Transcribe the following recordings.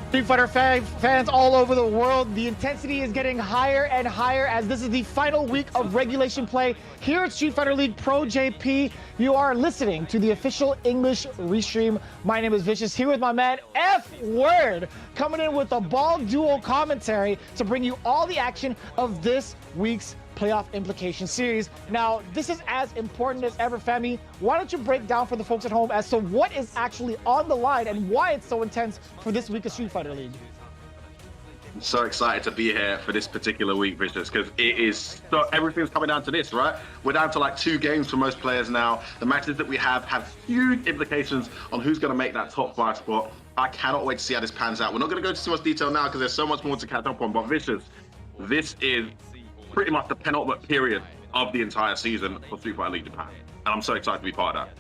Street Fighter fans all over the world, the intensity is getting higher and higher as this is the final week of regulation play here at Street Fighter League Pro-JP. You are listening to the official English restream. My name is Vicious, here with my man F-Word, coming in with a ball duel commentary to bring you all the action of this week's playoff implication series. Now, this is as important as ever, Femi. Why don't you break down for the folks at home as to what is actually on the line and why it's so intense for this week of Street Fighter League? I'm so excited to be here for this particular week, Vicious, because it is so everything's coming down to this, right? We're down to like 2 games for most players now. The matches that we have huge implications on who's going to make that top 5 spot. I cannot wait to see how this pans out. We're not going to go into too much detail now because there's so much more to catch up on, but Vicious, this is pretty much the penultimate period of the entire season for Street Fighter League Japan. And I'm so excited to be part of that.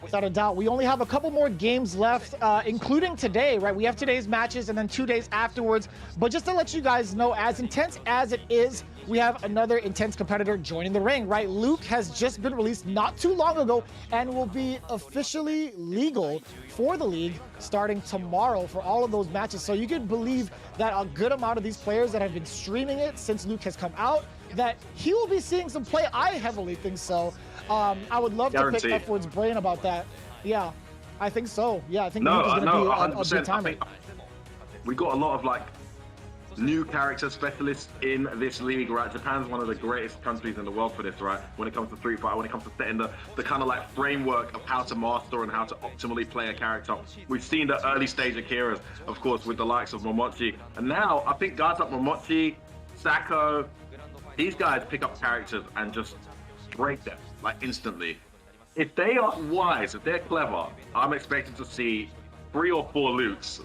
Without a doubt, we only have a couple more games left, including today, right? We have today's matches and then 2 days afterwards. But just to let you guys know, as intense as it is, we have another intense competitor joining the ring, right? Luke has just been released not too long ago and will be officially legal for the league starting tomorrow for all of those matches. So you can believe that a good amount of these players that have been streaming it since Luke has come out, that he will be seeing some play. I heavily think so. I would love to pick F-Word's brain about that. Yeah, I think so. Yeah, I think Luke is going to be a big timer. We got a lot of like new character specialists in this league, right? Japan's one of the greatest countries in the world for this, right? When it comes to Street Fighter, when it comes to setting the kind of like framework of how to master and how to optimally play a character. We've seen the early stage Akiras, of course, with the likes of Mochi. And now I think guys like Mochi, Sako, these guys pick up characters and just break them like instantly. If they are wise, if they're clever, I'm expecting to see 3 or 4 Lukes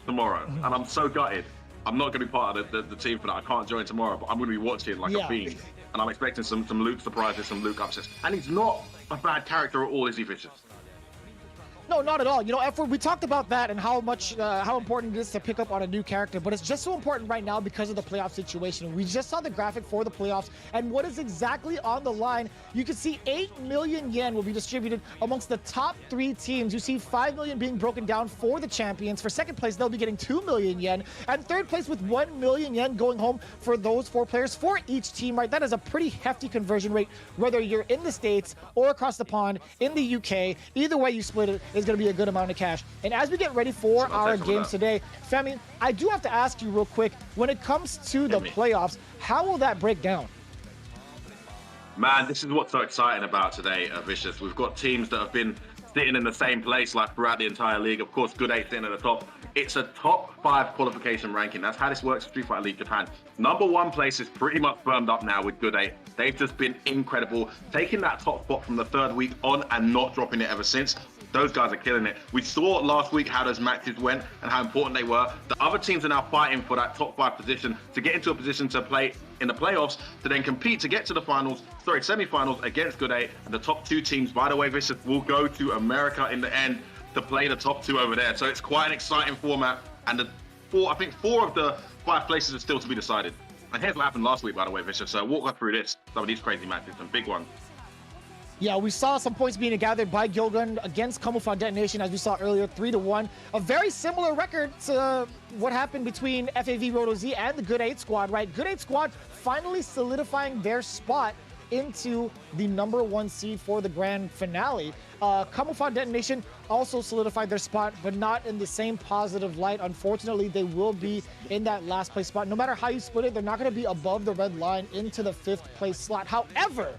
tomorrow. And I'm so gutted. I'm not going to be part of the team for that. I can't join tomorrow, but I'm going to be watching like a fiend. And I'm expecting some Luke surprises, some Luke upsets. And he's not a bad character at all, is he, Vicious? No, not at all. You know, F-Word, we talked about that and how important it is to pick up on a new character, but it's just so important right now because of the playoff situation. We just saw the graphic for the playoffs, and what is exactly on the line. You can see 8 million yen will be distributed amongst the top 3 teams. You see 5 million being broken down for the champions. For second place, they'll be getting 2 million yen, and third place with 1 million yen going home for those 4 players for each team, right? That is a pretty hefty conversion rate, whether you're in the States or across the pond in the UK. Either way you split it, is going to be a good amount of cash. And as we get ready for our games today, Femi, I do have to ask you real quick, when it comes to the playoffs, how will that break down? Man, this is what's so exciting about today, Vicious. We've got teams that have been sitting in the same place like throughout the entire league. Of course, Good 8 sitting at the top. It's a top 5 qualification ranking. That's how this works for Street Fighter League Japan. Number 1 place is pretty much firmed up now with Good 8. They've just been incredible, taking that top spot from the 3rd week on and not dropping it ever since. Those guys are killing it. We saw last week how those matches went and how important they were. The other teams are now fighting for that top 5 position to get into a position to play in the playoffs, to then compete to get to the semi-finals against Good 8. And the top 2 teams, by the way, Vicious, will go to America in the end to play the top 2 over there. So it's quite an exciting format. And I think 4 of the 5 places are still to be decided. And here's what happened last week, by the way, Vicious. So walk us through this, some of these crazy matches, some big ones. Yeah, we saw some points being gathered by Gilgun against Kamufan Detonation, as we saw earlier, 3-1. A very similar record to what happened between FAV Roto Z and the Good 8 squad, right? Good 8 squad finally solidifying their spot into the number 1 seed for the grand finale. Kamufan Detonation also solidified their spot, but not in the same positive light. Unfortunately, they will be in that last place spot. No matter how you split it, they're not going to be above the red line into the 5th place slot. However,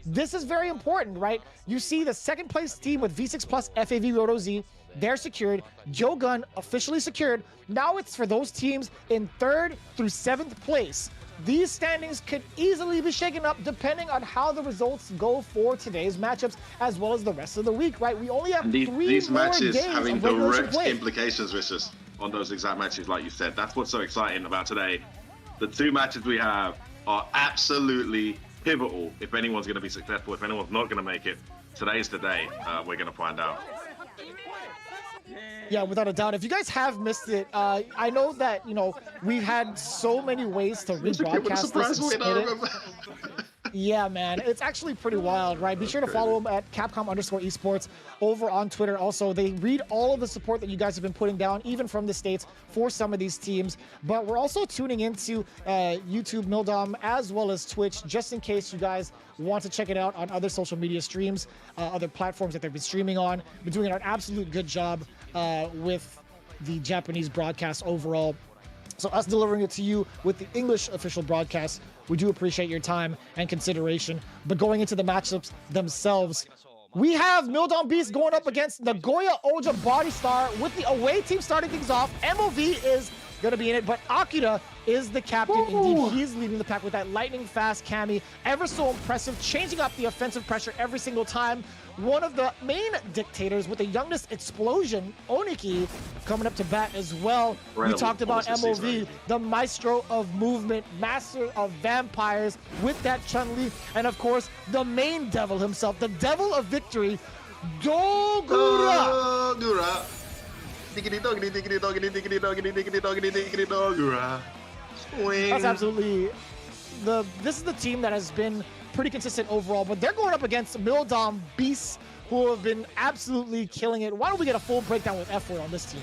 this is very important, right? You see the 2nd place team with V6 plus FAV Roto Z, they're secured. Gilgun officially secured. Now it's for those teams in 3rd through 7th place. These standings could easily be shaken up depending on how the results go for today's matchups as well as the rest of the week, right? We only have these more matches games having of regulation direct play. implications, Vicious, on those exact matches, like you said. That's what's so exciting about today. The 2 matches we have are absolutely pivotal if anyone's going to be successful. If anyone's not going to make it, today's the day. We're going to find out. Yeah, without a doubt. If you guys have missed it, I know that, you know, we've had so many ways to rebroadcast this and split it. Yeah, man, it's actually pretty wild, right? Be sure to follow them at Capcom_esports over on Twitter. Also, they read all of the support that you guys have been putting down, even from the States, for some of these teams. But we're also tuning into YouTube, Mildom, as well as Twitch, just in case you guys want to check it out on other social media streams, other platforms that they've been streaming on. Been doing an absolute good job with the Japanese broadcast overall. So us delivering it to you with the English official broadcast, we do appreciate your time and consideration. But going into the matchups themselves, we have Mildom Beast going up against Nagoya Oja Body Star with the away team starting things off. MOV is going to be in it, but Akira is the captain. Indeed, he is leading the pack with that lightning fast Kami. Ever so impressive, changing up the offensive pressure every single time. One of the main dictators with the youngest explosion, Oniki, coming up to bat as well. We talked about MOV, the maestro of movement, master of vampires with that Chun-Li, and of course, the main devil himself, the devil of victory, Dogura. Dogura. That's absolutely this is the team that has been pretty consistent overall, but they're going up against Mildom Beasts, who have been absolutely killing it. Why don't we get a full breakdown with F4 on this team?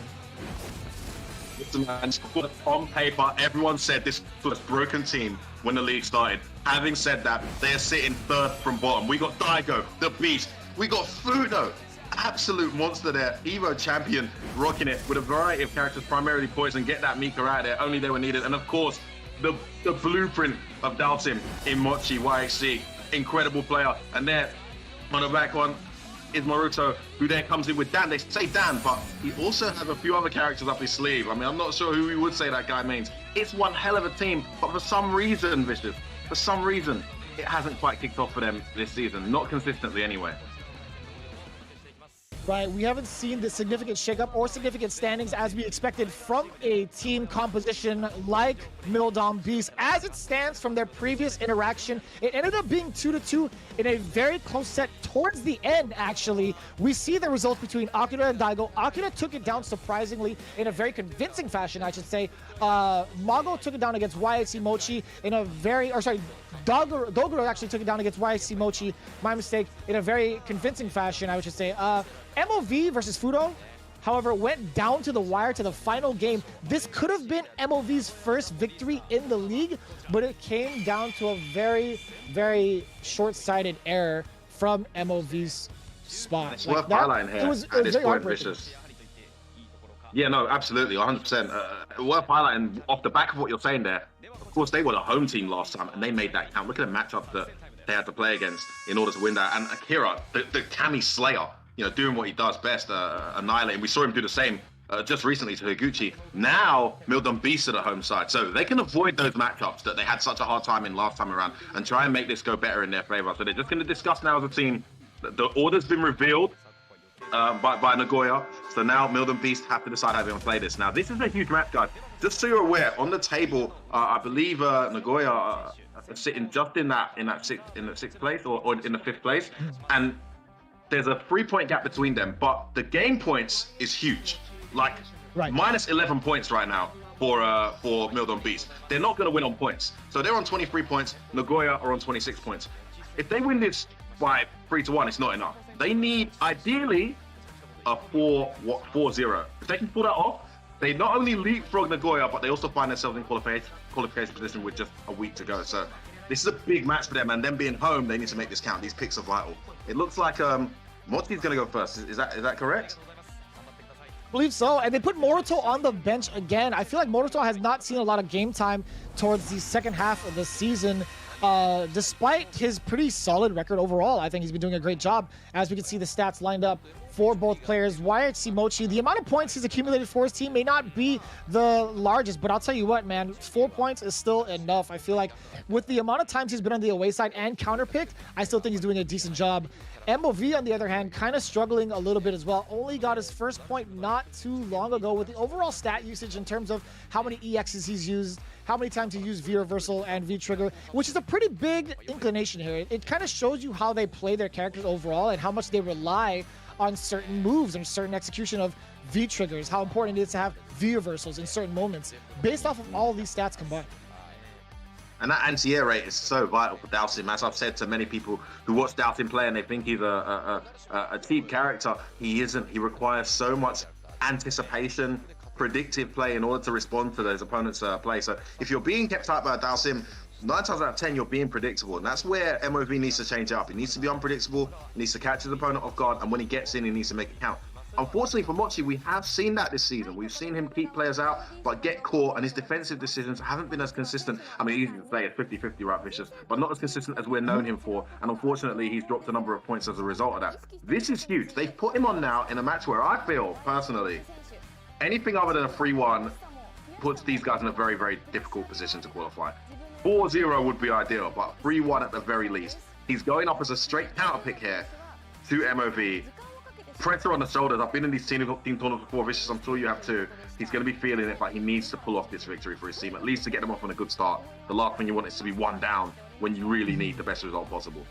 On paper, everyone said this was a broken team when the league started. Having said that, they are sitting third from bottom. We got Daigo, the Beast. We got Fudo, absolute monster there. Evo champion, rocking it with a variety of characters, primarily Poison. Get that Mika out there, only they were needed. And of course, the blueprint of Dalsim in Mochi, YXC, incredible player. And there, on the back one, is Maruto, who then comes in with Dan. They say Dan, but he also has a few other characters up his sleeve. I mean, I'm not sure who we would say that guy means. It's one hell of a team, but for some reason, Vicious, for some reason, it hasn't quite kicked off for them this season. Not consistently, anyway. Right, we haven't seen the significant shakeup or significant standings as we expected from a team composition like Mildom Beast. As it stands from their previous interaction, it ended up being 2-2 in a very close set towards the end, actually. We see the results between Akira and Daigo. Akira took it down surprisingly in a very convincing fashion, I should say. Mago took it down against YXC Mochi in a very, Dogura actually took it down against YXC Mochi, my mistake, in a very convincing fashion, I should say. MOV versus Fudo, however, went down to the wire to the final game. This could have been MOV's first victory in the league, but it came down to a very, very short-sighted error from MOV's spot. It's worth highlighting here at this point, Vicious. Yeah, no, absolutely, 100%. Worth highlighting off the back of what you're saying there. Of course, they were the home team last time, and they made that count. Look at the matchup that they had to play against in order to win that. And Akira, the Kami Slayer, you know, doing what he does best, annihilating. We saw him do the same just recently to Higuchi. Now, Mildom Beast at the home side. So they can avoid those matchups that they had such a hard time in last time around and try and make this go better in their favor. So they're just going to discuss now as a team. The order's been revealed by Nagoya. So now Mildom Beast have to decide how they're going to play this. Now, this is a huge match, guys. Just so you're aware, on the table, I believe Nagoya sitting just in the sixth place or in the fifth place. And there's a 3-point gap between them, but the game points is huge. Like, minus 11 points right now for Mildom Beast. They're not going to win on points. So they're on 23 points. Nagoya are on 26 points. If they win this by 3-1, it's not enough. They need, ideally, a 4-0. If they can pull that off, they not only leapfrog Nagoya, but they also find themselves in qualification position with just a week to go. So this is a big match for them, and them being home, they need to make this count. These picks are vital. It looks like Mochi's going to go first. Is that correct? I believe so, and they put Moruto on the bench again. I feel like Moruto has not seen a lot of game time towards the second half of the season. Despite his pretty solid record overall, I think he's been doing a great job. As we can see the stats lined up for both players. YXC Mochi, the amount of points he's accumulated for his team may not be the largest, but I'll tell you what, man, 4 points is still enough. I feel like with the amount of times he's been on the away side and counterpicked, I still think he's doing a decent job. MOV, on the other hand, kind of struggling a little bit as well. Only got his first point not too long ago with the overall stat usage in terms of how many EXs he's used, how many times he used V-Reversal and V-Trigger, which is a pretty big inclination here. It kind of shows you how they play their characters overall and how much they rely on certain moves and certain execution of V-Triggers, how important it is to have V-Reversals in certain moments, based off of all of these stats combined. And that anti-air rate is so vital for Dhalsim. As I've said to many people who watch Dhalsim play and they think he's a cheap character, he isn't. He requires so much anticipation, predictive play in order to respond to those opponents' play. So if you're being kept tight by Dhalsim, 9 times out of 10, you're being predictable. And that's where MOV needs to change it up. He needs to be unpredictable, he needs to catch his opponent off guard, and when he gets in, he needs to make it count. Unfortunately for Mochi, we have seen that this season. We've seen him keep players out, but get caught, and his defensive decisions haven't been as consistent. I mean, easy to say it's 50-50, right, Vicious, but not as consistent as we're known him for. And unfortunately, he's dropped a number of points as a result of that. This is huge. They've put him on now in a match where I feel, personally, anything other than a 3-1 puts these guys in a very, very difficult position to qualify. 4-0 would be ideal, but 3-1 at the very least. He's going up as a straight counter pick here to MOV. Pressure on the shoulders. I've been in these team tournaments before, Vicious, I'm sure you have too. He's going to be feeling it, but he needs to pull off this victory for his team, at least to get them off on a good start. The last thing you want is to be 1 down when you really need the best result possible.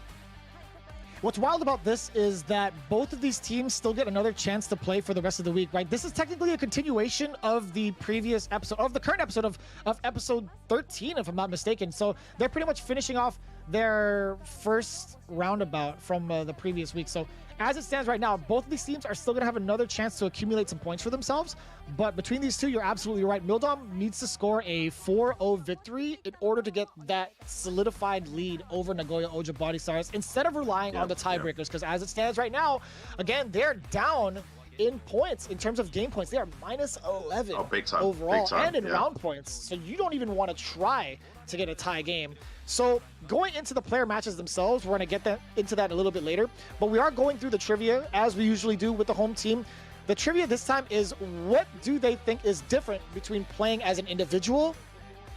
What's wild about this is that both of these teams still get another chance to play for the rest of the week, right? This is technically a continuation of the previous episode, of the current episode of episode 13, if I'm not mistaken. So they're pretty much finishing off their first roundabout from the previous week. So as it stands right now, both of these teams are still going to have another chance to accumulate some points for themselves. But between these two, you're absolutely right. Mildom needs to score a 4-0 victory in order to get that solidified lead over Nagoya Oja Body Stars instead of relying on the tiebreakers. Because as it stands right now, again, they're down in points in terms of game points. They are minus 11 overall and in round points. So you don't even want to try to get a tie game. So going into the player matches themselves, we're going to get into that a little bit later, but we are going through the trivia as we usually do with the home team. The trivia this time is, what do they think is different between playing as an individual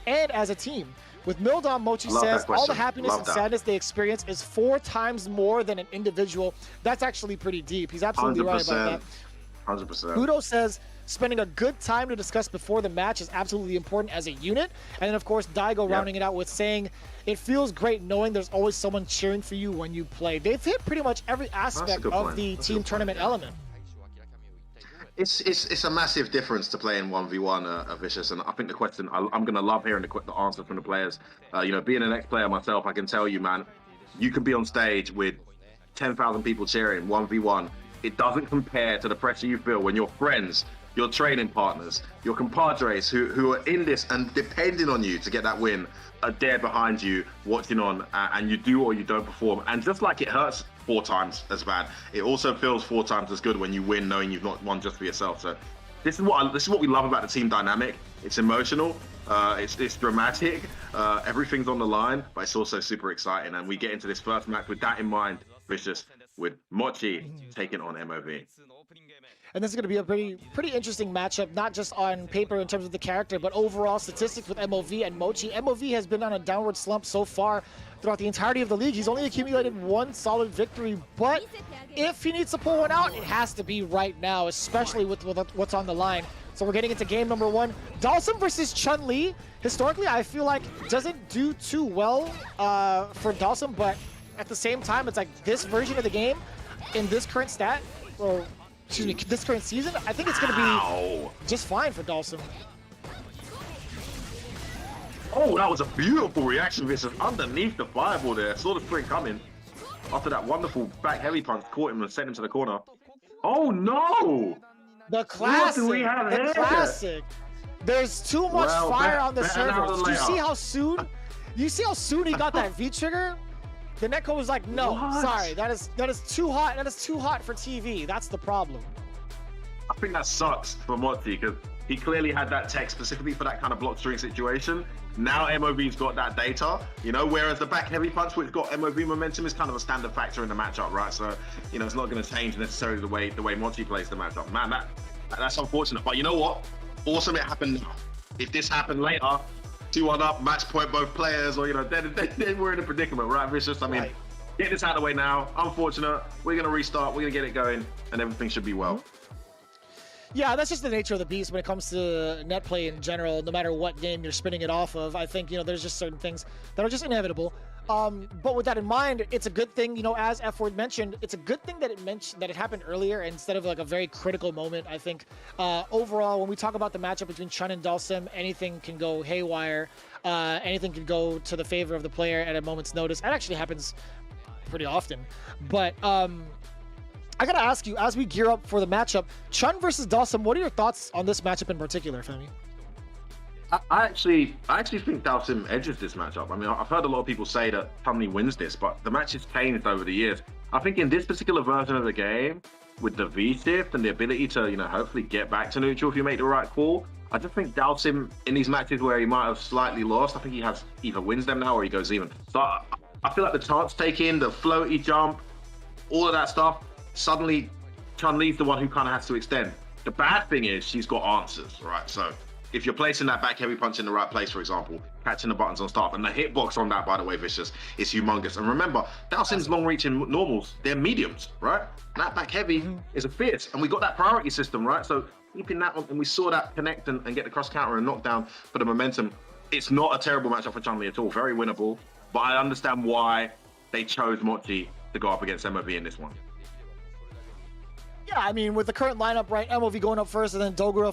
and as a team? With Mildom, Mochi says all the happiness and sadness they experience is 4 times more than an individual. That's actually pretty deep. He's absolutely right about that. 100%. Fudo says spending a good time to discuss before the match is absolutely important as a unit. And then, of course, Daigo rounding it out with saying, it feels great knowing there's always someone cheering for you when you play. They've hit pretty much every aspect of the team tournament element. It's a massive difference to playing 1v1, Vicious, and I think the question, I'm going to love hearing the answer from the players. You know, being an ex-player myself, I can tell you, man, you can be on stage with 10,000 people cheering 1v1. It doesn't compare to the pressure you feel when your friends, your training partners, your compadres who are in this and depending on you to get that win are there behind you, watching on, and you do or you don't perform. And just like it hurts 4 times as bad, it also feels 4 times as good when you win, knowing you've not won just for yourself. So this is what we love about the team dynamic. It's emotional, it's dramatic, everything's on the line, but it's also super exciting. And we get into this first match with that in mind, Vicious, with Mochi taking on MOV. And this is going to be a pretty interesting matchup, not just on paper in terms of the character, but overall statistics with MOV and Mochi. MOV has been on a downward slump so far throughout the entirety of the league. He's only accumulated 1 solid victory, but if he needs to pull one out, it has to be right now, especially with what's on the line. So we're getting into game number 1. Dhalsim versus Chun-Li. Historically, I feel like doesn't do too well for Dhalsim, but at the same time, it's like this version of the game in this current this current season, I think it's going to be just fine for Dhalsim. Oh, that was a beautiful reaction, Vicious, underneath the fireball there. Saw the spring coming. After that wonderful back heavy punch, caught him and sent him to the corner. Oh no! The classic. What do we have here? Classic. There's too much fire on the servers. Do you see how soon? You see how soon he got that V trigger? The netcode was like, no, sorry, that is too hot. That is too hot for TV. That's the problem. I think that sucks for Mochi because he clearly had that tech specifically for that kind of block string situation. Now MOV's got that data, you know, whereas the back heavy punch, which got MOV momentum, is kind of a standard factor in the matchup, right? So, you know, it's not going to change necessarily the way Mochi plays the matchup. Man, that's unfortunate. But you know what? Awesome, it happened now. If this happened later, 2-1 up, match point both players, or, you know, then we're in a predicament, right, Vicious? I mean, get this out of the way now. Unfortunate. We're going to restart. We're going to get it going, and everything should be well. Yeah, that's just the nature of the beast when it comes to net play in general. No matter what game you're spinning it off of, I think, you know, there's just certain things that are just inevitable. But with that in mind, it's a good thing, you know, as F Word mentioned, it's a good thing that it happened earlier instead of like a very critical moment. I think overall, when we talk about the matchup between Chun and Dhalsim, anything can go haywire. Anything can go to the favor of the player at a moment's notice. That actually happens pretty often. But I gotta ask you, as we gear up for the matchup, Chun versus Dhalsim, what are your thoughts on this matchup in particular, Femi? I actually think Dhalsim edges this matchup. I mean, I've heard a lot of people say that Chun-Li wins this, but the match has changed over the years. I think in this particular version of the game, with the V-shift and the ability to, you know, hopefully get back to neutral if you make the right call, I just think Dhalsim, in these matches where he might have slightly lost, I think he has either wins them now or he goes even. So I feel like the chance taking, the floaty jump, all of that stuff, suddenly Chun-Li's the one who kind of has to extend. The bad thing is she's got answers, right? So if you're placing that back heavy punch in the right place, for example, catching the buttons on start, and the hitbox on that, by the way, Vicious, is humongous. And remember, Dhalsim's long-reaching normals, they're mediums, right? And that back heavy is a fierce, and we got that priority system, right? So keeping that on, and we saw that connect and get the cross counter and knockdown for the momentum. It's not a terrible matchup for Chun-Li at all, very winnable, but I understand why they chose Mochi to go up against MOV in this one. Yeah, I mean, with the current lineup, right, MOV going up first and then Dogura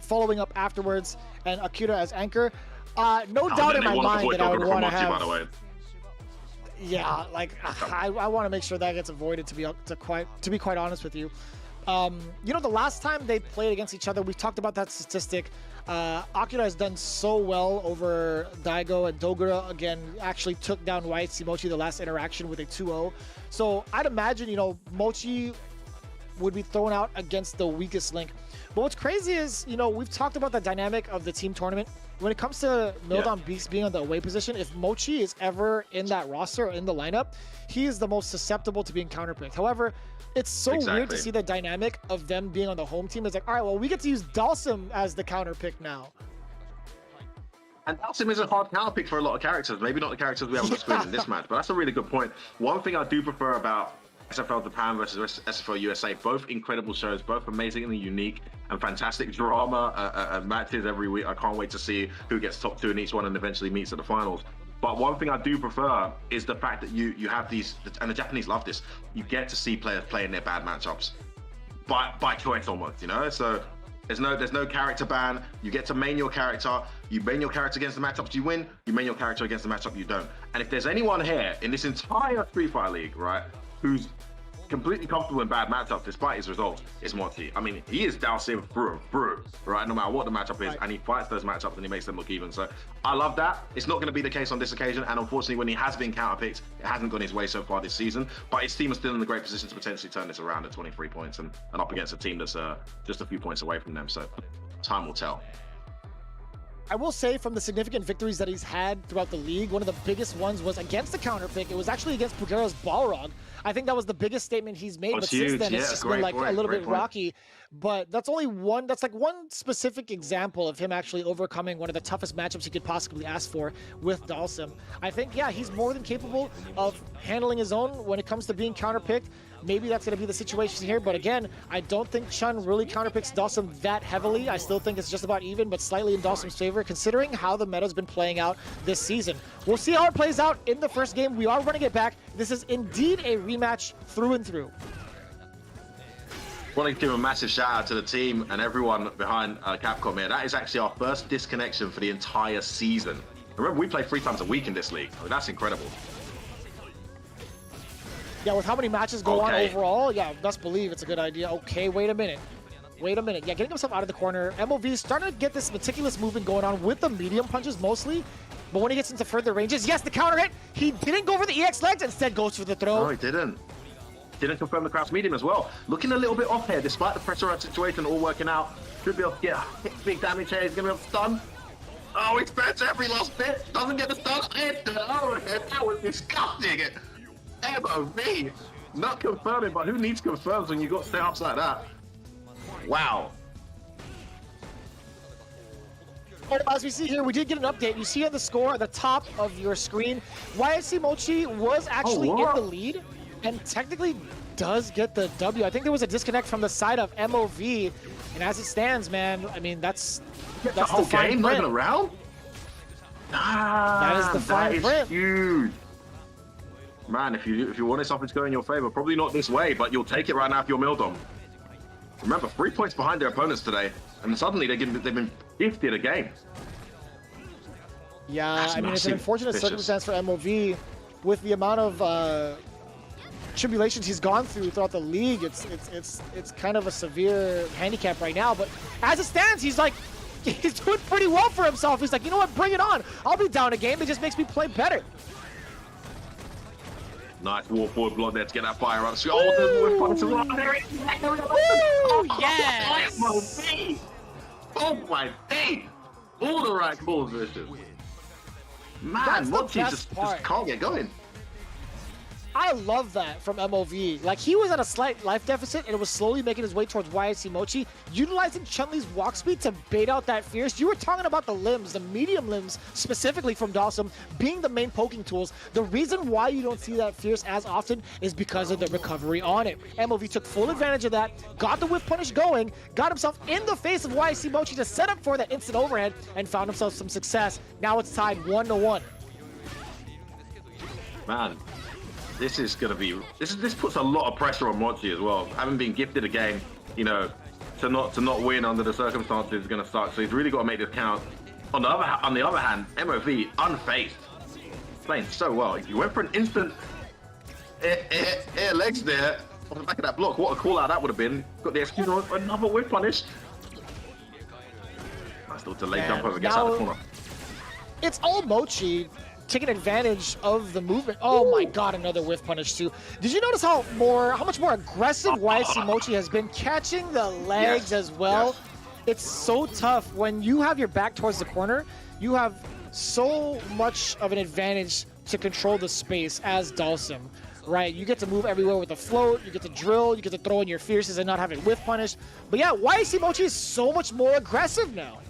following up afterwards and Akira as anchor. No doubt in my mind that I would want to have... By the way. Yeah, like, I want to make sure that gets avoided, to be quite honest with you. You know, the last time they played against each other, we talked about that statistic. Akira has done so well over Daigo, and Dogura, again, actually took down YHC Mochi the last interaction with a 2-0. So I'd imagine, you know, Mochi would be thrown out against the weakest link. But what's crazy is, you know, we've talked about the dynamic of the team tournament. When it comes to Mildon Beast being on the away position, if Mochi is ever in that roster or in the lineup, he is the most susceptible to being counterpicked. However, it's so weird to see the dynamic of them being on the home team. It's like, all right, well, we get to use Dhalsim as the counterpick now. And Dhalsim is a hard counterpick for a lot of characters. Maybe not the characters we have on the screen in this match, but that's a really good point. One thing I do prefer about SFL Japan versus SFL USA, both incredible shows, both amazingly unique and fantastic drama matches every week. I can't wait to see who gets top 2 in each one and eventually meets at the finals. But one thing I do prefer is the fact that you have these, and the Japanese love this, you get to see players playing their bad matchups by choice almost, you know? So there's no character ban. You get to main your character. You main your character against the matchups you win. You main your character against the matchup you don't. And if there's anyone here in this entire Street Fighter League, right, who's completely comfortable in bad matchups despite his results, is Mochi. I mean, he is Dhalsim through, right? No matter what the matchup is, and he fights those matchups and he makes them look even. So I love that. It's not going to be the case on this occasion, and unfortunately, when he has been counterpicked, it hasn't gone his way so far this season. But his team is still in a great position to potentially turn this around at 23 points and up against a team that's just a few points away from them. So time will tell. I will say, from the significant victories that he's had throughout the league, one of the biggest ones was against the counterpick. It was actually against Pugera's Balrog. I think that was the biggest statement he's made, but since then it's just been like a little bit rocky. But that's only one, that's like one specific example of him actually overcoming one of the toughest matchups he could possibly ask for with Dhalsim. I think, yeah, he's more than capable of handling his own when it comes to being counterpicked. Maybe that's going to be the situation here, but again, I don't think Chun really counterpicks Dhalsim that heavily. I still think it's just about even, but slightly in Dhalsim's favor, considering how the meta's been playing out this season. We'll see how it plays out in the first game. We are running it back. This is indeed a rematch through and through. I want to give a massive shout out to the team and everyone behind Capcom here. That is actually our first disconnection for the entire season. Remember, we play 3 times a week in this league. I mean, that's incredible. Yeah, with how many matches go on overall, yeah, best believe it's a good idea. Okay, wait a minute. Wait a minute. Yeah, getting himself out of the corner. MOV is starting to get this meticulous movement going on with the medium punches mostly. But when he gets into further ranges, yes, the counter hit. He didn't go for the EX legs, instead goes for the throw. No, he didn't. Didn't confirm the crouch medium as well. Looking a little bit off here, despite the pressurized situation all working out. Should be able to get big damage here. He's going to be able to stun. Oh, he spends every last bit. Doesn't get the stun. Oh, that was disgusting. MOV, not confirming, but who needs confirms when you got setups like that? Wow. Oh, as we see here, we did get an update. You see on the score at the top of your screen, YSC Mochi was actually in the lead and technically does get the W. I think there was a disconnect from the side of MOV, and as it stands, man, I mean, that's the whole game, not even around? That is the fine print. Huge. Man, if you wanted something to go in your favor, probably not this way, but you'll take it right now if you're Mildom. Remember, 3 points behind their opponents today, and suddenly they've been gifted a game. Yeah, That's I mean, it's an massive, unfortunate Vicious. circumstance for MOV with the amount of tribulations he's gone through throughout the league. It's kind of a severe handicap right now, but as it stands, he's doing pretty well for himself. He's like, you know what, bring it on. I'll be down a game. It just makes me play better. Nice walk forward block there to get that fire up. So, there it is. Woo! Yes! Oh my days! All the right calls, Vicious. Man, Mochi just can't get going. I love that from MOV. Like, he was at a slight life deficit and was slowly making his way towards YSC Mochi, utilizing Chun-Li's walk speed to bait out that Fierce. You were talking about the limbs, the medium limbs, specifically from Dawson, being the main poking tools. The reason why you don't see that Fierce as often is because of the recovery on it. MOV took full advantage of that, got the whiff punish going, got himself in the face of YSC Mochi to set up for that instant overhead, and found himself some success. Now it's tied 1-1. Man. This is gonna be this puts a lot of pressure on Mochi as well. Having been gifted a game, you know, to not win under the circumstances is gonna suck. So he's really got to make this count. On the other hand, MOV unfazed, playing so well. He went for an instant air legs there on the back of that block. What a call out that would have been. Got the execution on another whip punish. Nice little delayed jump over, gets out of the corner. It's all Mochi taking advantage of the movement. Oh my god, another whiff punish too. Did you notice how much more aggressive YSC Mochi has been catching the legs as well? Yes. It's so tough when you have your back towards the corner. You have so much of an advantage to control the space as Dalsum, right? You get to move everywhere with the float, you get to drill, you get to throw in your fierces and not have it whiff punished. But yeah, YSC Mochi is so much more aggressive now.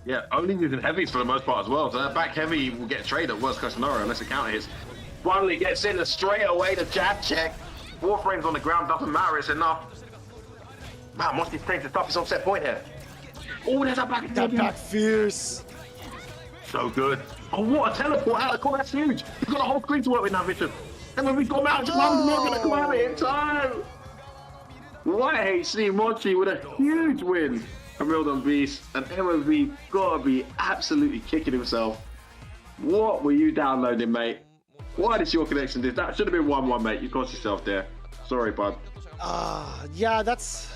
Yeah, only using heavies for the most part as well. So that back heavy will get traded at worst case scenario unless the counter hits. Finally gets in straight away the jab check. 4 frames on the ground, doesn't matter, it's enough. Man, Mochi's taking to stop his offset point here. Oh, there's a back. That back fierce. So good. Oh, what a teleport out of the corner, that's huge. You've got a whole screen to work with now, Vicious. And when we've got out, just not going to come out of it in time. YHC Mochi with a huge win. A real beast, and MOV gotta be absolutely kicking himself. What were you downloading, mate? Why did your connection do that? Should have been 1-1, mate. You cost yourself there. Sorry, bud. Yeah, that's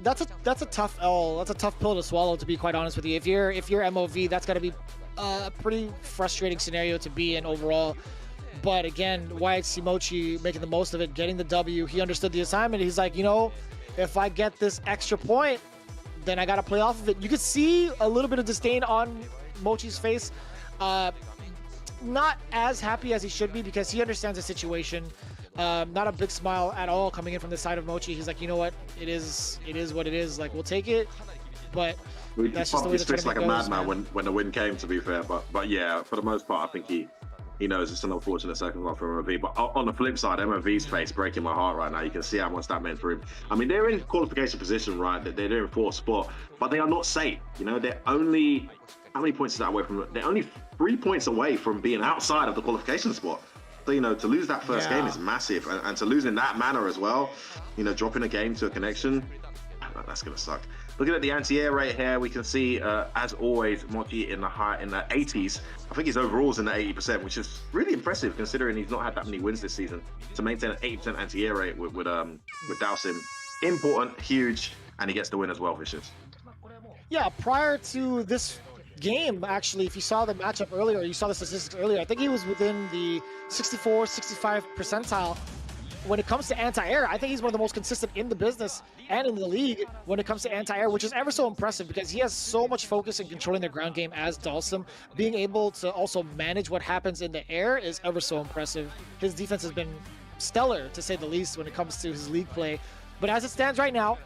a tough L. That's a tough pill to swallow, to be quite honest with you. If you're MOV, that's gotta be a pretty frustrating scenario to be in overall. But again, YHC Mochi making the most of it, getting the W. He understood the assignment. He's like, you know, if I get this extra point, then I got to play off of it. You could see a little bit of disdain on Mochi's face. Not as happy as he should be because he understands the situation. Not a big smile at all coming in from the side of Mochi. He's like, you know what? It is what it is. Like, we'll take it. But that's just the way the tournament like goes, a madman when the win came, to be fair. But yeah, for the most part, I think he knows it's an unfortunate circumstance for MOV. But on the flip side, MOV's face breaking my heart right now. You can see how much that meant for him. I mean, they're in qualification position, right? They're in 4th spot, but they are not safe. You know, they're only, how many points is that away from? They're only 3 points away from being outside of the qualification spot. So, you know, to lose that first game is massive. And to lose in that manner as well, you know, dropping a game to a connection, that's going to suck. Looking at the anti-air rate here, we can see, as always, Mochi in the 80s. I think his overall's in the 80%, which is really impressive considering he's not had that many wins this season. To maintain an 80% anti-air rate with Dowsim, important, huge, and he gets the win as well, Vicious. Yeah, prior to this game, actually, if you saw the matchup earlier, you saw the statistics earlier, I think he was within the 64, 65 percentile. When it comes to anti-air, I think he's one of the most consistent in the business and in the league when it comes to anti-air, which is ever so impressive because he has so much focus in controlling the ground game as Dalsum. Being able to also manage what happens in the air is ever so impressive. His defense has been stellar, to say the least, when it comes to his league play. But as it stands right now,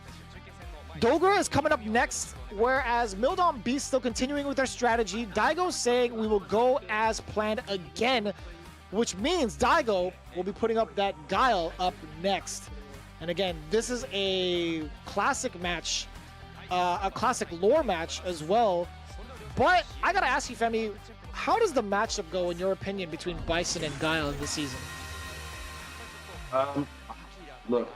Dogura is coming up next, whereas Mildom Beast still continuing with their strategy. Daigo saying we will go as planned again, which means Daigo will be putting up that Guile up next. And again, this is a classic match, a classic lore match as well. But I gotta ask you, Femi, how does the matchup go in your opinion between Bison and Guile this season? Um, Look,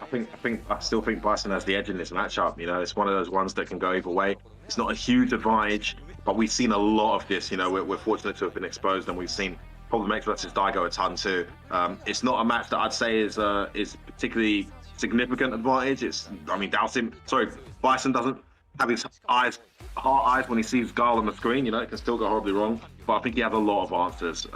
I still think Bison has the edge in this matchup. You know, it's one of those ones that can go either way. It's not a huge advantage, but we've seen a lot of this. You know, we're fortunate to have been exposed, and we've seen Problem X versus Daigo a ton too. It's not a match that I'd say is particularly significant advantage. I mean, Bison doesn't have his heart eyes when he sees Guile on the screen. You know, it can still go horribly wrong, but I think he has a lot of answers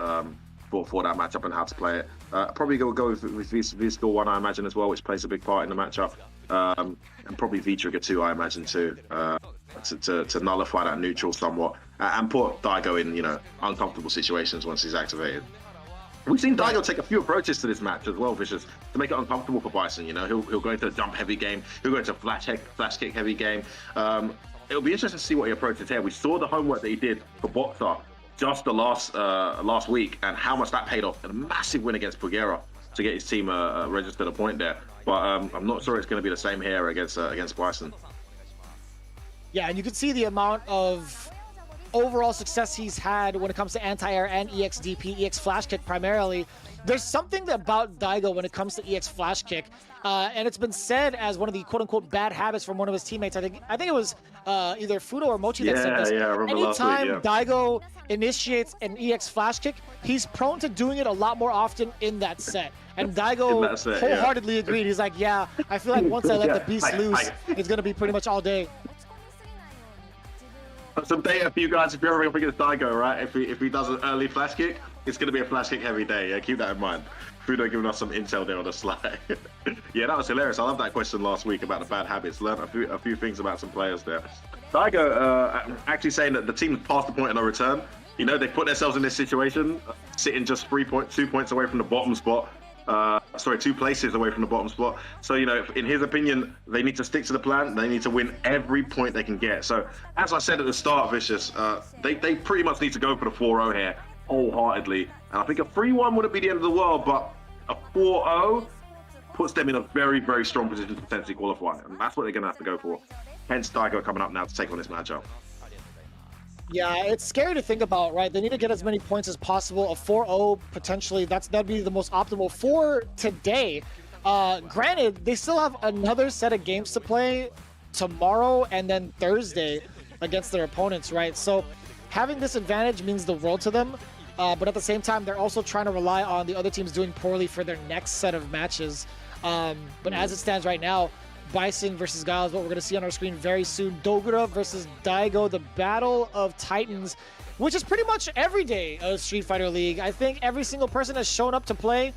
for that matchup and how to play it. Probably go with V-Skill 1, I imagine, as well, which plays a big part in the matchup. And probably V-Trigger 2, I imagine, too, to nullify that neutral somewhat and put Daigo in, you know, uncomfortable situations once he's activated. We've seen Daigo take a few approaches to this match as well, Vicious, to make it uncomfortable for Bison. You know, he'll go into a jump heavy game, he'll go into a flash kick heavy game. It'll be interesting to see what he approaches here. We saw the homework that he did for Boxer just the last week, and how much that paid off in a massive win against Pugera to get his team registered a point there. But I'm not sure it's going to be the same here against Bison. Yeah, and you can see the amount of overall success he's had when it comes to anti-air and EX-DP, EX flash kick primarily. There's something about Daigo when it comes to EX flash kick, and it's been said as one of the quote-unquote bad habits from one of his teammates. I think it was either Fudo or Mochi that said this. Yeah, I remember Anytime last week, yeah. Daigo initiates an EX flash kick, he's prone to doing it a lot more often in that set. And Daigo wholeheartedly agreed. He's like, yeah, I feel like once I let the beast loose, it's going to be pretty much all day. Some data for you guys if you're ever up against Daigo, right? If he does an early flash kick, it's going to be a flash kick heavy day. Yeah, keep that in mind. Fudo giving us some intel there on the slide. Yeah, that was hilarious. I love that question last week about the bad habits. Learned a few things about some players there. Daigo actually saying that the team's past the point of no return. You know, they put themselves in this situation, sitting just 2 points away from the bottom spot. 2 places away from the bottom spot. So, you know, in his opinion, they need to stick to the plan. They need to win every point they can get. So, as I said at the start, Vicious, they pretty much need to go for the 4-0 here, wholeheartedly. And I think a 3-1 wouldn't be the end of the world, but a 4-0 puts them in a very, very strong position to potentially qualify. And that's what they're going to have to go for. Hence, Daigo coming up now to take on this matchup. Yeah, it's scary to think about, right? They need to get as many points as possible. A 4-0, potentially, that'd be the most optimal for today. Granted, they still have another set of games to play tomorrow and then Thursday against their opponents, right? So having this advantage means the world to them. But at the same time, they're also trying to rely on the other teams doing poorly for their next set of matches. But as it stands right now, Bison versus Guile is what we're going to see on our screen very soon. Dogura versus Daigo, the Battle of Titans, which is pretty much every day of Street Fighter League. I think every single person has shown up to play,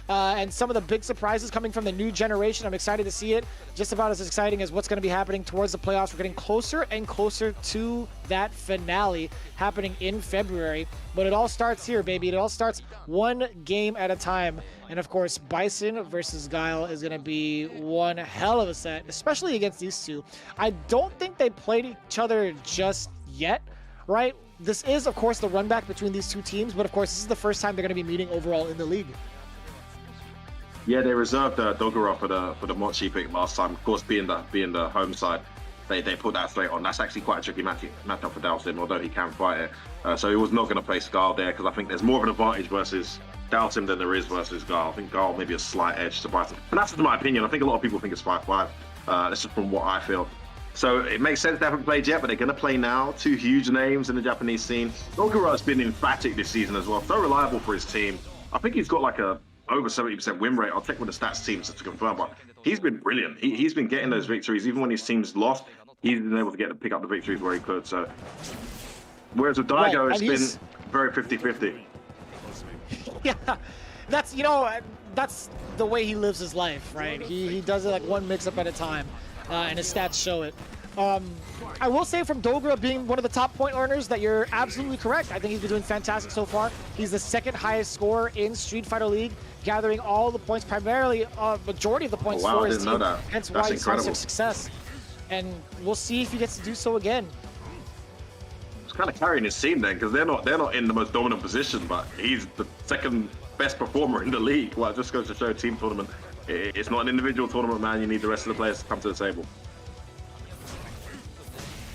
and some of the big surprises coming from the new generation. I'm excited to see it. Just about as exciting as what's going to be happening towards the playoffs. We're getting closer and closer to that finale happening in February. But it all starts here, baby. It all starts one game at a time. And of course, Bison versus Guile is going to be one hell of a set, especially against these two. I don't think they played each other just yet, right? This is, of course, the run back between these two teams. But of course, this is the first time they're going to be meeting overall in the league. Yeah, they reserved Dogura for the Mochi pick last time. Of course, being the home side, they put that straight on. That's actually quite a tricky matchup for Dalsim, although he can fight it. So he was not going to place Guile there because I think there's more of an advantage versus Dalsim than there is versus Guile. I think Guile maybe a slight edge to Bison. And that's just my opinion. I think a lot of people think it's 5-5. This is from what I feel. So it makes sense they haven't played yet, but they're going to play now. Two huge names in the Japanese scene. Dogura has been emphatic this season as well. So reliable for his team. I think he's got like a over 70% win rate. I'll check with the stats teams to confirm, but he's been brilliant. He's been getting those victories. Even when his team's lost, he's been able to pick up the victories where he could. So, whereas with Daigo, it's been very 50-50. Yeah, that's the way he lives his life, right? He does it like one mix-up at a time, and his stats show it. I will say from Dogura being one of the top point earners that you're absolutely correct. I think he's been doing fantastic so far. He's the second highest scorer in Street Fighter League, gathering all the points, primarily majority of the points for his team. Hence why he's had such success. And we'll see if he gets to do so again. He's kind of carrying his team then, because they're not in the most dominant position, but he's the second best performer in the league. Well, it just goes to show team tournament. It's not an individual tournament, man. You need the rest of the players to come to the table.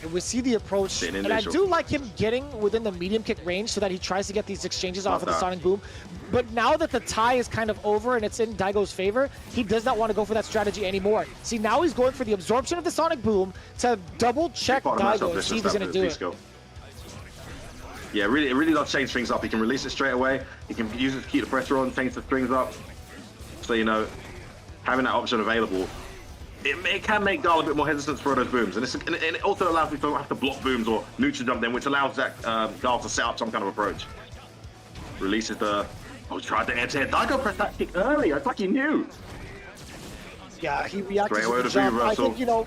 And we see the approach, and I do like him getting within the medium kick range so that he tries to get these exchanges off of the Sonic Boom. But now that the tie is kind of over and it's in Daigo's favor, he does not want to go for that strategy anymore. See, now he's going for the absorption of the Sonic Boom to double check Daigo and see if he's going to do it. Yeah, it really does change things up. He can release it straight away. He can use it to keep the pressure on, change the strings up. So, you know, having that option available, it can make Gal a bit more hesitant to throw those booms. And it also allows me to not have to block booms or neutral jump them, which allows that Gal to set up some kind of approach. Releases the... Oh, tried the edge-head. Daigo pressed that kick early. It's like he knew. Yeah, he reacted to the jump. I think, you know,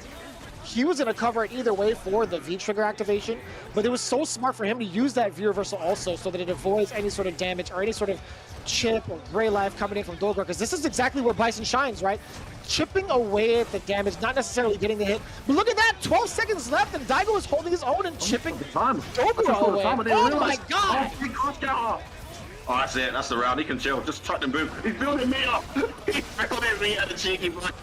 he was going to cover it either way for the V-trigger activation, but it was so smart for him to use that V-reversal also so that it avoids any sort of damage or any sort of chip or gray life coming in from Dogura, because this is exactly where Bison shines, right? Chipping away at the damage, not necessarily getting the hit. But look at that, 12 seconds left, and Daigo is holding his own and chipping Dogura away. Oh my god! Oh, that's it. That's the round. He can chill. Just chuck them boom. He's building me up. He's building me at the cheeky block.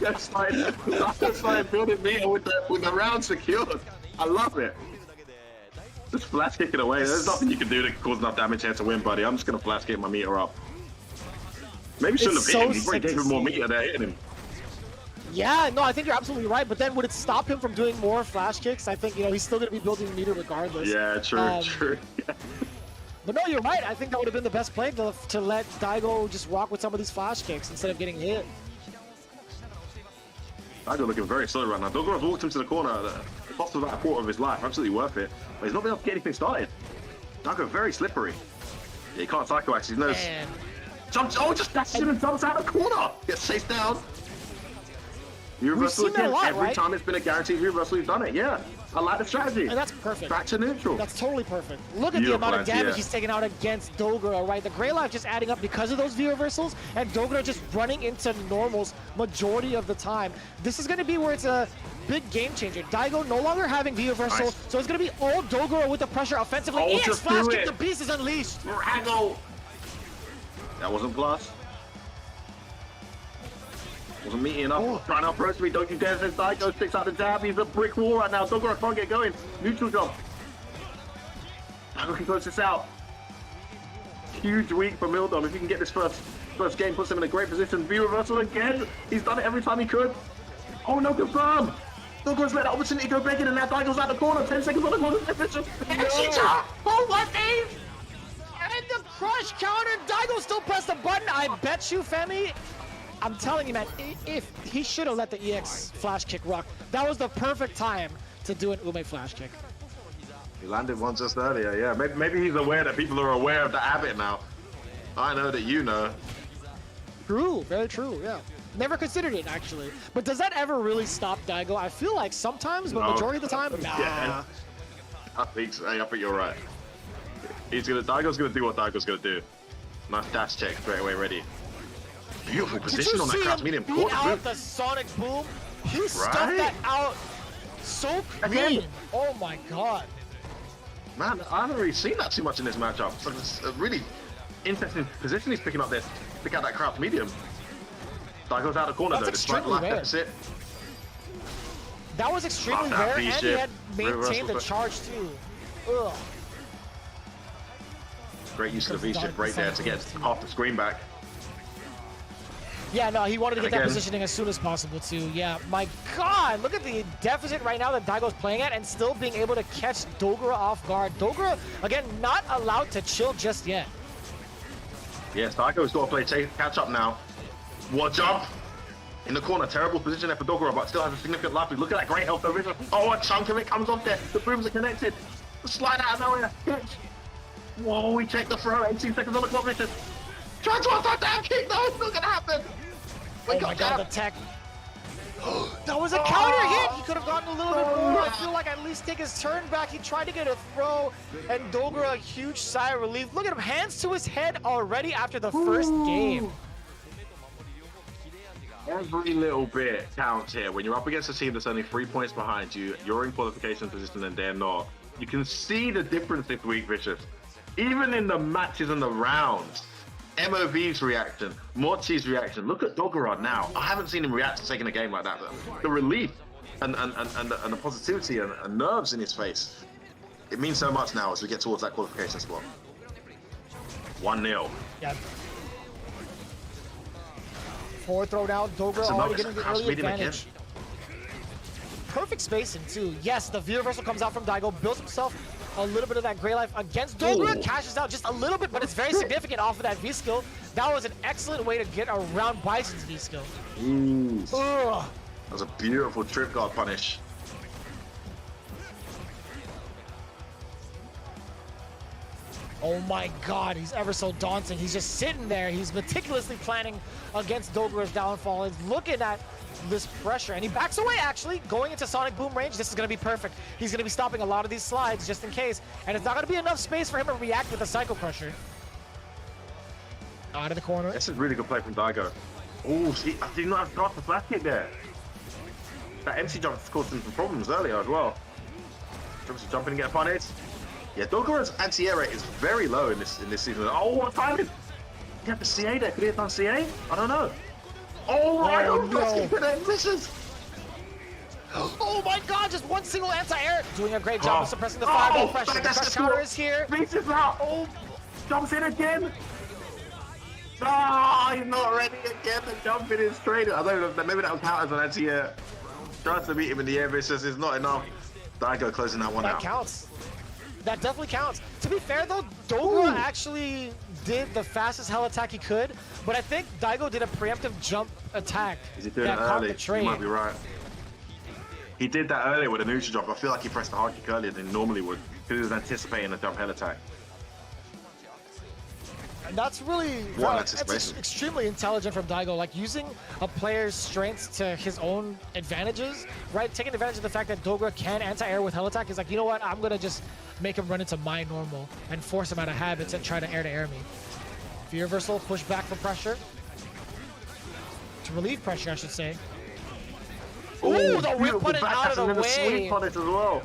That's like building me with the round secured. I love it. Just flash kick it away. There's nothing you can do to cause enough damage here to win, buddy. I'm just gonna flash kick my meter up. Maybe shouldn't have hit him. He probably gave him more meter there hitting him. Yeah, no, I think you're absolutely right. But then would it stop him from doing more flash kicks? I think, you know, he's still going to be building the meter regardless. Yeah, true, true. But no, you're right. I think that would have been the best play to let Daigo just rock with some of these flash kicks instead of getting hit. Daigo looking very solid right now. Dogura's walked him to the corner. The cost of about a quarter of his life. Absolutely worth it. But he's not been able to get anything started. Daigo very slippery. Yeah, he can't psycho axe. He knows. Jumps. Oh, just dashes him and jumps out of the corner. Gets chased down. Reversal again. Every time it's been a guaranteed reversal, you've done it. Yeah, I like the strategy. And that's perfect. Back to neutral. That's totally perfect. Look at the amount of damage he's taking out against Dogura, right? The gray life just adding up because of those V reversals, and Dogura just running into normals majority of the time. This is going to be where it's a big game changer. Daigo no longer having V reversal, so it's going to be all Dogura with the pressure offensively. EX flash kick, the beast is unleashed. Drago. That wasn't plus. Wasn't meaty enough. Trying to approach me. Don't you dare, says Daigo. Sticks out the jab. He's a brick wall right now. Dogura can't get going. Neutral jump. Daigo can close this out. Huge week for Mildom. If he can get this first game, puts him in a great position. V reversal again. He's done it every time he could. Oh no, confirm. Dogura's let that opportunity go begging, and now Daigo's out the corner. 10 seconds on the corner. Oh my days! And the crush counter. Daigo still pressed the button. I bet you, Femi. I'm telling you, man, if he should have let the EX flash kick rock, that was the perfect time to do an Ume flash kick. He landed one just earlier, yeah. Maybe he's aware that people are aware of the habit now. I know that you know. True, very true, yeah. Never considered it, actually. But does that ever really stop Daigo? I feel like sometimes, but majority of the time, nah. Yeah. I think so. I think you're right. Daigo's gonna do what Daigo's gonna do. Nice dash check straight away, ready. Beautiful position on that crouch medium. Beat out the Sonic Boom. He stuffed that out so clean. Oh my god. Man, I haven't really seen that too much in this matchup. So it's a really interesting position he's picking up there. Pick out that crouch medium. Daigo's out of the corner though, despite the life deficit. That was extremely rare, and he had maintained the charge too. Ugh. Great use of the V-shift right there to get half the screen back. Yeah, no, he wanted to get that positioning as soon as possible, too. Yeah, my God, look at the deficit right now that Daigo's playing at and still being able to catch Dogura off guard. Dogura, again, not allowed to chill just yet. Yes, Daigo's got to play catch up now. What jump? In the corner, terrible position there for Dogura, but still has a significant life. Look at that great health over. Oh, a chunk of it comes off there. The booms are connected. The slide out of nowhere. Whoa, we checked the throw. 18 seconds on the clock, Richard. Try to attack that kick, no, it's not going to happen. Oh my god, the tech. That was a counter hit! He could have gotten a little bit more. I feel like at least take his turn back. He tried to get a throw, and Dogura, a huge sigh of relief. Look at him, hands to his head already after the first game. Every little bit counts here. When you're up against a team that's only 3 points behind you, you're in qualification position and they're not. You can see the difference this week, Vicious. Even in the matches and the rounds. MOV's reaction, Mochi's reaction. Look at Dogura now. I haven't seen him react to taking a game like that. The relief and the positivity and nerves in his face. It means so much now as we get towards that qualification spot. 1-0. Yeah. Forward throw down. Dogura already getting the early advantage. Perfect spacing too. Yes, the V reversal comes out from Daigo, builds himself a little bit of that gray life against Dogura, cashes out just a little bit, but it's very significant off of that V skill. That was an excellent way to get around Bison's V skill. That was a beautiful trip guard punish. Oh my god, he's ever so daunting. He's just sitting there. He's meticulously planning against Dogura's downfall. He's looking at this pressure, and he backs away, actually. Going into Sonic Boom range, this is going to be perfect. He's going to be stopping a lot of these slides just in case, and it's not going to be enough space for him to react with a Psycho Crusher. Out of the corner. This is really good play from Daigo. Oh, I did not have got the flash kick there. That MC jump caused him some problems earlier as well. Jumping and get punished. Yeah, Dogura's anti-air rate is very low in this season. Oh, what timing! You have the CA there. Could he have done CA? I don't know. Oh, no! Oh my god, just one single anti-air. Doing a great job of suppressing the fireball pressure. The crush counter is here. Reaches out. Oh, jumps in again. Oh, he's not ready again. The jump in is straight. I don't know, maybe that will count as an anti-air. Tries to beat him in the air, but it's just not enough. Daigo closing that one out. That counts. That definitely counts. To be fair though, Dogura actually did the fastest hell attack he could, but I think Daigo did a preemptive jump attack. Is he doing it early? You might be right. He did that earlier with a neutral jump. I feel like he pressed the hard kick earlier than he normally would, because he was anticipating a jump head attack. And that's really that's extremely intelligent from Daigo, like using a player's strengths to his own advantages, right? Taking advantage of the fact that Dogura can anti-air with hell attack. He's like, you know what? I'm gonna just make him run into my normal and force him out of habits and try to air me. V reversal, push back for pressure. To relieve pressure, I should say. Ooh, the whip punish out of the way. Sweep punish as well.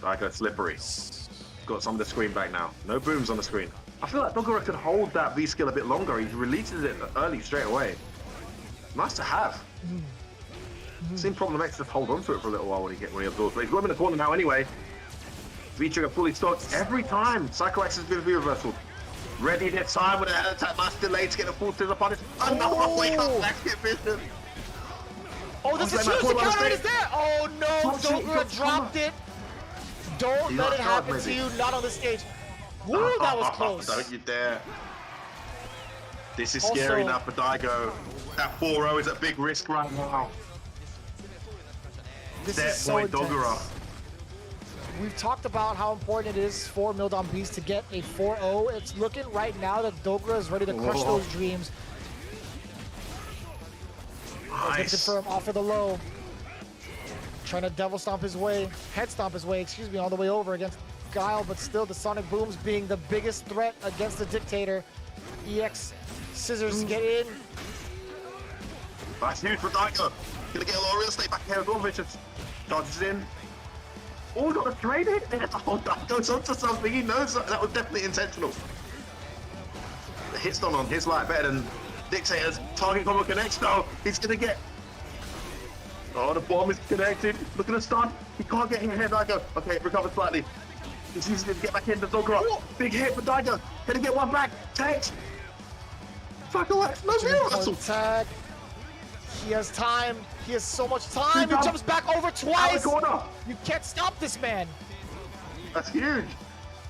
Daigo slippery. Got some of the screen back now. No booms on the screen. I feel like Dogura could hold that V skill a bit longer. He releases it early straight away. Nice to have. Seemed problematic to hold on to it for a little while when he absorbs. But he's got him in the corner now anyway. V trigger fully stocked every time. Psycho X has been V reversal. Ready this time with a head attack. Nice delay to get the full scissor punish. Another wake up back hit vision. Oh, this is huge. The counter is there. Oh no, Dogura dropped it. Don't let it happen to you, not on the stage. Woo, that was close. Don't you dare. This is scary now for Daigo. That 4-0 is at big risk right now. This is so Dogura. We've talked about how important it is for Mildon Beast to get a 4-0. It's looking right now that Dogura is ready to crush those dreams. Nice. Confirm off of the low. Trying to devil stomp his way, head stomp his way, excuse me, all the way over against Guile, but still the Sonic Booms being the biggest threat against the Dictator. EX scissors get in. That's huge for Daigo. Gonna get a lot of real estate back here as well, Vicious. Dodges in. Oh, got a trade hit. Oh, Daigo's onto something. He knows that was definitely intentional. The hit stun on his light better than Dictator's. Target combo connects though. He's gonna get. Oh, the bomb is connected. Look at the stun. He can't get in here, Daigo. Okay, recovered slightly. He's easy to get back into Dogura. Big hit for Daigo. Gonna get one back. Takes. Psycho X. No reversal. Tag. He has time. He has so much time. He jumps back over twice. You can't stop this man. That's huge.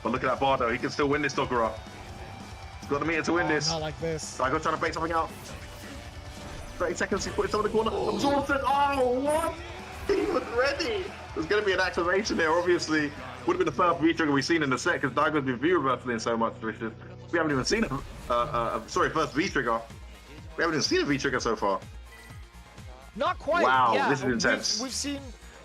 But look at that bar though. He can still win this Dogura. He's got the meter to win this. Not like this. Daigo trying to bait something out. 30 seconds, he put himself in the corner. Absorbs it. Oh, what? He was ready. There's going to be an activation there, obviously. Would have been the first V-trigger we've seen in the set because Daigo's been V-reversing so much. We haven't even seen first V-trigger. We haven't even seen a V-trigger so far. Not quite. Wow, this is intense.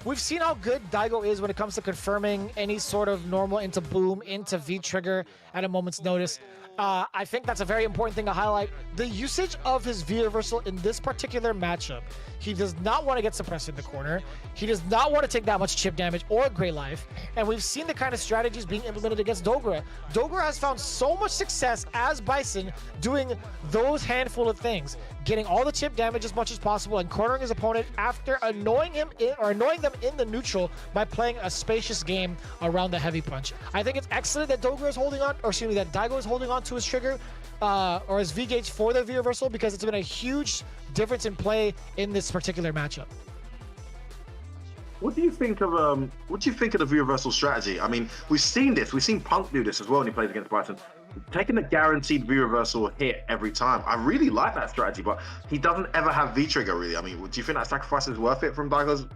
We've seen how good Daigo is when it comes to confirming any sort of normal into boom, into V-trigger at a moment's notice. I think that's a very important thing to highlight. The usage of his V-reversal in this particular matchup. He does not want to get suppressed in the corner. He does not want to take that much chip damage or gray life. And we've seen the kind of strategies being implemented against Dogura. Dogura has found so much success as Bison doing those handful of things. getting all the chip damage as much as possible and cornering his opponent after annoying them in the neutral by playing a spacious game around the heavy punch. I think it's excellent that Dogura is holding on, or excuse me, that Daigo is holding on to his trigger or his V gauge for the V reversal, because it's been a huge difference in play in this particular matchup. What do you think of the V reversal strategy? I mean, we've seen this. We've seen Punk do this as well when he plays against Bison. Taking the guaranteed V reversal hit every time. I really like that strategy, but he doesn't ever have V trigger really. I mean, do you think that sacrifice is worth it from Daigo's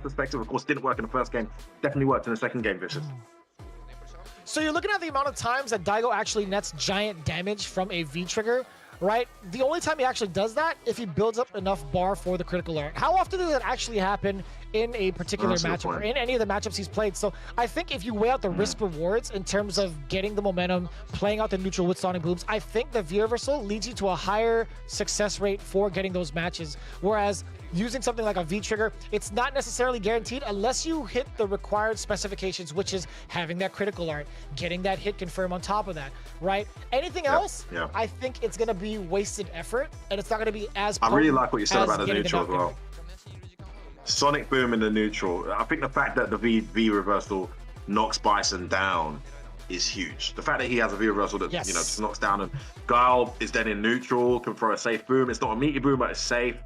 perspective? Of course, didn't work in the first game. Definitely worked in the second game, Vicious. So you're looking at the amount of times that Daigo actually nets giant damage from a V trigger, right? The only time he actually does that if he builds up enough bar for the critical alert. How often does that actually happen in a particular matchup or in any of the matchups he's played? So I think if you weigh out the risk rewards in terms of getting the momentum, playing out the neutral with Sonic Booms, I think the V reversal leads you to a higher success rate for getting those matches. Whereas using something like a V trigger, it's not necessarily guaranteed unless you hit the required specifications, which is having that critical art, getting that hit confirm on top of that, right? Anything else, I think it's going to be wasted effort, and it's not going to be as I really like what you said about the neutral as well. Sonic Boom in the neutral. I think the fact that the V reversal knocks Bison down is huge. The fact that he has a V reversal that just knocks down, and Guile is then in neutral, can throw a safe boom. It's not a meaty boom, but it's safe.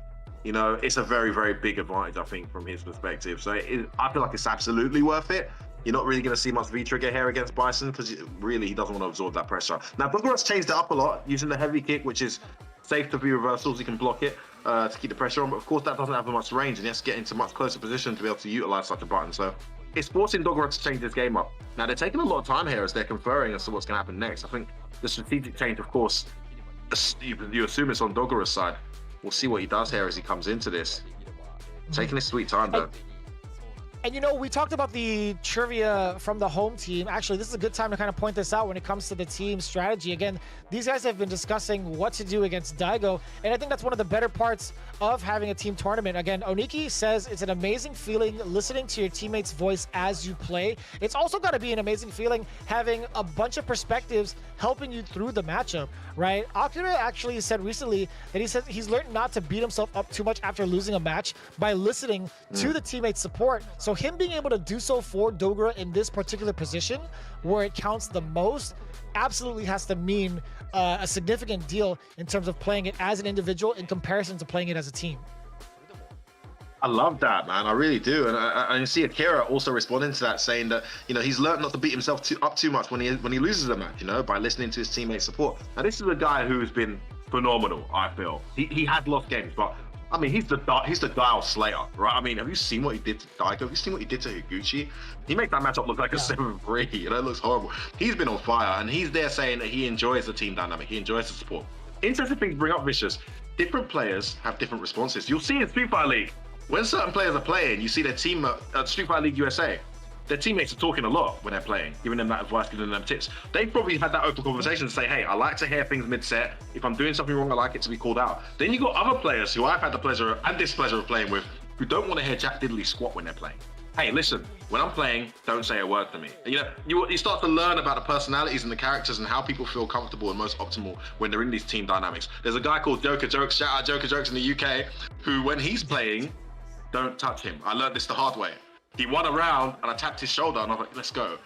You know, it's a very, very big advantage, I think, from his perspective. So I feel like it's absolutely worth it. You're not really going to see much V-trigger here against Bison because really he doesn't want to absorb that pressure. Now, Dogura's changed it up a lot using the heavy kick, which is safe to V-reversals. You can block it to keep the pressure on. But, of course, that doesn't have much range, and he has to get into much closer position to be able to utilize such a button. So it's forcing Dogura to change this game up. Now, they're taking a lot of time here as they're conferring as to what's going to happen next. I think the strategic change, of course, you assume it's on Dogura's side. We'll see what he does here as he comes into this. Taking his sweet time, though. And you know, we talked about the trivia from the home team. Actually, this is a good time to kind of point this out when it comes to the team strategy. Again, these guys have been discussing what to do against Daigo, and I think that's one of the better parts of having a team tournament. Again, Oniki says it's an amazing feeling listening to your teammates' voice as you play. It's also got to be an amazing feeling having a bunch of perspectives helping you through the matchup, right? Akira actually said recently that he says he's learned not to beat himself up too much after losing a match by listening to the teammates' support. So him being able to do so for Dogura in this particular position where it counts the most absolutely has to mean a significant deal in terms of playing it as an individual in comparison to playing it as a team. I love that, man. I really do. And I see Akira also responding to that, saying that, you know, he's learned not to beat himself up too much when he loses a match, you know, by listening to his teammates' support. Now, this is a guy who's been phenomenal, I feel. He has lost games, but I mean, he's the Dial Slayer, right? I mean, have you seen what he did to Daigo? Have you seen what he did to Higuchi? He made that matchup look like a 7-3, you know, it looks horrible. He's been on fire, and he's there saying that he enjoys the team dynamic, he enjoys the support. Interesting thing to bring up, Vicious. Different players have different responses. You'll see in Street Fighter League, when certain players are playing, you see their team at Street Fighter League USA, their teammates are talking a lot when they're playing, giving them that advice, giving them tips. They've probably had that open conversation to say, hey, I like to hear things mid-set. If I'm doing something wrong, I like it to be called out. Then you got other players who I've had the pleasure and displeasure of playing with who don't want to hear Jack Diddley squat when they're playing. Hey, listen, when I'm playing, don't say a word to me. And, you know, you start to learn about the personalities and the characters and how people feel comfortable and most optimal when they're in these team dynamics. There's a guy called Joker Jokes, shout out Joker Jokes in the UK, who when he's playing, don't touch him. I learned this the hard way. He won a round and I tapped his shoulder and I was like, let's go.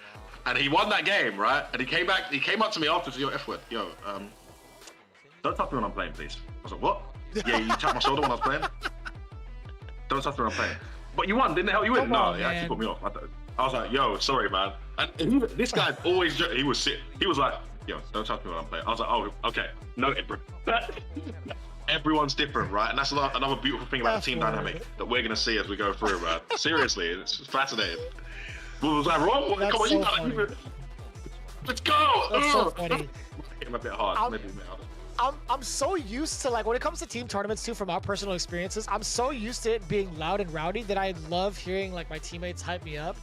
And he won that game, right? And he came up to me afterwards, yo, F-word, yo, don't touch me when I'm playing, please. I was like, what? Yeah, you tapped my shoulder when I was playing? Don't touch me when I'm playing. But you won, didn't it help you win? No, it actually put me off. I was like, yo, sorry, man. And this guy always, he was like, yo, don't touch me when I'm playing. I was like, oh, okay, noted, bro. Everyone's different, right? And that's another beautiful thing about the team dynamic that we're going to see as we go through, man. Seriously, it's fascinating. Was that wrong? Come on, you got it. Let's go! That's so funny. Hit him a bit hard. I'm so used to, like, when it comes to team tournaments too, from our personal experiences, I'm so used to it being loud and rowdy that I love hearing, like, my teammates hype me up.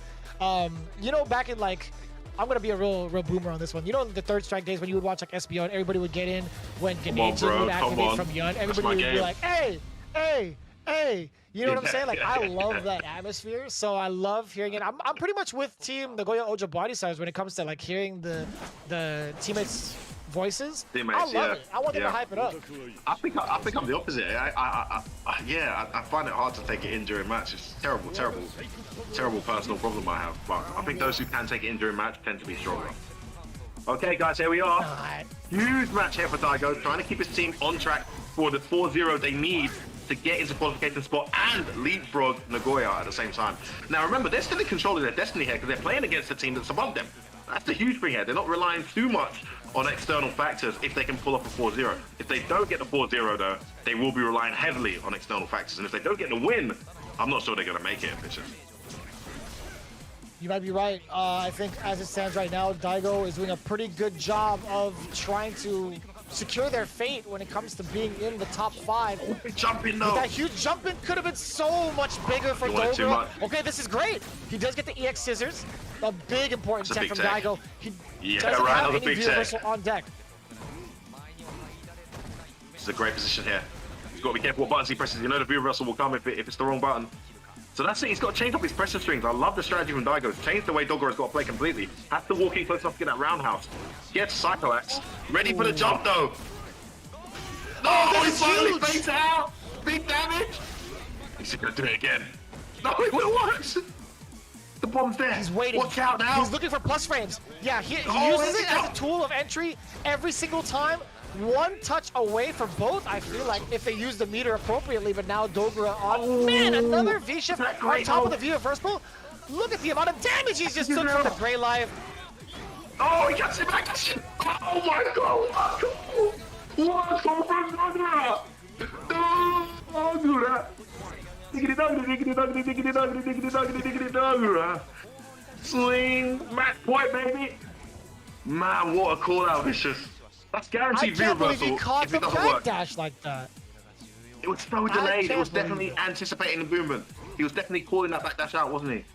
You know, back in, like, I'm gonna be a real boomer on this one. You know, the Third Strike days when you would watch like SBO and everybody would get in when Ganage would activate from Yun. Everybody would be like, hey, hey, hey. You know what I'm saying? Like, I love that atmosphere. So I love hearing it. I'm pretty much with Team Nagoya Oja Body Size when it comes to like hearing the teammates voices. Teammates, I love it. I want them to hype it up. I think I'm the opposite. I find it hard to take it in during match. It's terrible personal problem I have. But I think those who can take it in during match tend to be stronger. Okay, guys, here we are. Huge match here for Daigo, trying to keep his team on track for the 4-0 they need to get into qualification spot and leapfrog Nagoya at the same time. Now remember, they're still in control of their destiny here because they're playing against a team that's above them. That's the huge thing here. They're not relying too much on external factors if they can pull off a 4-0. If they don't get the 4-0 though, they will be relying heavily on external factors. And if they don't get the win, I'm not sure they're gonna make it, bitches. You might be right. I think as it stands right now, Daigo is doing a pretty good job of trying to secure their fate when it comes to being in the top 5. Jumping though. That huge jumping could have been so much bigger for Dogura. Okay, this is great. He does get the EX scissors. A big important tech from Daigo. He doesn't have any view reversal on deck. This is a great position here. He's got to be careful what buttons he presses. You know the view reversal will come if it's the wrong button. So that's it, he's got to change up his pressure strings. I love the strategy from Daigo. Change the way Dogura's got to play completely. Has to walk in close enough to get that roundhouse. Gets Psycho Axe. Ready for the jump though. No, he finally fakes out. Big damage. He's going to do it again. No, it works. The bomb's there. He's waiting. Watch out now. He's looking for plus frames. Yeah, he uses it as a tool of entry every single time. One touch away for both, I feel like, if they use the meter appropriately, but now Dogura on. Man, another V-shift on top of the view reversible. Look at the amount of damage he's just took from the Grey Live. Oh, he gets it back. Oh my god. What from Dogura? Dogura. Dogura. Swing. Match point, baby. Man, what a call out, Vicious. That's guaranteed view reversal. I can't believe he caught the back dash like that. It was so delayed. It was definitely anticipating the movement. He was definitely calling that back dash out, wasn't he?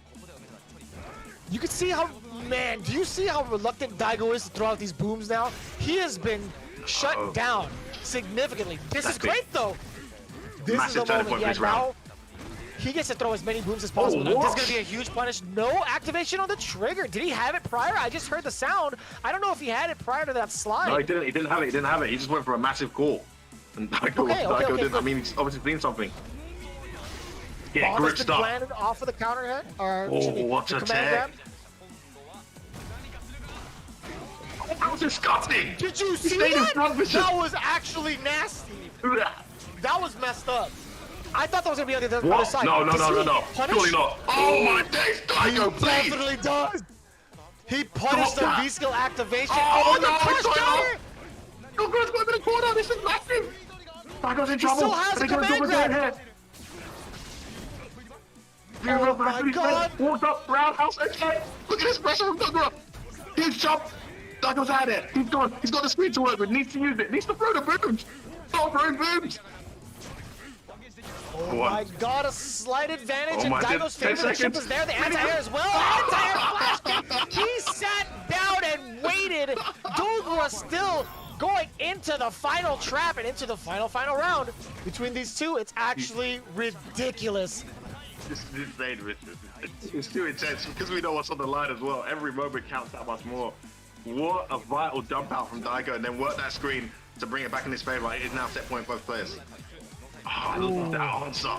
You can see how, man, do you see how reluctant Daigo is to throw out these booms now? He has been shut down significantly. This is great though. This is the moment. Yeah, now he gets to throw as many booms as possible. This is going to be a huge punish. No activation on the trigger. Did he have it prior? I just heard the sound. I don't know if he had it prior to that slide. No, he didn't. He didn't have it. He didn't have it. He just went for a massive call. And Daigo didn't. I mean, he's obviously seen something. Yeah, grip stop. Landed off of the counter head. Or, what a tag. Oh, that was disgusting. Did you see that? That was actually nasty. That was messed up. I thought that was going to be on the other side. No. Surely not. Oh my days, Daigo, please. He definitely does. He punished the V-skill activation. Oh, the crush counter. Dogura's got a bit of corner. This is massive. Daigo's in trouble. He still has a command grab. Oh my god. Walked up, roundhouse, okay. Look at this pressure from Dogura. Huge jump. Daigo's at it. He's gone. He's got the screen to work with. Needs to use it. Needs to throw the booms. Stop throwing booms. Oh my god, a slight advantage, and Daigo's favorite ship is there. The anti-air as well. Anti-air flash. He sat down and waited. Dogura still going into the final trap and into the final round. Between these two, it's actually ridiculous. This is insane, Richard. It's too intense because we know what's on the line as well. Every moment counts that much more. What a vital jump out from Daigo, and then work that screen to bring it back in his favor. It is now set point both players. Oh, I love that answer.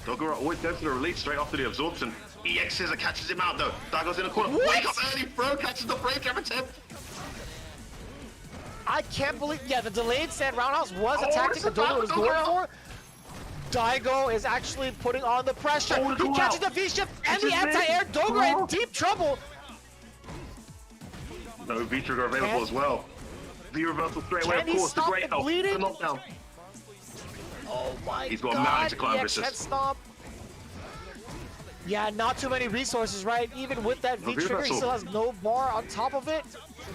Dogura always goes to the release straight after the absorption. EX scissor catches him out though. Daigo's in the corner. Wake up early, throw catches the break every attempt. I can't believe, the delayed stand roundhouse was a tactic that Dogura was going for. Daigo is actually putting on the pressure. He catches the V-shift and the anti-air. Dogura in deep trouble. No V-trigger available as well. The reversal straight away, of course, the great help, the knockdown. Oh my god. He's got a mountain to climb, stop. Yeah, not too many resources, right? Even with that V-trigger, he still has no bar on top of it.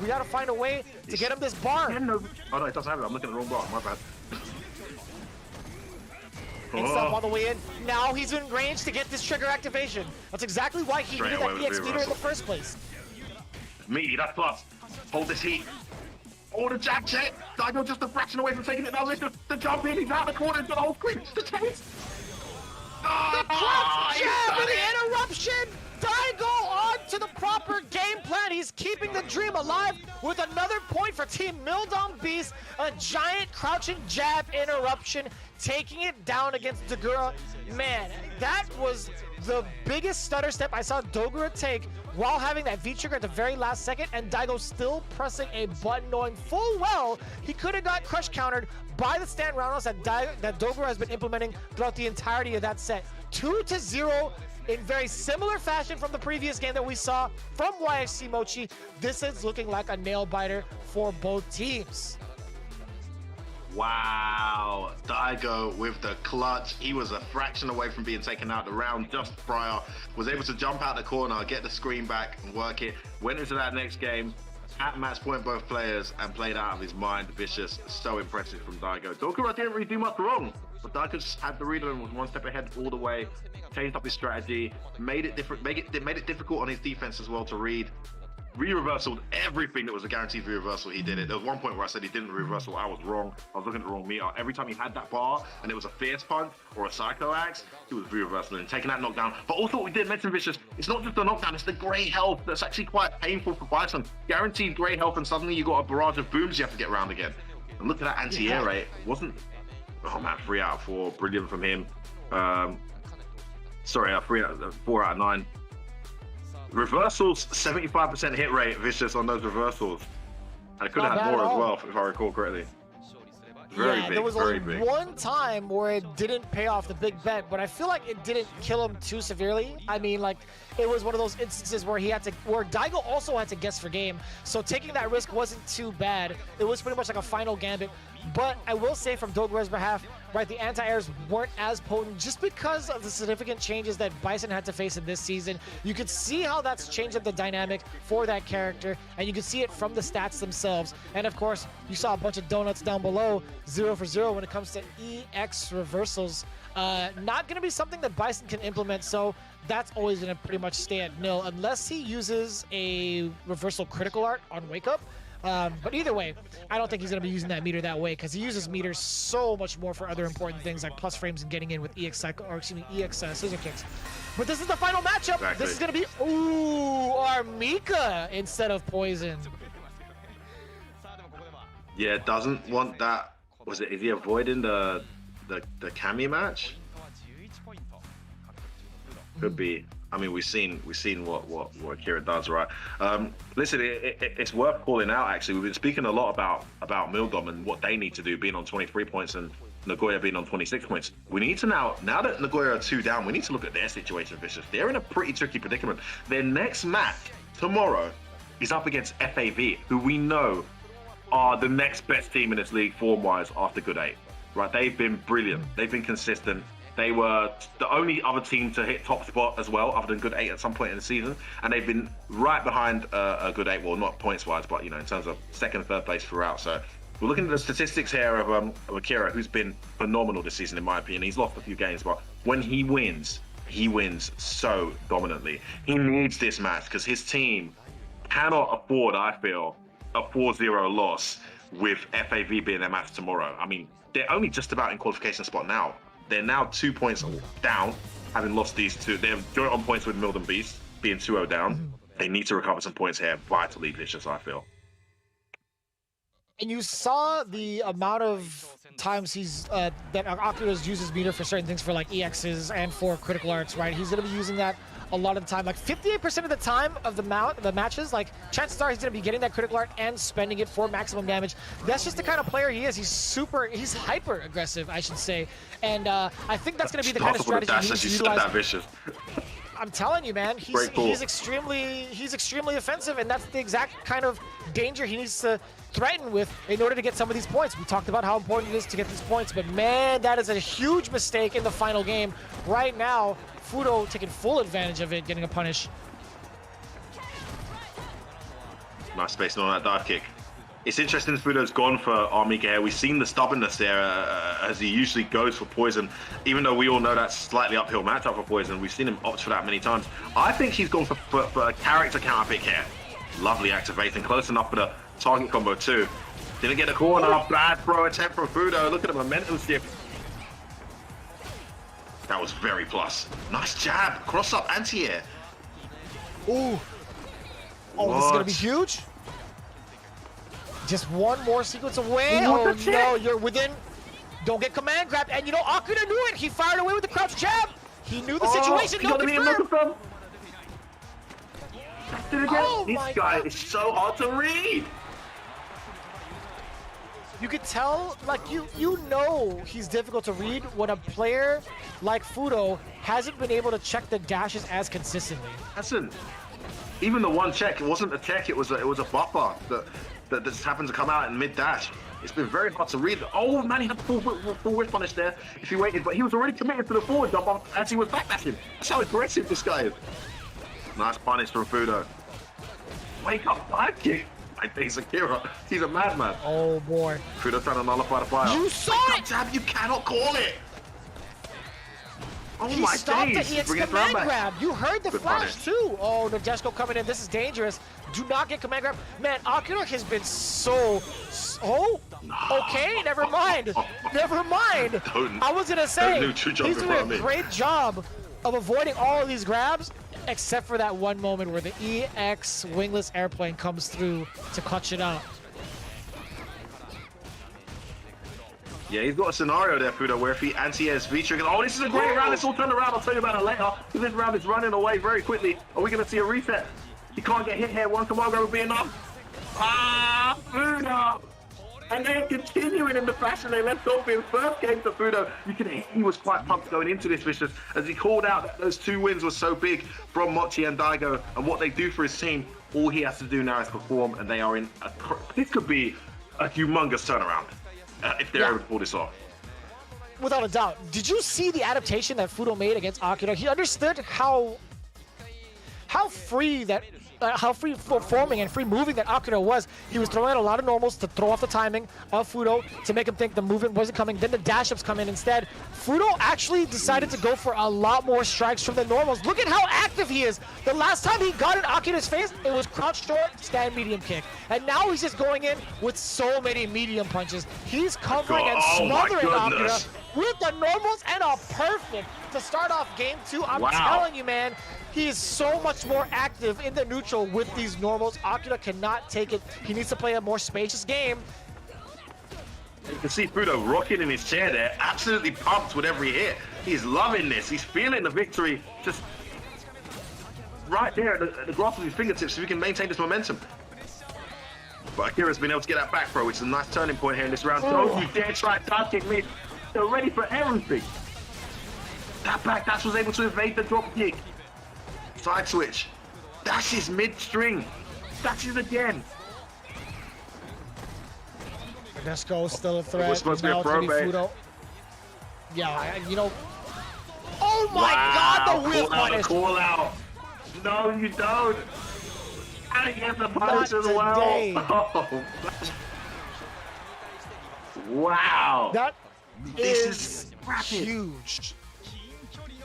We gotta find a way to get him this bar. Oh no, it doesn't have it. I'm looking at the wrong bar, my bad. Stop on the way in. Now he's in range to get this trigger activation. That's exactly why he needed that EX meter in the first place. Meaty, that's plus. Hold this heat. Oh, the jab check. Daigo just a fraction away from taking it. Now listen, the jump in. He's out of the corner into the whole screen. The chase. The jab and the interruption. Daigo on to the proper game plan. he's keeping the dream alive with another point for Team Mildom Beast. A giant crouching jab interruption, taking it down against Dogura. Man, that was the biggest stutter step I saw Dogura take while having that V-trigger at the very last second, and Daigo still pressing a button, knowing full well he could have got crush countered by the stand roundhouse that Dogura has been implementing throughout the entirety of that set. 2-0 in very similar fashion from the previous game that we saw from YFC Mochi. This is looking like a nail-biter for both teams. Wow, Daigo with the clutch. He was a fraction away from being taken out the round just prior. Was able to jump out the corner, get the screen back and work it. Went into that next game at match point both players and played out of his mind. Vicious, so impressive from Daigo. Dogura didn't really do much wrong, but Daigo just had the read and was one step ahead all the way. Changed up his strategy, made it difficult on his defense as well to read. Re-reversaled everything that was a guaranteed re-reversal. He did it. There was one point where I said he didn't re-reversal. I was wrong. I was looking at the wrong meter. Every time he had that bar and it was a fierce punch or a psycho axe, he was re-reversing and taking that knockdown. But also what we did mention, Vicious, it's not just the knockdown, it's the grey health that's actually quite painful for Bison. Guaranteed grey health, and suddenly you got a barrage of booms you have to get around again. And look at that anti-air rate. Wasn't, oh man, 3 out of 4. Brilliant from him. Sorry, 4 out of 9. Reversals, 75% hit rate, Vicious, on those reversals. And I could have had more as well, if I recall correctly. Very big, there was very only big. one time where it didn't pay off the big bet, but I feel like it didn't kill him too severely. I mean, like, it was one of those instances where where Daigo also had to guess for game, so taking that risk wasn't too bad. It was pretty much like a final gambit. But I will say from Dogura's behalf, right, the anti-airs weren't as potent just because of the significant changes that Bison had to face in this season. You could see how that's changed up the dynamic for that character, and you could see it from the stats themselves. And of course, you saw a bunch of donuts down below, 0 for 0 when it comes to EX reversals. Not going to be something that Bison can implement, so that's always going to pretty much stay at nil unless he uses a reversal critical art on Wake Up. But either way, I don't think he's going to be using that meter that way, because he uses meters so much more for other important things like plus frames and getting in with EX scissor kicks. But this is the final matchup. Exactly. This is going to be Armika instead of Poison. Yeah, doesn't want that. Is he avoiding the Kami match? Could be. I mean, we've seen what Akira does, right? Listen, it's worth calling out. Actually, we've been speaking a lot about Mildom and what they need to do, being on 23 points and Nagoya being on 26 points. We need to now that Nagoya are 2 down, we need to look at their situation, Vicious. They're in a pretty tricky predicament. Their next match tomorrow is up against FAV, who we know are the next best team in this league form-wise after Good 8. Right? They've been brilliant. They've been consistent. They were the only other team to hit top spot as well, other than Good 8 at some point in the season. And they've been right behind a Good 8, well, not points-wise, but, you know, in terms of second and third place throughout. So we're looking at the statistics here of Akira, who's been phenomenal this season, in my opinion. He's lost a few games, but when he wins so dominantly. He needs this match because his team cannot afford, I feel, a 4-0 loss with FAV being their match tomorrow. I mean, they're only just about in qualification spot now. They're now 2 points down, having lost these two. They're joint on points with Mildom Beast, being 2-0 down. They need to recover some points here, vitally Vicious, I feel. And you saw the amount of times that Akira uses meter for certain things, for like EXs and for critical arts, right? He's going to be using that a lot of the time. Like 58% of the time of the matches, like chances are he's going to be getting that critical art and spending it for maximum damage. That's just the kind of player he is. He's hyper aggressive, I should say. And I think that's going to be the kind of strategy he needs to utilize. That Vicious. I'm telling you, man, he's extremely offensive, and that's the exact kind of danger he needs to threaten with in order to get some of these points. We talked about how important it is to get these points, but man, that is a huge mistake in the final game. Right now, Fudo taking full advantage of it, getting a punish. Nice spacing on that dive kick. It's interesting Fudo's gone for Armika here. We've seen the stubbornness there as he usually goes for Poison, even though we all know that's slightly uphill matchup for Poison. We've seen him opt for that many times. I think he's gone for a character counter pick here. Lovely activation, close enough for the target combo too. Didn't get a corner, bad throw attempt from Fudo. Look at the momentum shift. That was very plus. Nice jab, cross up anti-air. Ooh. Oh, this is gonna be huge. Just one more sequence away. What Oh the no, you're within. Don't get command grabbed. And you know, Akira knew it. He fired away with the crouch jab. He knew the situation. No confirm. This guy is so hard to read. You could tell, like, you know he's difficult to read when a player like Fudo hasn't been able to check the dashes as consistently. Listen, even the one check, it wasn't a check, it was a buffer that just happened to come out in mid-dash. It's been very hard to read. Oh man, he had full whip punish there if he waited, but he was already committed to the forward jump as he was backdashing. That's how aggressive this guy is. Nice punish from Fudo. Wake up, dive kick. I think it's Akira. He's a madman. Oh boy. Fudo trying to nullify the fire. You saw it! Jab, you cannot call it. Oh He my stopped days. it. He had command grab. You heard the flash too. Oh, Nadeshko coming in. This is dangerous. Do not get command grab. Man, Akira has been so. Oh, okay. Never mind. Never mind. I was gonna say he's doing a great job of avoiding all of these grabs, except for that one moment where the EX wingless airplane comes through to clutch it out. Yeah, he's got a scenario there, Fudo, where if he anti-airs V-trigger. Oh, this is a great round. It's all turned around. I'll tell you about it later. This round is running away very quickly. Are we going to see a reset? He can't get hit here. One command will be enough. Ah, Fudo! And they're continuing in the fashion they left off in first game to Fudo. You can hear he was quite pumped going into this, Vicious, as he called out that those 2 wins were so big from Mochi and Daigo and what they do for his team. All he has to do now is perform, and they are in a... This could be a humongous turnaround. If they're able to pull this off. Without a doubt. Did you see the adaptation that Fudo made against Akira? He understood how free that how free forming and free moving that Akira was. He was throwing out a lot of normals to throw off the timing of Fudo to make him think the movement wasn't coming. Then the dash ups come in instead. Fudo actually decided to go for a lot more strikes from the normals. Look at how active he is. The last time he got in Akira's face, it was crouch short, stand medium kick. And now he's just going in with so many medium punches. He's covering and smothering Akira with the normals and a perfect to start off game 2. I'm telling you, man, he is so much more active in the neutral with these normals. Akira cannot take it. He needs to play a more spacious game. You can see Fudo rocking in his chair there, absolutely pumped with every hit. He's loving this. He's feeling the victory just right there at the grasp of his fingertips so he can maintain this momentum. But Akira's been able to get that back throw, which is a nice turning point here in this round. Don't you dare try touching me. They're ready for everything. That back dash was able to evade the drop kick. Side switch. Dashes mid-string. Dashes again. Nadeshko still a threat. It was supposed to be a pro bait. Yeah, you know. Oh my God, the whip punish. Call out. No, you don't. And he gets the punish as well. Oh. Wow. That is huge.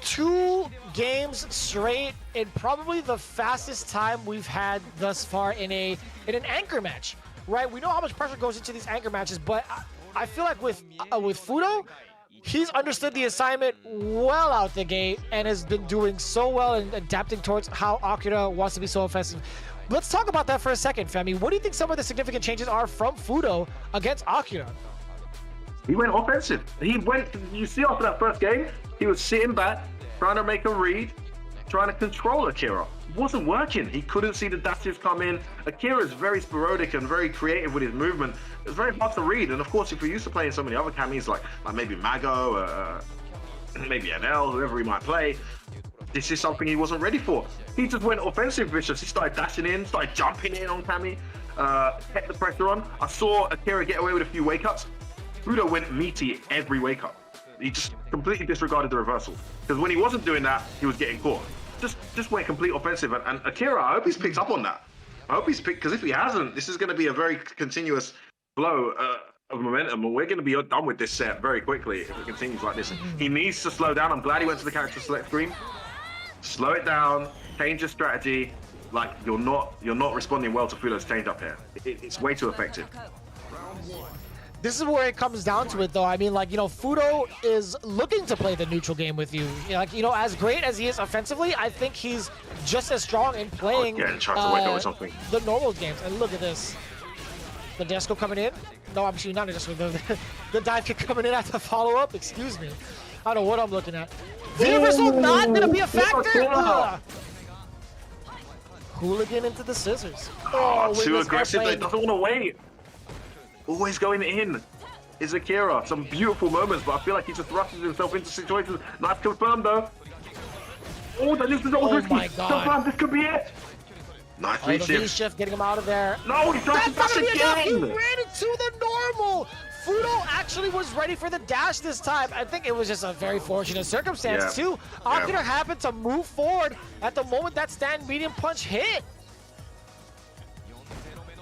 2 games straight in probably the fastest time we've had thus far in an anchor match, right? We know how much pressure goes into these anchor matches, but I feel like with Fudo, he's understood the assignment well out the gate and has been doing so well and adapting towards how Akira wants to be so offensive. Let's talk about that for a second, Femi. What do you think some of the significant changes are from Fudo against Akira? He went offensive. You see after that first game, he was sitting back, trying to make a read, trying to control Akira. It wasn't working. He couldn't see the dashes come in. Akira's very sporadic and very creative with his movement. It's very hard to read. And of course, if you're used to playing so many other camis, like maybe Mago, maybe NL, whoever he might play, this is something he wasn't ready for. He just went offensive, Vicious. He started dashing in, started jumping in on Kami, kept the pressure on. I saw Akira get away with a few wake-ups. Fudo went meaty every wake-up. He just completely disregarded the reversal. Because when he wasn't doing that, he was getting caught. Just went complete offensive. And Akira, I hope he's picked up on that. I hope he's picked, because if he hasn't, this is going to be a very continuous flow of momentum. And we're going to be done with this set very quickly if it continues like this. He needs to slow down. I'm glad he went to the character select screen. Slow it down, change your strategy. Like, you're not responding well to Fudo's change up here. It's way too effective. This is where it comes down to it, though. I mean, like, you know, Fudo is looking to play the neutral game with you. Like, you know, as great as he is offensively, I think he's just as strong in playing the normal games. And look at this. The Desco coming in. No, I'm actually not a Desco. The dive kick coming in after follow-up. Excuse me. I don't know what I'm looking at. The reversal not going to be a factor. Hooligan into the scissors. Oh, too aggressive. They doesn't want to wait. Always going in is Akira. Some beautiful moments, but I feel like he just rushes himself into situations. Nice confirmed though. Oh, that is risky. My God. Confirmed, this could be it. Nice the V-shift getting him out of there. No, he's trying to dash again. He ran into the normal. Fudo actually was ready for the dash this time. I think it was just a very fortunate circumstance too. Akira happened to move forward at the moment that stand medium punch hit.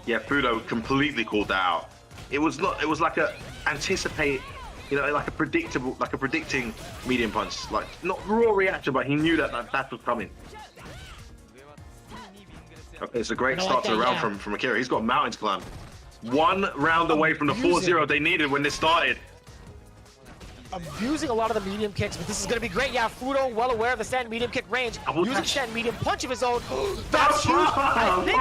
Yeah, Fudo completely called that out. It was like a anticipate, you know, like a predicting medium punch, like not raw reaction, but he knew that was coming. Okay, it's a great start to the round from Akira. He's got mountains climbed. One round away from the 4-0 they needed when this started. Abusing a lot of the medium kicks, but this is going to be great. Yeah, Fudo well aware of the stand medium kick range. Using stand medium punch of his own. That's huge. I think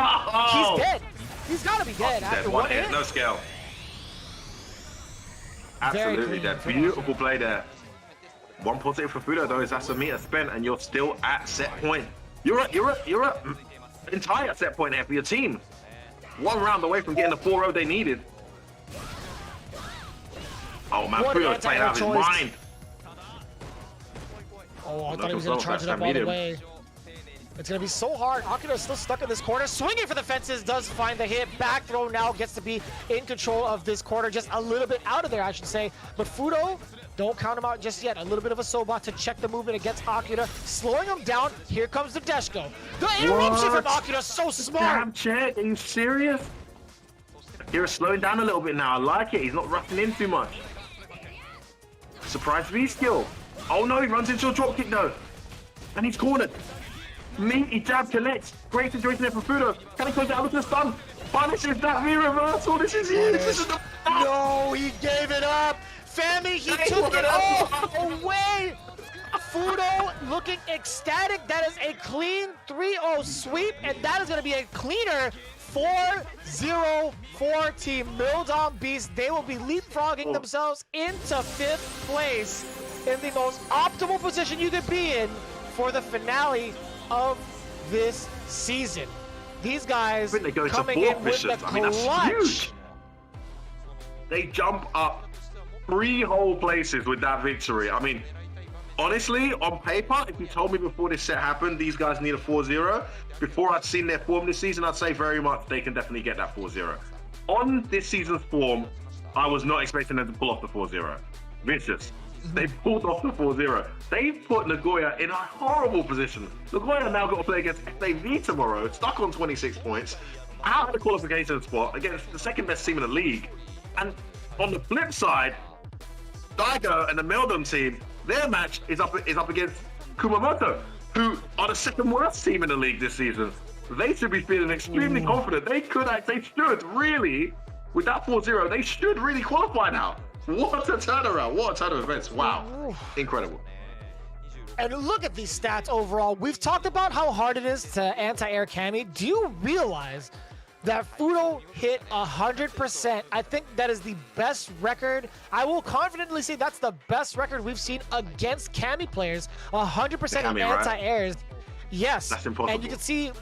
he's dead. He's got to be dead after one hit. No scale. Absolutely dead. Beautiful play there. One positive for Fudo though is that's a meter spent and you're still at set point. You're at entire set point here for your team. One round away from getting the 4-0 they needed. Oh man, Fudo's playing out of his mind. Oh, I thought he was going to charge it up all the way. It's going to be so hard. Akira's still stuck in this corner. Swinging for the fences, does find the hit. Back throw now gets to be in control of this corner. Just a little bit out of there, I should say. But Fudo, don't count him out just yet. A little bit of a Soba to check the movement against Akira. Slowing him down. Here comes the Deshko. The interruption from Akira, so smart. Damn, check. Are you serious? Akira's slowing down a little bit now. I like it. He's not rushing in too much. Surprise V skill. Oh no, he runs into a drop kick though. And he's cornered. Meaty jab connects. Great situation there for Fudo. Can he close it out with the stun? Punishes that V reversal. This is huge. This is the... No, he gave it up. Fami, he took it all away. Fudo looking ecstatic. That is a clean 3-0 sweep, and that is going to be a cleaner 4-0 for Team Mildom Beast. They will be leapfrogging themselves into 5th place in the most optimal position you could be in for the finale of this season. These guys coming in with the clutch. They jump up 3 whole places with that victory. I mean, honestly, on paper, if you told me before this set happened, these guys need a 4-0, before I'd seen their form this season, I'd say very much they can definitely get that 4-0. On this season's form, I was not expecting them to pull off the 4-0. Vicious. They pulled off the 4-0. They put Nagoya in a horrible position. Nagoya now got to play against SAV tomorrow, stuck on 26 points, out of the qualification spot against the second best team in the league. And on the flip side, Daigo and the Meldon team, their match is up against Kumamoto, who are the second worst team in the league this season. They should be feeling extremely confident. They should really, with that 4-0, they should really qualify now. What a turnaround. What a turn of events. Wow. Incredible. And look at these stats overall. We've talked about how hard it is to anti-air Kami. Do you realize that Fudo hit 100%? I think that is the best record. I will confidently say that's the best record we've seen against Kami players. 100% in anti-airs. Right? Yes. That's impossible. And you can see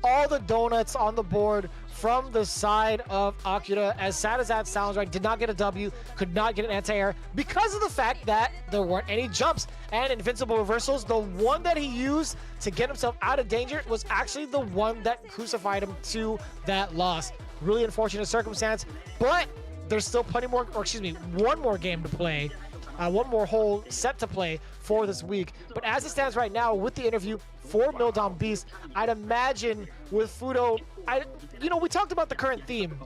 all the donuts on the board from the side of Akira. As sad as that sounds, right, did not get a W, could not get an anti-air because of the fact that there weren't any jumps and invincible reversals. The one that he used to get himself out of danger was actually the one that crucified him to that loss. Really unfortunate circumstance, but there's still plenty more, or excuse me, one more game to play, one more whole set to play for this week. But as it stands right now with the interview for Mildom Beast, I'd imagine with Fudo, we talked about the current theme,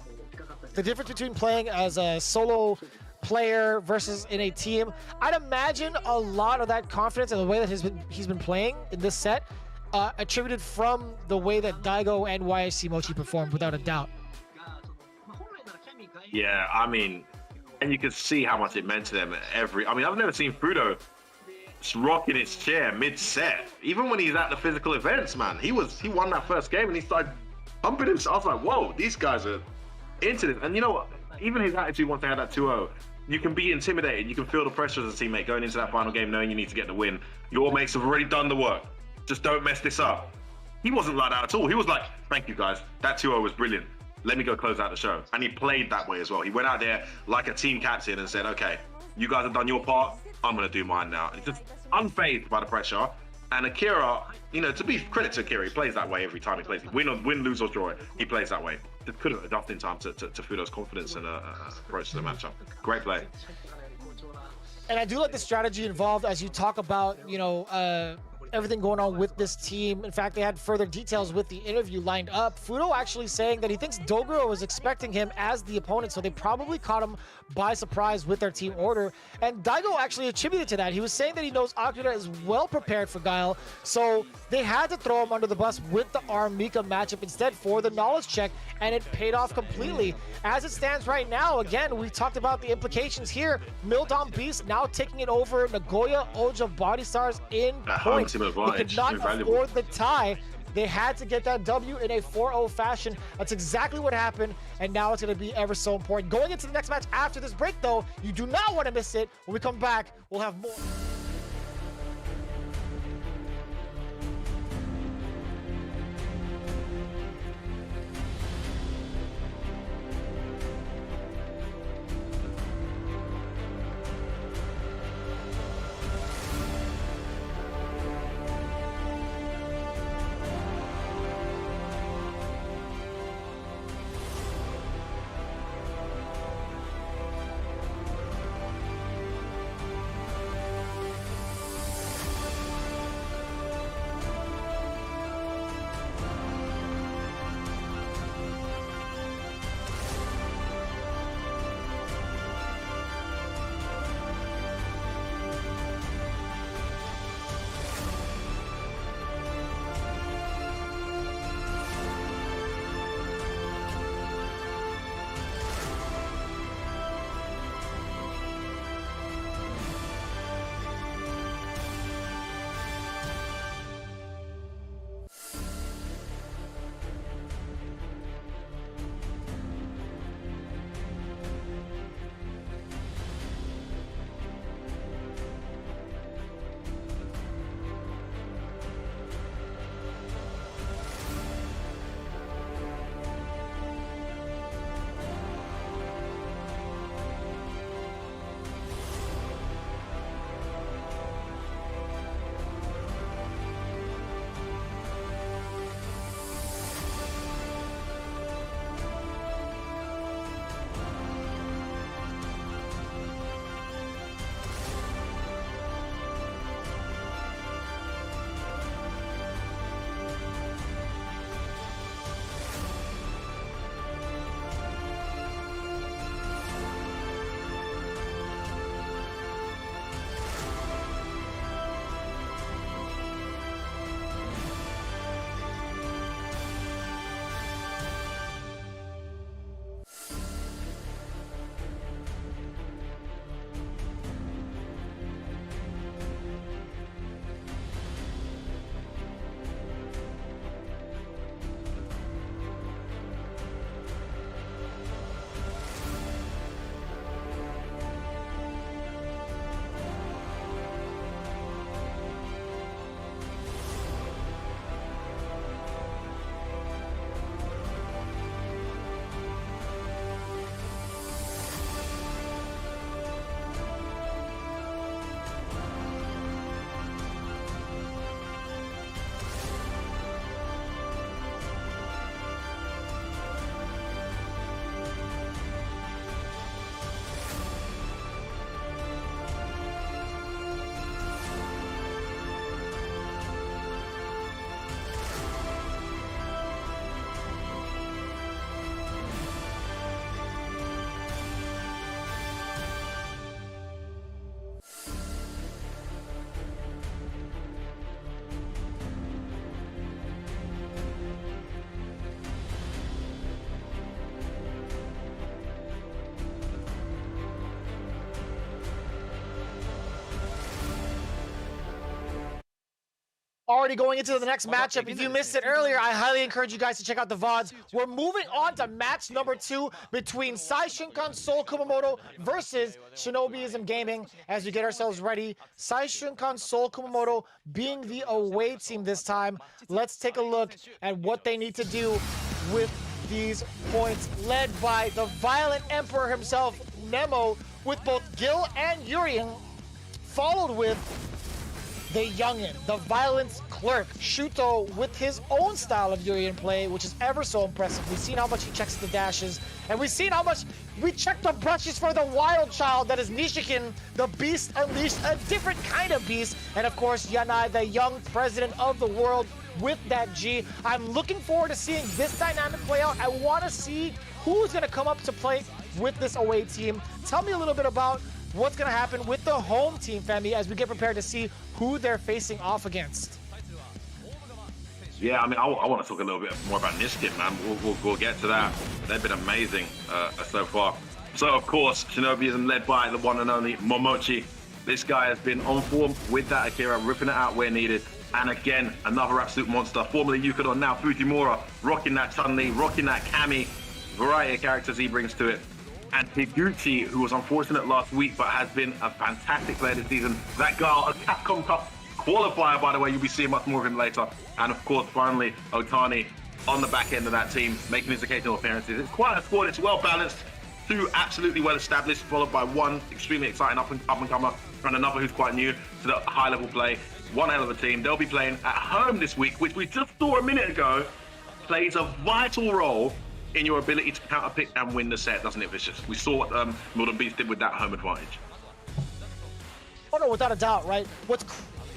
the difference between playing as a solo player versus in a team. I'd imagine a lot of that confidence and the way that he's been playing in this set attributed from the way that Daigo and YSC Mochi performed, without a doubt. Yeah, I mean, and you can see how much it meant to them. I mean, I've never seen Fudo rocking his chair mid-set. Even when he's at the physical events, man, he won that first game and he started pumping himself. I was like, whoa, these guys are into this. And you know what? Even his attitude once they had that 2-0, you can be intimidated. You can feel the pressure as a teammate going into that final game knowing you need to get the win. Your mates have already done the work. Just don't mess this up. He wasn't like that at all. He was like, thank you guys. That 2-0 was brilliant. Let me go close out the show. And he played that way as well. He went out there like a team captain and said, okay, you guys have done your part. I'm going to do mine now. It's just unfazed by the pressure. And Akira, you know, to be credit to Akira, he plays that way every time he plays. Win, lose or draw, he plays that way. Just couldn't adapt in time to Fudo's confidence and approach to the matchup. Great play. And I do like the strategy involved as you talk about, you know, everything going on with this team. In fact, they had further details with the interview lined up. Fudo actually saying that he thinks Dogura was expecting him as the opponent, so they probably caught him by surprise with their team order. And Daigo actually attributed to that. He was saying that he knows Akira is well prepared for Guile, so they had to throw him under the bus with the Arm Mika matchup instead for the knowledge check, and it paid off completely. As it stands right now, again, we talked about the implications here. Mildom Beast now taking it over Nagoya Oja Body Stars in points. They could not afford the tie. They had to get that W in a 4-0 fashion. That's exactly what happened, and now it's going to be ever so important. Going into the next match after this break, though, you do not want to miss it. When we come back, we'll have more. Already going into the next matchup. If you missed it earlier, I highly encourage you guys to check out the VODs. We're moving on to match number 2 between Saishunkan Soul Kumamoto versus Shinobiism Gaming as we get ourselves ready. Saishunkan Soul Kumamoto being the away team this time. Let's take a look at what they need to do with these points, led by the violent emperor himself, Nemo, with both Gil and Urien, followed with the youngin, the violence clerk, Shuto, with his own style of Urien play, which is ever so impressive. We've seen how much he checks the dashes, and we've seen how much we check the brushes for the wild child that is Nishikin, the beast unleashed, a different kind of beast, and of course Yanai, the young president of the world, with that G. I'm looking forward to seeing this dynamic play out. I want to see who's going to come up to play with this away team. Tell me a little bit about what's going to happen with the home team, Femi, as we get prepared to see who they're facing off against. Yeah, I mean, I want to talk a little bit more about Nishikin, man. We'll get to that. They've been amazing so far. So, of course, Shinobiism led by the one and only Mochi. This guy has been on form with that Akira, ripping it out where needed. And again, another absolute monster. Formerly Yukadon, now Fujimura, rocking that Chun-Li, rocking that Kami. Variety of characters he brings to it. And Higuchi, who was unfortunate last week, but has been a fantastic player this season. That girl, a Capcom Cup qualifier, by the way. You'll be seeing much more of him later. And of course, finally, Ohtani on the back end of that team, making his occasional appearances. It's quite a squad. It's well balanced. 2 absolutely well established, followed by 1 extremely exciting up-and-comer, and another who's quite new to the high-level play. One hell of a team. They'll be playing at home this week, which we just saw a minute ago, plays a vital role in your ability to counter-pick and win the set, doesn't it, Vicious? We saw what Modern Beast did with that home advantage. Oh no, without a doubt, right? What's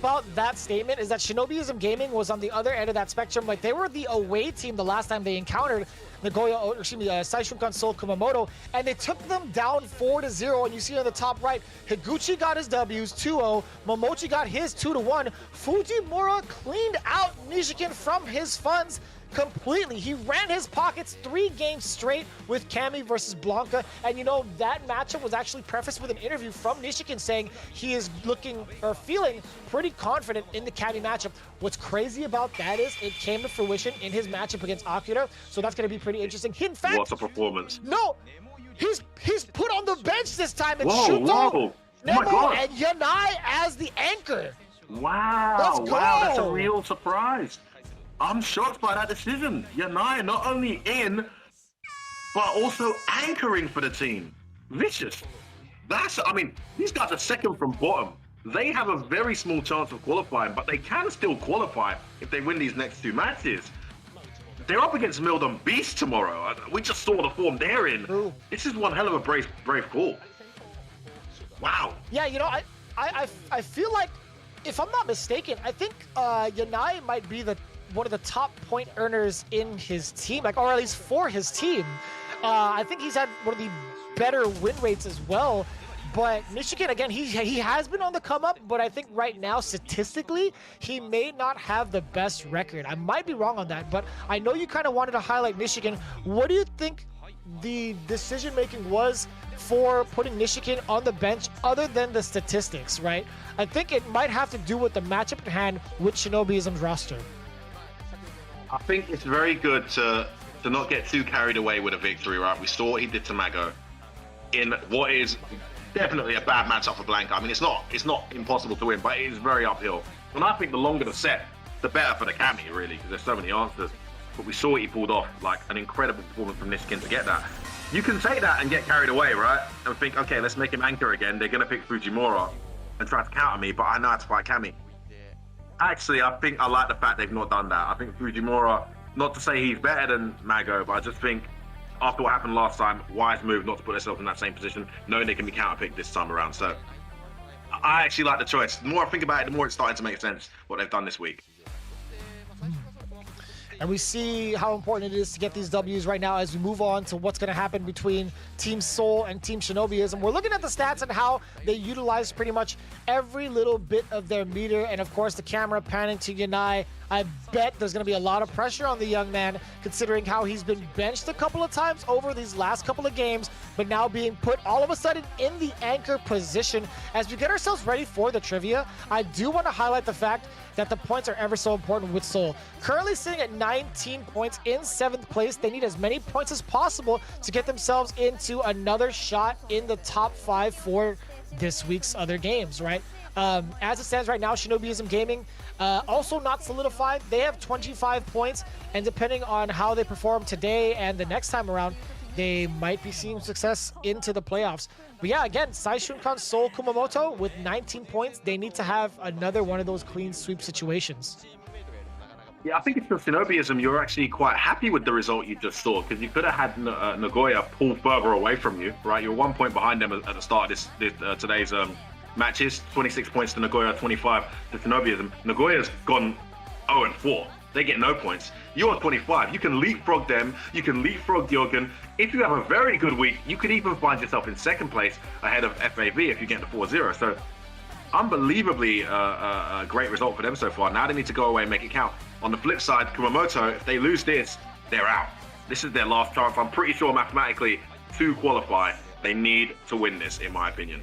about that statement is that Shinobiism Gaming was on the other end of that spectrum. Like, they were the away team the last time they encountered Saishunkan Soul Kumamoto, and they took them down 4-0. And you see on the top right, Higuchi got his W's 2-0, Mochi got his 2-1. Fujimura cleaned out Nishikin from his funds completely. He ran his pockets 3 games straight with Kami versus Blanca, and you know, that matchup was actually prefaced with an interview from Nishikin saying he is looking or feeling pretty confident in the Kami matchup. What's crazy about that is it came to fruition in his matchup against Akira, so that's going to be pretty interesting. In fact, what a performance. No, he's put on the bench this time, and Whoa, Shuto, Nemo, oh and Yanai as the anchor. Wow, Let's go. Wow, that's a real surprise. I'm shocked by that decision. Yanai not only in, but also anchoring for the team. Vicious. I mean, these guys are second from bottom. They have a very small chance of qualifying, but they can still qualify if they win these next 2 matches. They're up against Mildon Beast tomorrow. We just saw the form they're in. Ooh. This is one hell of a brave call. Wow. Yeah, you know, I feel like, if I'm not mistaken, I think Yanai might be one of the top point earners in his team, like, or at least for his team. I think he's had one of the better win rates as well. But Nishikin, again, he has been on the come up, but I think right now, statistically, he may not have the best record. I might be wrong on that, but I know you kind of wanted to highlight Nishikin. What do you think the decision making was for putting Nishikin on the bench, other than the statistics, right? I think it might have to do with the matchup at hand with Shinobiism's roster. I think it's very good to not get too carried away with a victory, right? We saw what he did to Mago in what is definitely a bad matchup for Blanca. I mean, it's not impossible to win, but it is very uphill. And I think the longer the set, the better for the Kami, really, because there's so many answers. But we saw what he pulled off, like an incredible performance from Nishikin to get that. You can take that and get carried away, right? And think, okay, let's make him anchor again. They're going to pick Fujimura and try to counter me, but I know how to fight Kami. Actually, I think I like the fact they've not done that. I think Fujimura, not to say he's better than Mago, but I just think after what happened last time, wise move not to put themselves in that same position, knowing they can be counterpicked this time around. So I actually like the choice. The more I think about it, the more it's starting to make sense what they've done this week. And we see how important it is to get these Ws right now as we move on to what's going to happen between Team Soul and Team Shinobiism. We're looking at the stats and how they utilize pretty much every little bit of their meter. And of course, the camera panning to Yanai. I bet there's going to be a lot of pressure on the young man, considering how he's been benched a couple of times over these last couple of games, but now being put all of a sudden in the anchor position. As we get ourselves ready for the trivia, I do want to highlight the fact that the points are ever so important with Soul. Currently sitting at 19 points in 7th place. They need as many points as possible to get themselves into another shot in the top 5 for this week's other games, right? As it stands right now, Shinobiism Gaming also not solidified. They have 25 points, and depending on how they perform today and the next time around, they might be seeing success into the playoffs. But yeah, again, Saishunkan Soul Kumamoto with 19 points. They need to have another one of those clean sweep situations. Yeah, I think if you're Shinobiism, you're actually quite happy with the result you just saw, because you could have had Nagoya pull further away from you, right? You're 1 point behind them at the start of today's matches. 26 points to Nagoya, 25 to Shinobiism. Nagoya's gone 0-4. They get no points. You're 25. You can leapfrog them. You can leapfrog Yogan. If you have a very good week, you could even find yourself in 2nd place ahead of FAV if you get the 4-0. So unbelievably a great result for them so far. Now they need to go away and make it count. On the flip side, Kumamoto, if they lose this, they're out. This is their last chance. I'm pretty sure mathematically to qualify, they need to win this, in my opinion.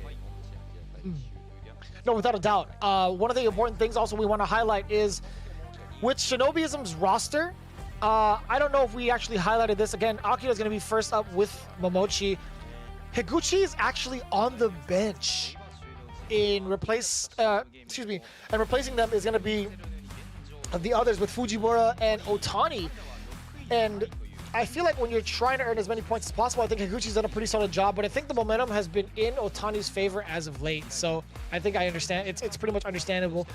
No, without a doubt. One of the important things also we want to highlight is with Shinobiism's roster, I don't know if we actually highlighted this. Again, Akira is going to be first up with Momochi. Higuchi is actually on the bench and replacing them is going to be the others with Fujimura and Ohtani. And I feel like when you're trying to earn as many points as possible, I think Higuchi's done a pretty solid job, but I think the momentum has been in Ohtani's favor as of late. So I think I understand. It's pretty much understandable.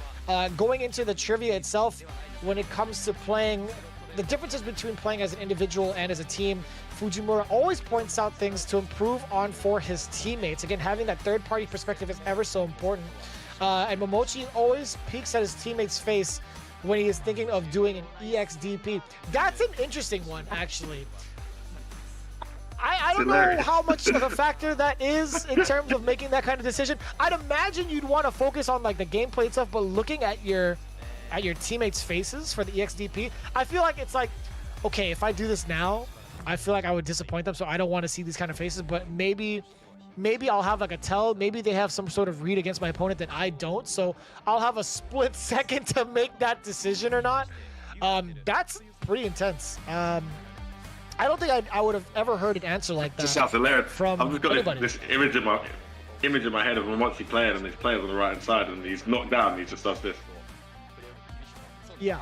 Going into the trivia itself, when it comes to playing, the differences between playing as an individual and as a team, Fujimura always points out things to improve on for his teammates. Again, having that third-party perspective is ever so important. And Momochi always peeks at his teammate's face when he is thinking of doing an EXDP. That's an interesting one, actually. I don't know how much of a factor that is in terms of making that kind of decision. I'd imagine you'd want to focus on like the gameplay stuff, but looking at your teammates' faces for the EXDP, I feel like it's like, okay, if I do this now, I feel like I would disappoint them, so I don't want to see these kind of faces, but maybe I'll have like a tell. Maybe they have some sort of read against my opponent that I don't, so I'll have a split second to make that decision or not. That's pretty intense. I don't think I would have ever heard an answer like that. Just sounds hilarious. From I've just got anybody. this image in my head of a Mochi playing, and his players on the right hand side, and he's knocked down, and he just does this. Yeah.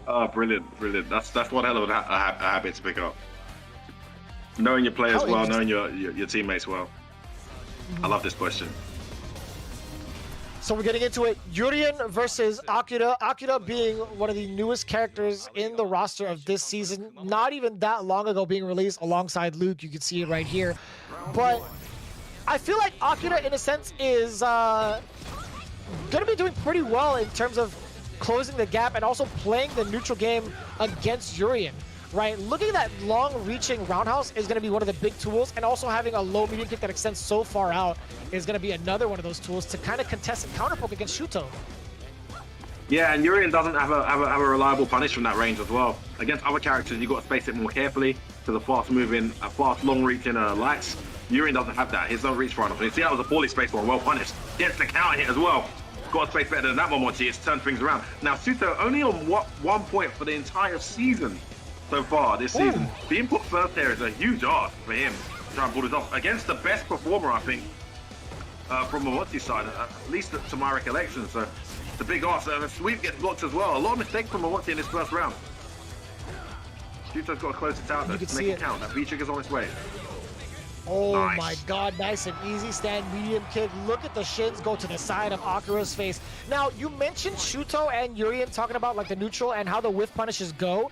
Oh, brilliant. That's one hell of a habit to pick up. Knowing your players well, knowing your teammates well. I love this question. So we're getting into it. Yurien versus Akira. Akira being one of the newest characters in the roster of this season. Not even that long ago being released alongside Luke. You can see it right here. But I feel like Akira, in a sense, is going to be doing pretty well in terms of closing the gap and also playing the neutral game against Yurien. Right, looking at that long-reaching roundhouse is going to be one of the big tools, and also having a low medium kick that extends so far out is going to be another one of those tools to kind of contest and counterpoke against Shuto. Yeah, and Yurien doesn't have a reliable punish from that range as well. Against other characters, you've got to space it more carefully to the fast-moving, long-reaching lights. Yurien doesn't have that. His don't reach far enough. And you see that was a poorly spaced one, well punished. Gets the counter hit as well. Got a space better than that one, Mochi. It's turned things around. Now, Shuto only on 1 point for the entire season. So far this season. Being put first there is a huge ask for him to try and pull this off against the best performer, I think, from Mochi's side, at least to my recollection. So it's a big ask. The sweep gets blocked as well. A lot of mistakes from Mochi in this first round. Shuto's got to close it out though, to make it count. That V-trigger's on its way. Oh nice. My god, nice and easy stand medium kick. Look at the shins go to the side of Akira's face. Now, you mentioned Shuto and Yurien talking about like the neutral and how the whiff punishes go.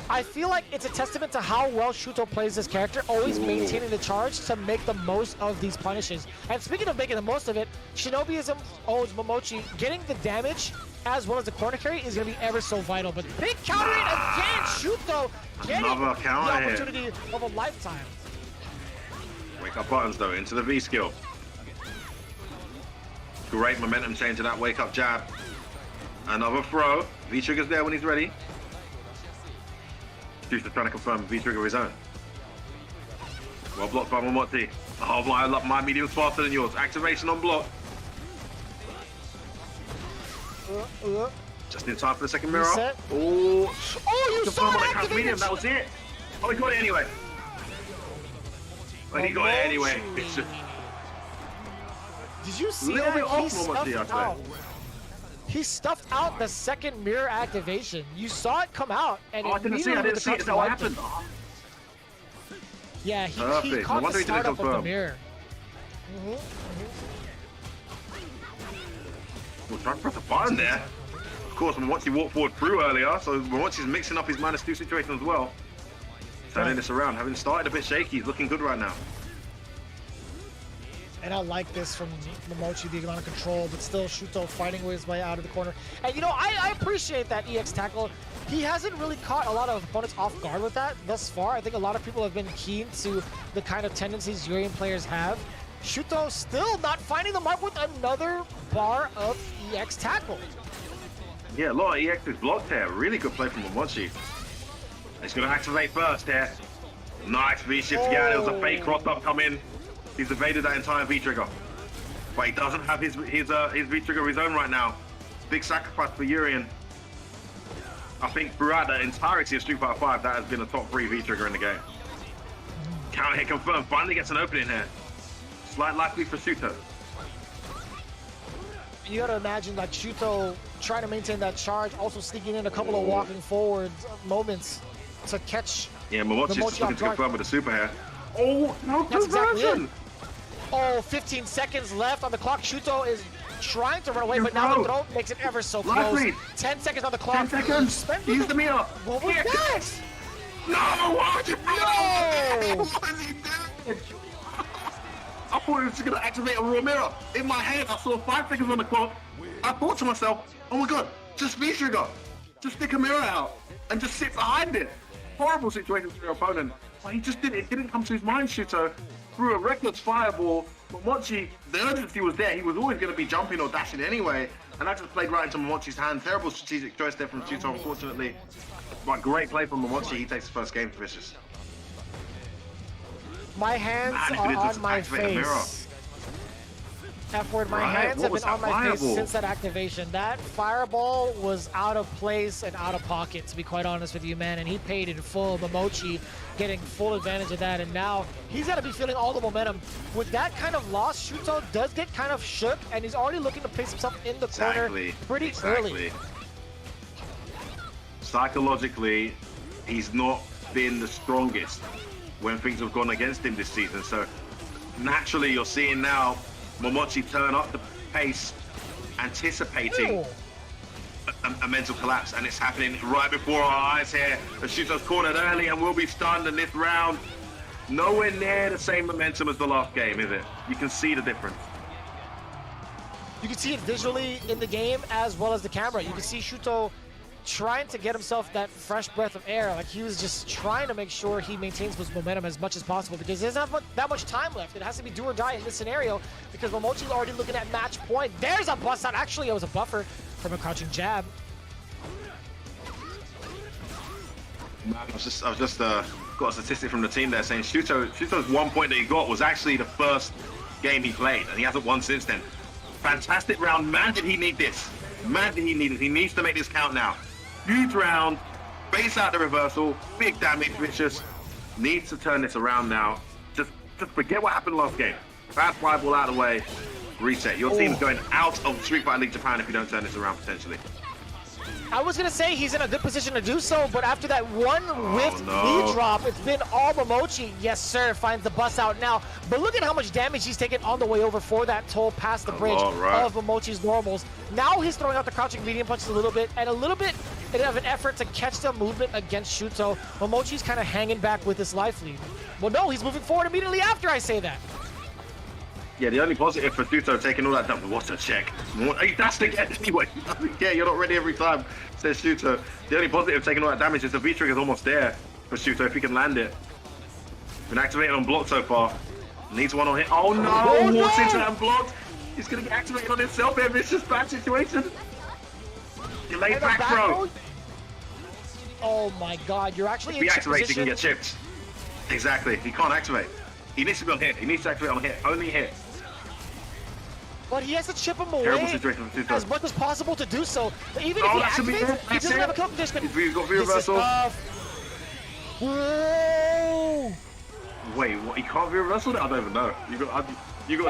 I feel like it's a testament to how well Shuto plays this character, always maintaining the charge to make the most of these punishes. And speaking of making the most of it, Shinobiism owes Mochi getting the damage as well as the corner carry is going to be ever so vital. But big countering again, Shuto getting the opportunity of a lifetime. Wake up buttons though, into the V skill. Great momentum change to that wake up jab. Another throw. V trigger's there when he's ready. Shuto trying to confirm V trigger his own. Well blocked by Mochi. Oh, my medium's faster than yours. Activation on block. Just in time for the second mirror. Reset. Oh, you saw that medium. That was it. Oh, he got it anyway. Well, he got it anyway. Did you see little that? bit off Mochi, I'd say. He stuffed out the second mirror activation. You saw it come out, and I didn't see it. Is that what happened? Yeah, he caught the startup of the mirror. Well, trying to press a button there. Of course, Mochi walked forward through earlier, so Mochi's mixing up his -2 situation as well. Turning this around, having started a bit shaky, he's looking good right now. And I like this from Mochi being under control, but still Shuto fighting his way out of the corner. And you know, I appreciate that EX tackle. He hasn't really caught a lot of opponents off guard with that thus far. I think a lot of people have been keen to the kind of tendencies Urian players have. Shuto still not finding the mark with another bar of EX tackle. Yeah, a lot of EX is blocked here. Really good play from Mochi. He's going to activate first here. Nice V-shift. Yeah, there was a fake cross-up come in. He's evaded that entire V-trigger. But he doesn't have his V-trigger of his own right now. Big sacrifice for Urian. I think throughout the entirety of Street Fighter 5, that has been a top 3 V-trigger in the game. Counter hit confirmed. Finally gets an opening here. Slight likely for Shuto. You gotta imagine like Shuto trying to maintain that charge, also sneaking in a couple of walking forward moments to catch. Yeah, Mochi's just looking to confirm with the super here. Oh, no That's exactly conversion! it. Oh, 15 seconds left on the clock. Shuto is trying to run away, but now the throw makes it ever so close. 10 seconds on the clock. 10 seconds! Use the meter! What was that? No! What is No! What is he doing? I thought he was just going to activate a raw mirror. In my head, I saw 5 seconds on the clock. I thought to myself, oh my god, just V-trigger. Just stick a mirror out and just sit behind it. Horrible situation for your opponent. But he just did it. It didn't come to his mind, Shuto. Threw a reckless fireball. But Mochi, the urgency was there. He was always going to be jumping or dashing anyway. And that just played right into Mochi's hand. Terrible strategic choice there from Shuto, unfortunately. But great play from Mochi. He takes the first game for Vicious. My hands are on my face. F-word, my hands have been on my face since that activation. That fireball was out of place and out of pocket, to be quite honest with you, man. And he paid in full. Mochi getting full advantage of that. And now he's got to be feeling all the momentum. With that kind of loss, Shuto does get kind of shook, and he's already looking to place himself in the corner pretty early. Psychologically, he's not been the strongest when things have gone against him this season. So naturally, you're seeing now Mochi turn up the pace, anticipating a mental collapse, and it's happening right before our eyes here. The Shuto's cornered early and will be stunned in this round. Nowhere near the same momentum as the last game, is it? You can see the difference. You can see it visually in the game as well as the camera. You can see Shuto trying to get himself that fresh breath of air. Like he was just trying to make sure he maintains his momentum as much as possible, because there's not that much time left. It has to be do or die in this scenario, because Mochi's already looking at match point. There's a bust out. Actually, it was a buffer from a crouching jab. I was just got a statistic from the team there saying Shuto's 1 point that he got was actually the first game he played, and he hasn't won since then. Fantastic round. Man, did he need this? Man, did he need it? He needs to make this count now. Huge round, base out the reversal, big damage, Vicious. Needs to turn this around now. Just forget what happened last game. Fast fireball out of the way, reset. Your team's going out of Street Fighter League Japan if you don't turn this around potentially. I was gonna say he's in a good position to do so, but after that one whiffed knee drop, it's been all Mochi. Yes, sir, finds the bust out now. But look at how much damage he's taken on the way over for that toll past the bridge of Mochi's normals. Now he's throwing out the crouching medium punches a little bit, and a little bit in an effort to catch the movement against Shuto. Mochi's kind of hanging back with his life lead. Well, no, he's moving forward immediately after I say that. Yeah, the only positive for Shuto taking all that damage. What's a check? That's the get anyway. Yeah, you're not ready every time, says Shuto. The only positive taking all that damage is the V-trigger's almost there for Shuto if he can land it. Been activated on block so far. Needs one on hit. Oh no! Walks into that block. He's gonna get activated on himself here. It's just bad situation. You laid back, bro. Oh my god, you're actually in chip activates, position. he can get chipped. Exactly. He can't activate. He needs to be on hit. He needs to activate on hit. Only hit. But he has to chip him away as much as possible to do so. Even if he activates, he doesn't have a kill condition. He's got V-reversal. Whoa! Wait, what? He can't V-reversal? I don't even know. You got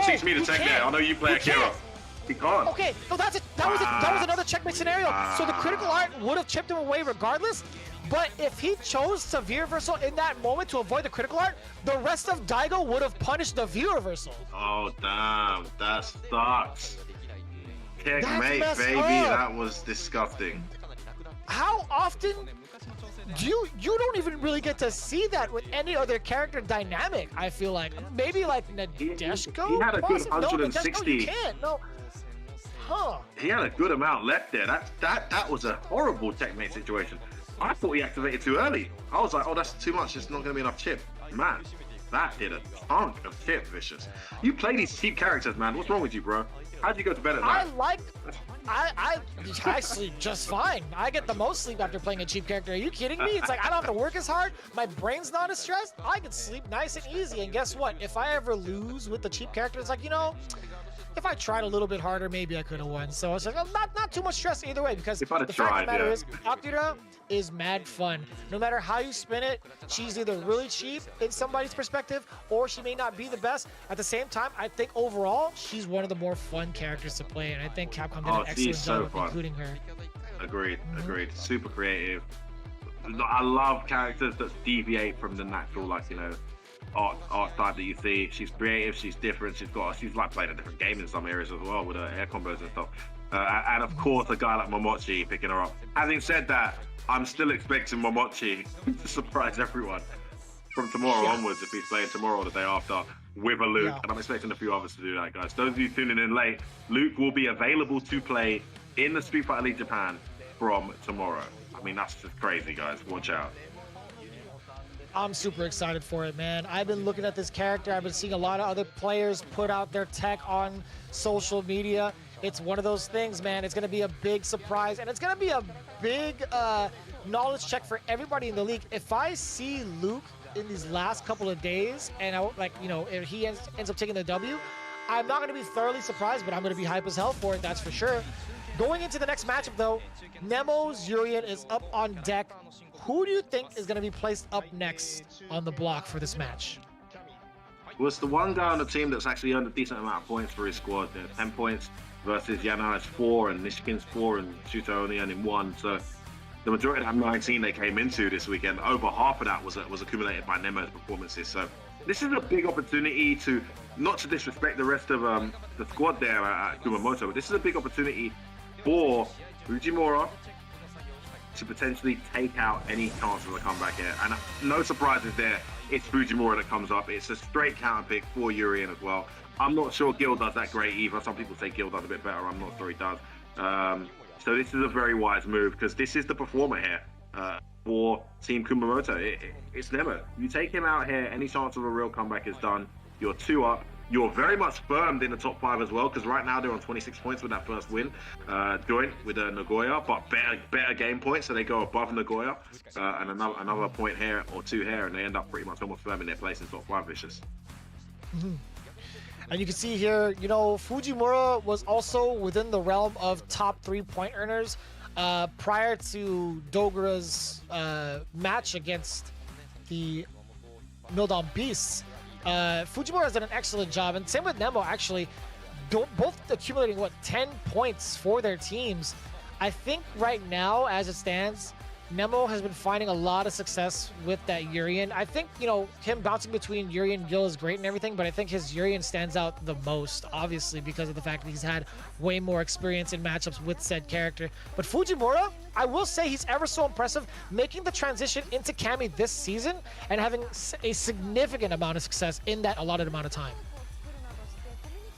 to teach me the tech there. I know you play Akira. He can't. Okay, no, that was another checkmate scenario. So the critical art would have chipped him away regardless. But if he chose to V-reversal in that moment to avoid the critical art, the rest of Daigo would have punished the V-reversal. Oh damn, that sucks. Checkmate, baby. That was disgusting. How often you don't even really get to see that with any other character dynamic? I feel like maybe like Nadeshko. He had a good 160. No, you can't. No. Huh. He had a good amount left there. That was a horrible checkmate situation. I thought he activated too early. I was like, oh, that's too much. It's not going to be enough chip. Man, that did a chunk of chip, Vicious. You play these cheap characters, man. What's wrong with you, bro? How'd you go to bed at night? I sleep just fine. I get the most sleep after playing a cheap character. Are you kidding me? It's like I don't have to work as hard. My brain's not as stressed. I can sleep nice and easy. And guess what? If I ever lose with the cheap character, it's like, you know, if I tried a little bit harder, maybe I could have won. So it's like, not too much stress either way, because the fact of the matter is, Akira is mad fun. No matter how you spin it, she's either really cheap in somebody's perspective, or she may not be the best. At the same time, I think overall, she's one of the more fun characters to play, and I think Capcom did an excellent job of including her. Agreed. Super creative. I love characters that deviate from the natural, like, you know, art type that you see. She's creative, she's different, she's like playing a different game in some areas as well with her air combos and stuff. And of course, a guy like Mochi picking her up. Having said that, I'm still expecting Mochi to surprise everyone from tomorrow onwards, if he's playing tomorrow or the day after with a Luke. And I'm expecting a few others to do that, guys. Those of you tuning in late, Luke will be available to play in the Street Fighter League Japan from tomorrow. I mean, that's just crazy, guys. Watch out. I'm super excited for it, man. I've been looking at this character. I've been seeing a lot of other players put out their tech on social media. It's one of those things, man. It's going to be a big surprise, and it's going to be a big knowledge check for everybody in the league. If I see Luke in these last couple of days, and if he ends up taking the W, I'm not going to be thoroughly surprised, but I'm going to be hype as hell for it, that's for sure. Going into the next matchup, though, Nemo Zurian is up on deck. Who do you think is going to be placed up next on the block for this match? Well, it's the one guy on the team that's actually earned a decent amount of points for his squad. 10 points versus Yanai's 4 and Nishikin's 4 and Shuto only earning 1. So the majority of that 19 they came into this weekend, over half of that was accumulated by Nemo's performances. So this is a big opportunity to, not to disrespect the rest of the squad there at Kumamoto, but this is a big opportunity for Fujimura to potentially take out any chance of a comeback here. And no surprises there, it's Fujimura that comes up. It's a straight counter pick for Urian as well. I'm not sure Gil does that great either. Some people say Gil does a bit better. I'm not sure he does. So this is a very wise move, because this is the performer here for Team Kumamoto. It's Nemo. You take him out here, any chance of a real comeback is done. You're 2 up. You're very much firmed in the top 5 as well, because right now they're on 26 points with that first win, joint with Nagoya, but better game points, so they go above Nagoya, and another point here or 2 here, and they end up pretty much almost firm in their place in top 5, Vicious. And you can see here, you know, Fujimura was also within the realm of top 3 point earners prior to Dogura's match against the Mildon Beasts. Fujimura has done an excellent job, and same with Nemo, actually. Both accumulating, 10 points for their teams. I think right now, as it stands, Nemo has been finding a lot of success with that Urien. I think, you know, him bouncing between Urien and Gil is great and everything, but I think his Urien stands out the most, obviously, because of the fact that he's had way more experience in matchups with said character. But Fujimura, I will say he's ever so impressive, making the transition into Cammy this season and having a significant amount of success in that allotted amount of time.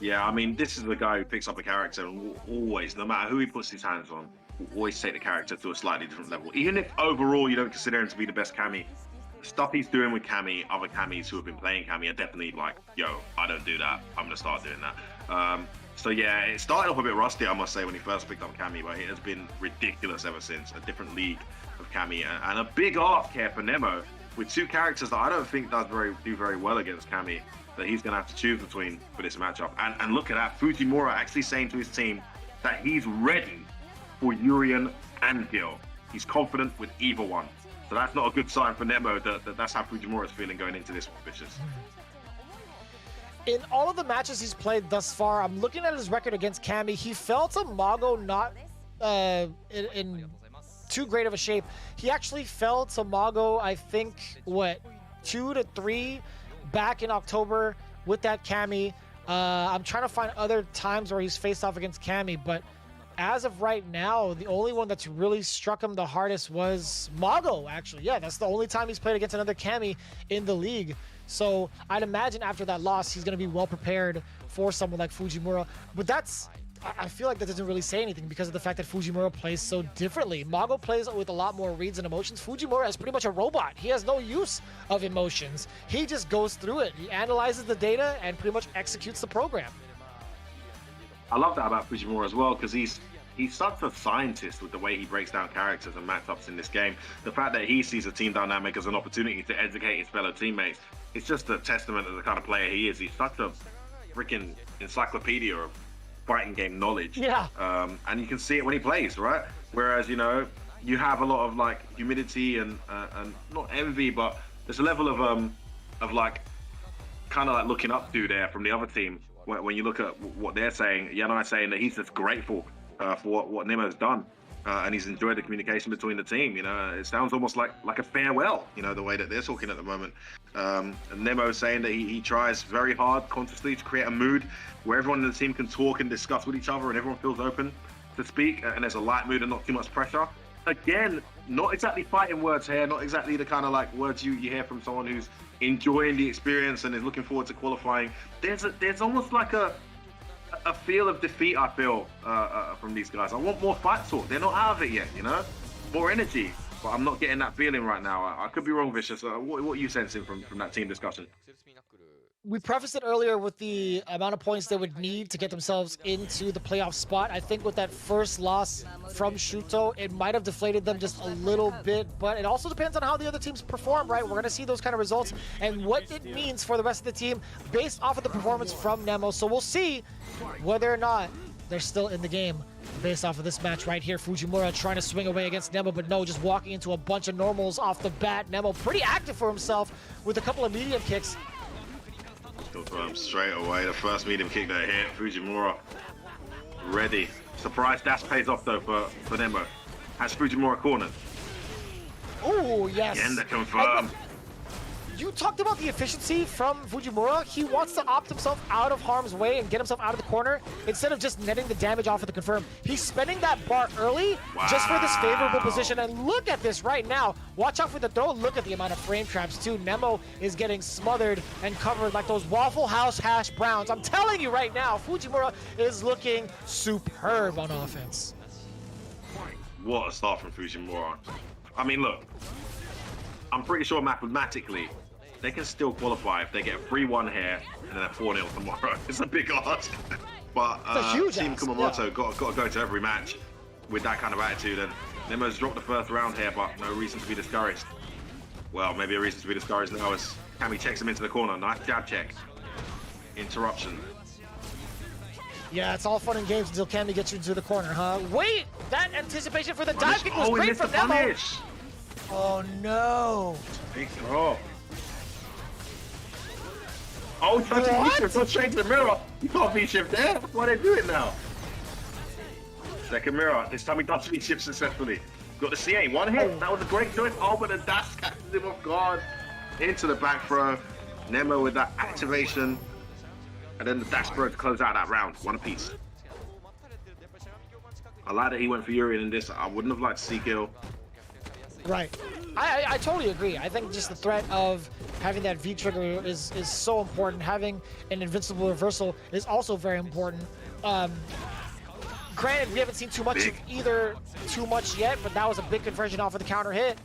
Yeah, I mean, this is the guy who picks up a character and will always, no matter who he puts his hands on, will always take the character to a slightly different level. Even if overall you don't consider him to be the best Cammy, stuff he's doing with Cammy, other Cammies who have been playing Cammy are definitely like, yo, I don't do that. I'm going to start doing that. So yeah, it started off a bit rusty, I must say, when he first picked up Cammy, but it has been ridiculous ever since. A different league of Cammy and a big arc here for Nemo with two characters that I don't think do very well against Cammy, that he's going to have to choose between for this matchup. And look at that, Fujimura actually saying to his team that he's ready for Urien and Gil. He's confident with either one. So that's not a good sign for Nemo that's how Fujimura is feeling going into this one, Vicious. In all of the matches he's played thus far, I'm looking at his record against Cammy. He fell to Mago not in too great of a shape. He actually fell to Mago, I think, 2 to 3 back in October with that Cammy. I'm trying to find other times where he's faced off against Cammy, but as of right now, the only one that's really struck him the hardest was Mago, actually. Yeah, that's the only time he's played against another Cammy in the league. So I'd imagine after that loss, he's going to be well prepared for someone like Fujimura. But I feel like that doesn't really say anything because of the fact that Fujimura plays so differently. Mago plays with a lot more reads and emotions. Fujimura is pretty much a robot. He has no use of emotions. He just goes through it. He analyzes the data and pretty much executes the program. I love that about Fujimura as well, because he's such a scientist with the way he breaks down characters and matchups in this game. The fact that he sees a team dynamic as an opportunity to educate his fellow teammates, it's just a testament to the kind of player he is. He's such a freaking encyclopedia of fighting game knowledge. Yeah. And you can see it when he plays, right? Whereas, you know, you have a lot of like humility and not envy, but there's a level of like kind of like looking up to there from the other team. When you look at what they're saying, Yanai saying that he's just grateful for what Nemo's done, and he's enjoyed the communication between the team. You know, it sounds almost like a farewell, you know, the way that they're talking at the moment. And Nemo saying that he tries very hard consciously to create a mood where everyone in the team can talk and discuss with each other and everyone feels open to speak, and there's a light mood and not too much pressure. Again, not exactly fighting words here, not exactly the kind of like words you hear from someone who's enjoying the experience and is looking forward to qualifying. There's almost like a feel of defeat, I feel, from these guys. I want more fight talk. They're not out of it yet, you know? More energy. But I'm not getting that feeling right now. I could be wrong, Vicious. What are you sensing from that team discussion? We prefaced it earlier with the amount of points they would need to get themselves into the playoff spot. I think with that first loss from Shuto, it might have deflated them just a little bit, but it also depends on how the other teams perform, right? We're going to see those kind of results and what it means for the rest of the team based off of the performance from Nemo. So we'll see whether or not they're still in the game based off of this match right here. Fujimura trying to swing away against Nemo, but no, just walking into a bunch of normals off the bat. Nemo pretty active for himself with a couple of medium kicks. Straight away, the first medium kick that hit, Fujimura ready. Surprise dash pays off though for Nemo. Has Fujimura cornered. Oh, yes. Again to confirm. You talked about the efficiency from Fujimura. He wants to opt himself out of harm's way and get himself out of the corner instead of just netting the damage off of the confirm. He's spending that bar early just for this favorable position. And look at this right now. Watch out for the throw. Look at the amount of frame traps too. Nemo is getting smothered and covered like those Waffle House hash browns. I'm telling you right now, Fujimura is looking superb on offense. What a start from Fujimura. I mean, look, I'm pretty sure mathematically they can still qualify if they get a 3-1 here and then a 4-0 tomorrow. It's a big ask. But Team Kumamoto got to go to every match with that kind of attitude. And Nemo's dropped the first round here, but no reason to be discouraged. Well, maybe a reason to be discouraged now as Cammy checks him into the corner. Nice jab check. Interruption. Yeah, it's all fun and games until Cammy gets you into the corner, huh? Wait! That anticipation for the dive kick was great from Nemo! Oh no! Big throw. Oh, touching V-shift, not straight to the mirror. You can't V-shift there. What are they doing now? Second mirror. This time he does V-shift successfully. Got the CA, one hit. That was a great choice. Oh, but the dash catches him off guard. Into the back throw. Nemo with that activation. And then the dash throw to close out that round. One apiece. I like that he went for Urian in this. I wouldn't have liked to see Gil. Right. I totally agree. I think just the threat of having that V trigger is so important. Having an invincible reversal is also very important. Granted, we haven't seen too much of either yet, but that was a big conversion off of the counter hit.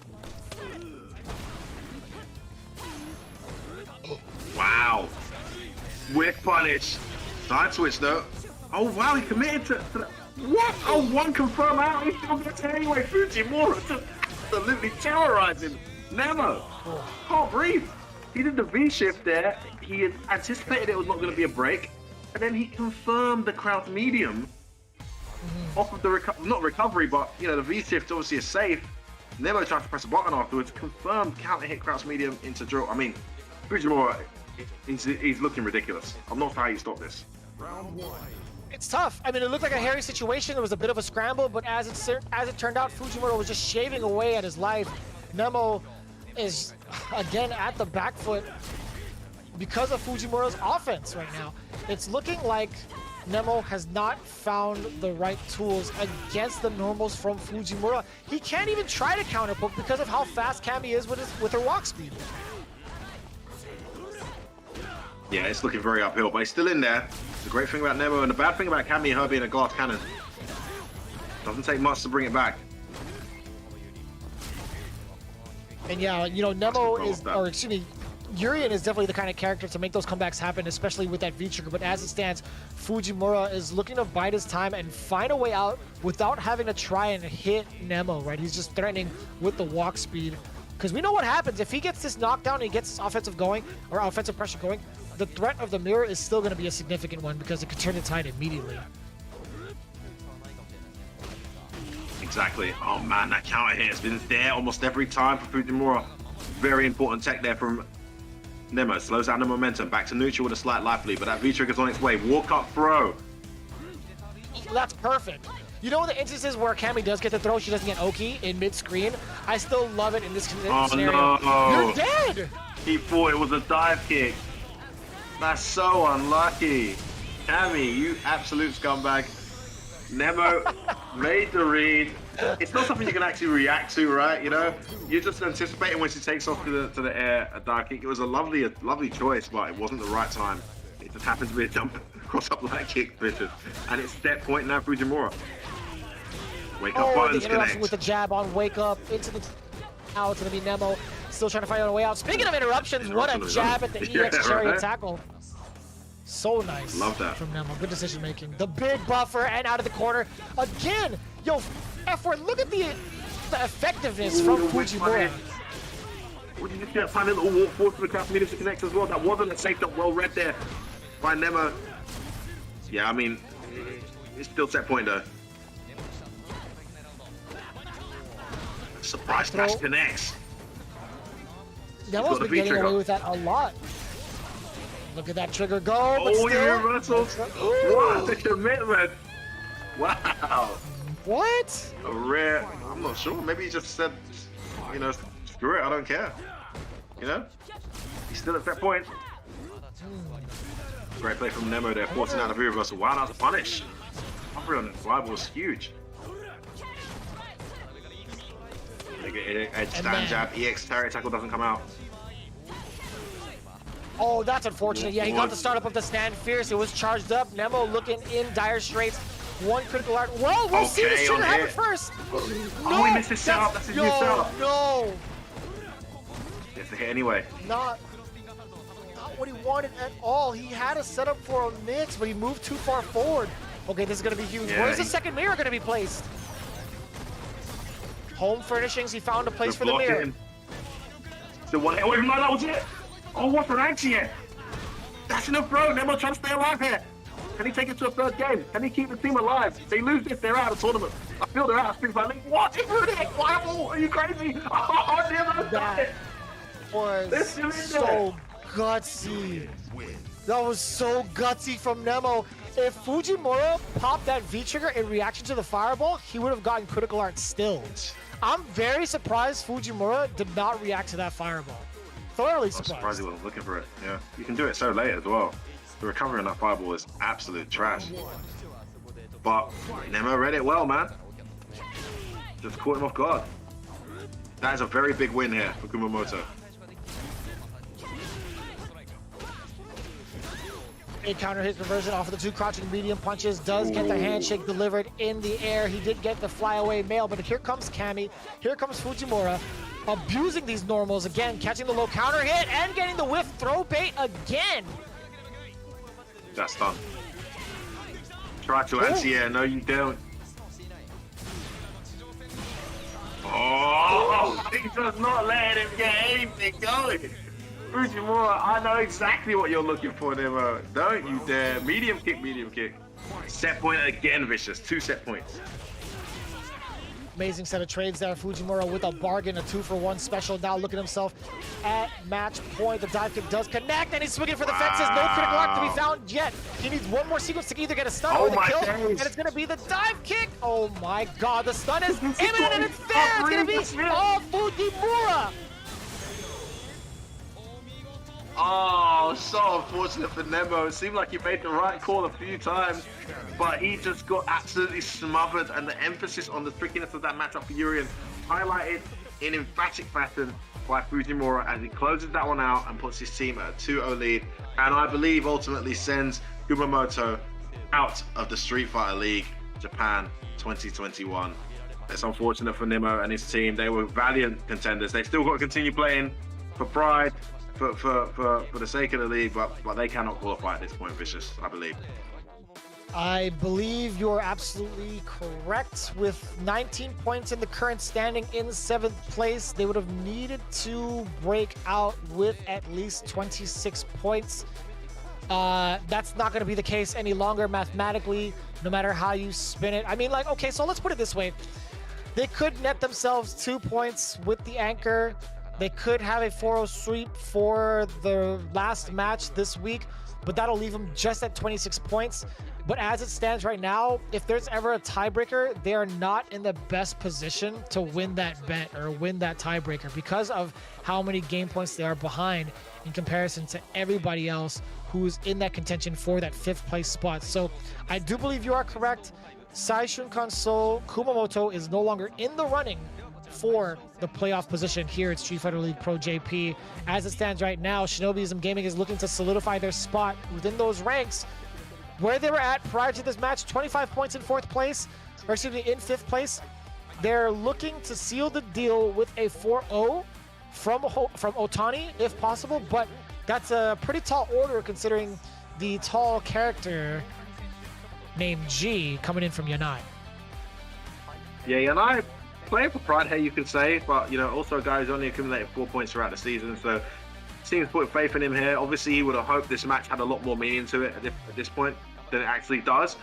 Wow. Whip punish. Side switch though. Oh wow, he committed to what? Oh, one confirm out. He still gets it anyway. Fujimura just absolutely terrorizing Nemo. Can't breathe. He did the V shift there. He had anticipated it was not going to be a break, and then he confirmed the Kraus medium off of the not recovery, but you know the V shift obviously is safe. Nemo tried to press a button afterwards, confirmed counter hit Kraus medium into drill. I mean, Fujimura, he's looking ridiculous. I'm not sure how you stop this. Round 1. It's tough. I mean, it looked like a hairy situation. There was a bit of a scramble, but as it turned out, Fujimura was just shaving away at his life. Nemo is again at the back foot because of Fujimura's offense right now. It's looking like Nemo has not found the right tools against the normals from Fujimura. He can't even try to counter poke because of how fast Cammy is with her walk speed. Yeah, it's looking very uphill, but he's still in there. The great thing about Nemo and the bad thing about Cammy and her being a glass cannon. Doesn't take much to bring it back. And yeah, you know, Nemo is, or excuse me, Urian is definitely the kind of character to make those comebacks happen, especially with that V-trigger. But as it stands, Fujimura is looking to bide his time and find a way out without having to try and hit Nemo, right? He's just threatening with the walk speed. Because we know what happens. If he gets this knockdown and he gets this offensive going, or offensive pressure going, the threat of the mirror is still going to be a significant one because it could turn the tide immediately. Exactly. Oh man, that counter hit has been there almost every time for Fujimura. Very important tech there from Nemo. Slows down the momentum. Back to neutral with a slight life lead, but that V-trigger's on its way. Walk up throw. That's perfect. You know the instances where Cammy does get the throw, she doesn't get Oki in mid-screen? I still love it in this scenario. No. You're dead! He thought it was a dive kick. That's so unlucky. Cammy, you absolute scumbag. Nemo made the read. It's not something you can actually react to, right? You know, you're just anticipating when she takes off to the air a dive kick. It was a lovely choice, but it wasn't the right time. It just happened to be a jump cross-up light kick, vicious. And it's step point now, Fujimura. Wake up buttons connect. With the jab on wake up into the. Now it's going to be Nemo still trying to find a way out. Speaking of interruptions, what a jab at the EX chariot tackle. So nice. Love that. From Nemo. Good decision making. The big buffer and out of the corner. Again, yo, F4, look at the effectiveness from Fujimura. Would you just get a tiny little walk forward to the Kraus medium to connect as well? That wasn't a safe up, well read there by Nemo. Yeah, I mean, it's still set point though. Surprise smash connects. Nemo's been getting away with that a lot. Look at that trigger go. Oh, your reversals. What a commitment. Wow. What? A rare, I'm not sure. Maybe he just said, you know, screw it, I don't care. You know? He's still at that point. Great play from Nemo there, forcing out a reversal. Wow, that's a punish. Recovery on the rival was huge. Edge stand jab, EX chariot tackle doesn't come out. Oh, that's unfortunate. Yeah, he got the startup of the stand fierce. It was charged up. Nemo looking in dire straits. One critical art. Well, we'll see this trigger happen first. No, he missed his setup. That's his new setup. No. He has to hit anyway. Not what he wanted at all. He had a setup for a mix, but he moved too far forward. Okay, this is going to be huge. Yeah, Where's the second mirror going to be placed? Home furnishings. He found a place for the mirror. The one. Oh, no, that was it. Oh, what's an anti-hit? That's enough, bro. Nemo trying to stay alive here. Can he take it to a third game? Can he keep the team alive? If they lose this, they're out of the tournament. I feel they're out of Street Fighter League. What? He moved it. Fireball. Are you crazy? Oh, Nemo done it. Was so gutsy. That was so gutsy from Nemo. If Fujimura popped that V-trigger in reaction to the fireball, he would have gotten critical art still. I'm very surprised Fujimura did not react to that fireball. Thoroughly surprised. I'm surprised he wasn't looking for it. Yeah, you can do it so late as well. The recovery on that fireball is absolute trash. But Nemo read it well, man. Just caught him off guard. That is a very big win here for Kumamoto. A counter hit conversion off of the 2 crouching medium punches. Does get the handshake delivered in the air. He did get the flyaway mail, but here comes Kami. Here comes Fujimura. Abusing these normals again, catching the low counter hit and getting the whiff throw bait again. That's done. Try to anti-air. No, you don't. Oh, he does not let him get anything going. Fujimura, I know exactly what you're looking for, Nemo. Don't you dare. Medium kick, medium kick. Set point again, Vicious. 2 set points. Amazing set of trades there. Fujimura with a bargain, a 2-for-1 special. Now look at himself at match point. The dive kick does connect, and he's swinging for the fences. No critical lock to be found yet. He needs one more sequence to either get a stun or the kill, and it's going to be the dive kick. Oh my god, the stun is imminent, and it's there. It's going to be all Fujimura. Oh, so unfortunate for Nemo. It seemed like he made the right call a few times, but he just got absolutely smothered, and the emphasis on the trickiness of that matchup for Urien highlighted in emphatic fashion by Fujimura as he closes that one out and puts his team at a 2-0 lead, and I believe ultimately sends Kumamoto out of the Street Fighter League Japan 2021. It's unfortunate for Nemo and his team. They were valiant contenders. They still got to continue playing for pride, for the sake of the league, but they cannot qualify at this point, Vicious, I believe. I believe you're absolutely correct. With 19 points in the current standing in 7th place, they would have needed to break out with at least 26 points. That's not going to be the case any longer mathematically, no matter how you spin it. I mean, like, okay, so let's put it this way. They could net themselves 2 points with the anchor. They could have a 4-0 sweep for the last match this week, but that'll leave them just at 26 points. But as it stands right now, if there's ever a tiebreaker, they are not in the best position to win that bet or win that tiebreaker because of how many game points they are behind in comparison to everybody else who's in that contention for that 5th place spot. So I do believe you are correct. Saishun Kansou Kumamoto is no longer in the running for the playoff position here at Street Fighter League Pro-JP. As it stands right now, Shinobiism Gaming is looking to solidify their spot within those ranks where they were at prior to this match, 25 points in 4th place, or excuse me, in 5th place. They're looking to seal the deal with a 4-0 from Ohtani, if possible, but that's a pretty tall order considering the tall character named G coming in from Yanai. Yeah, Yanai playing for pride here, you could say, but also a guy who's only accumulated 4 points throughout the season, so seems to put faith in him here. Obviously, he would have hoped this match had a lot more meaning to it at this point than it actually does,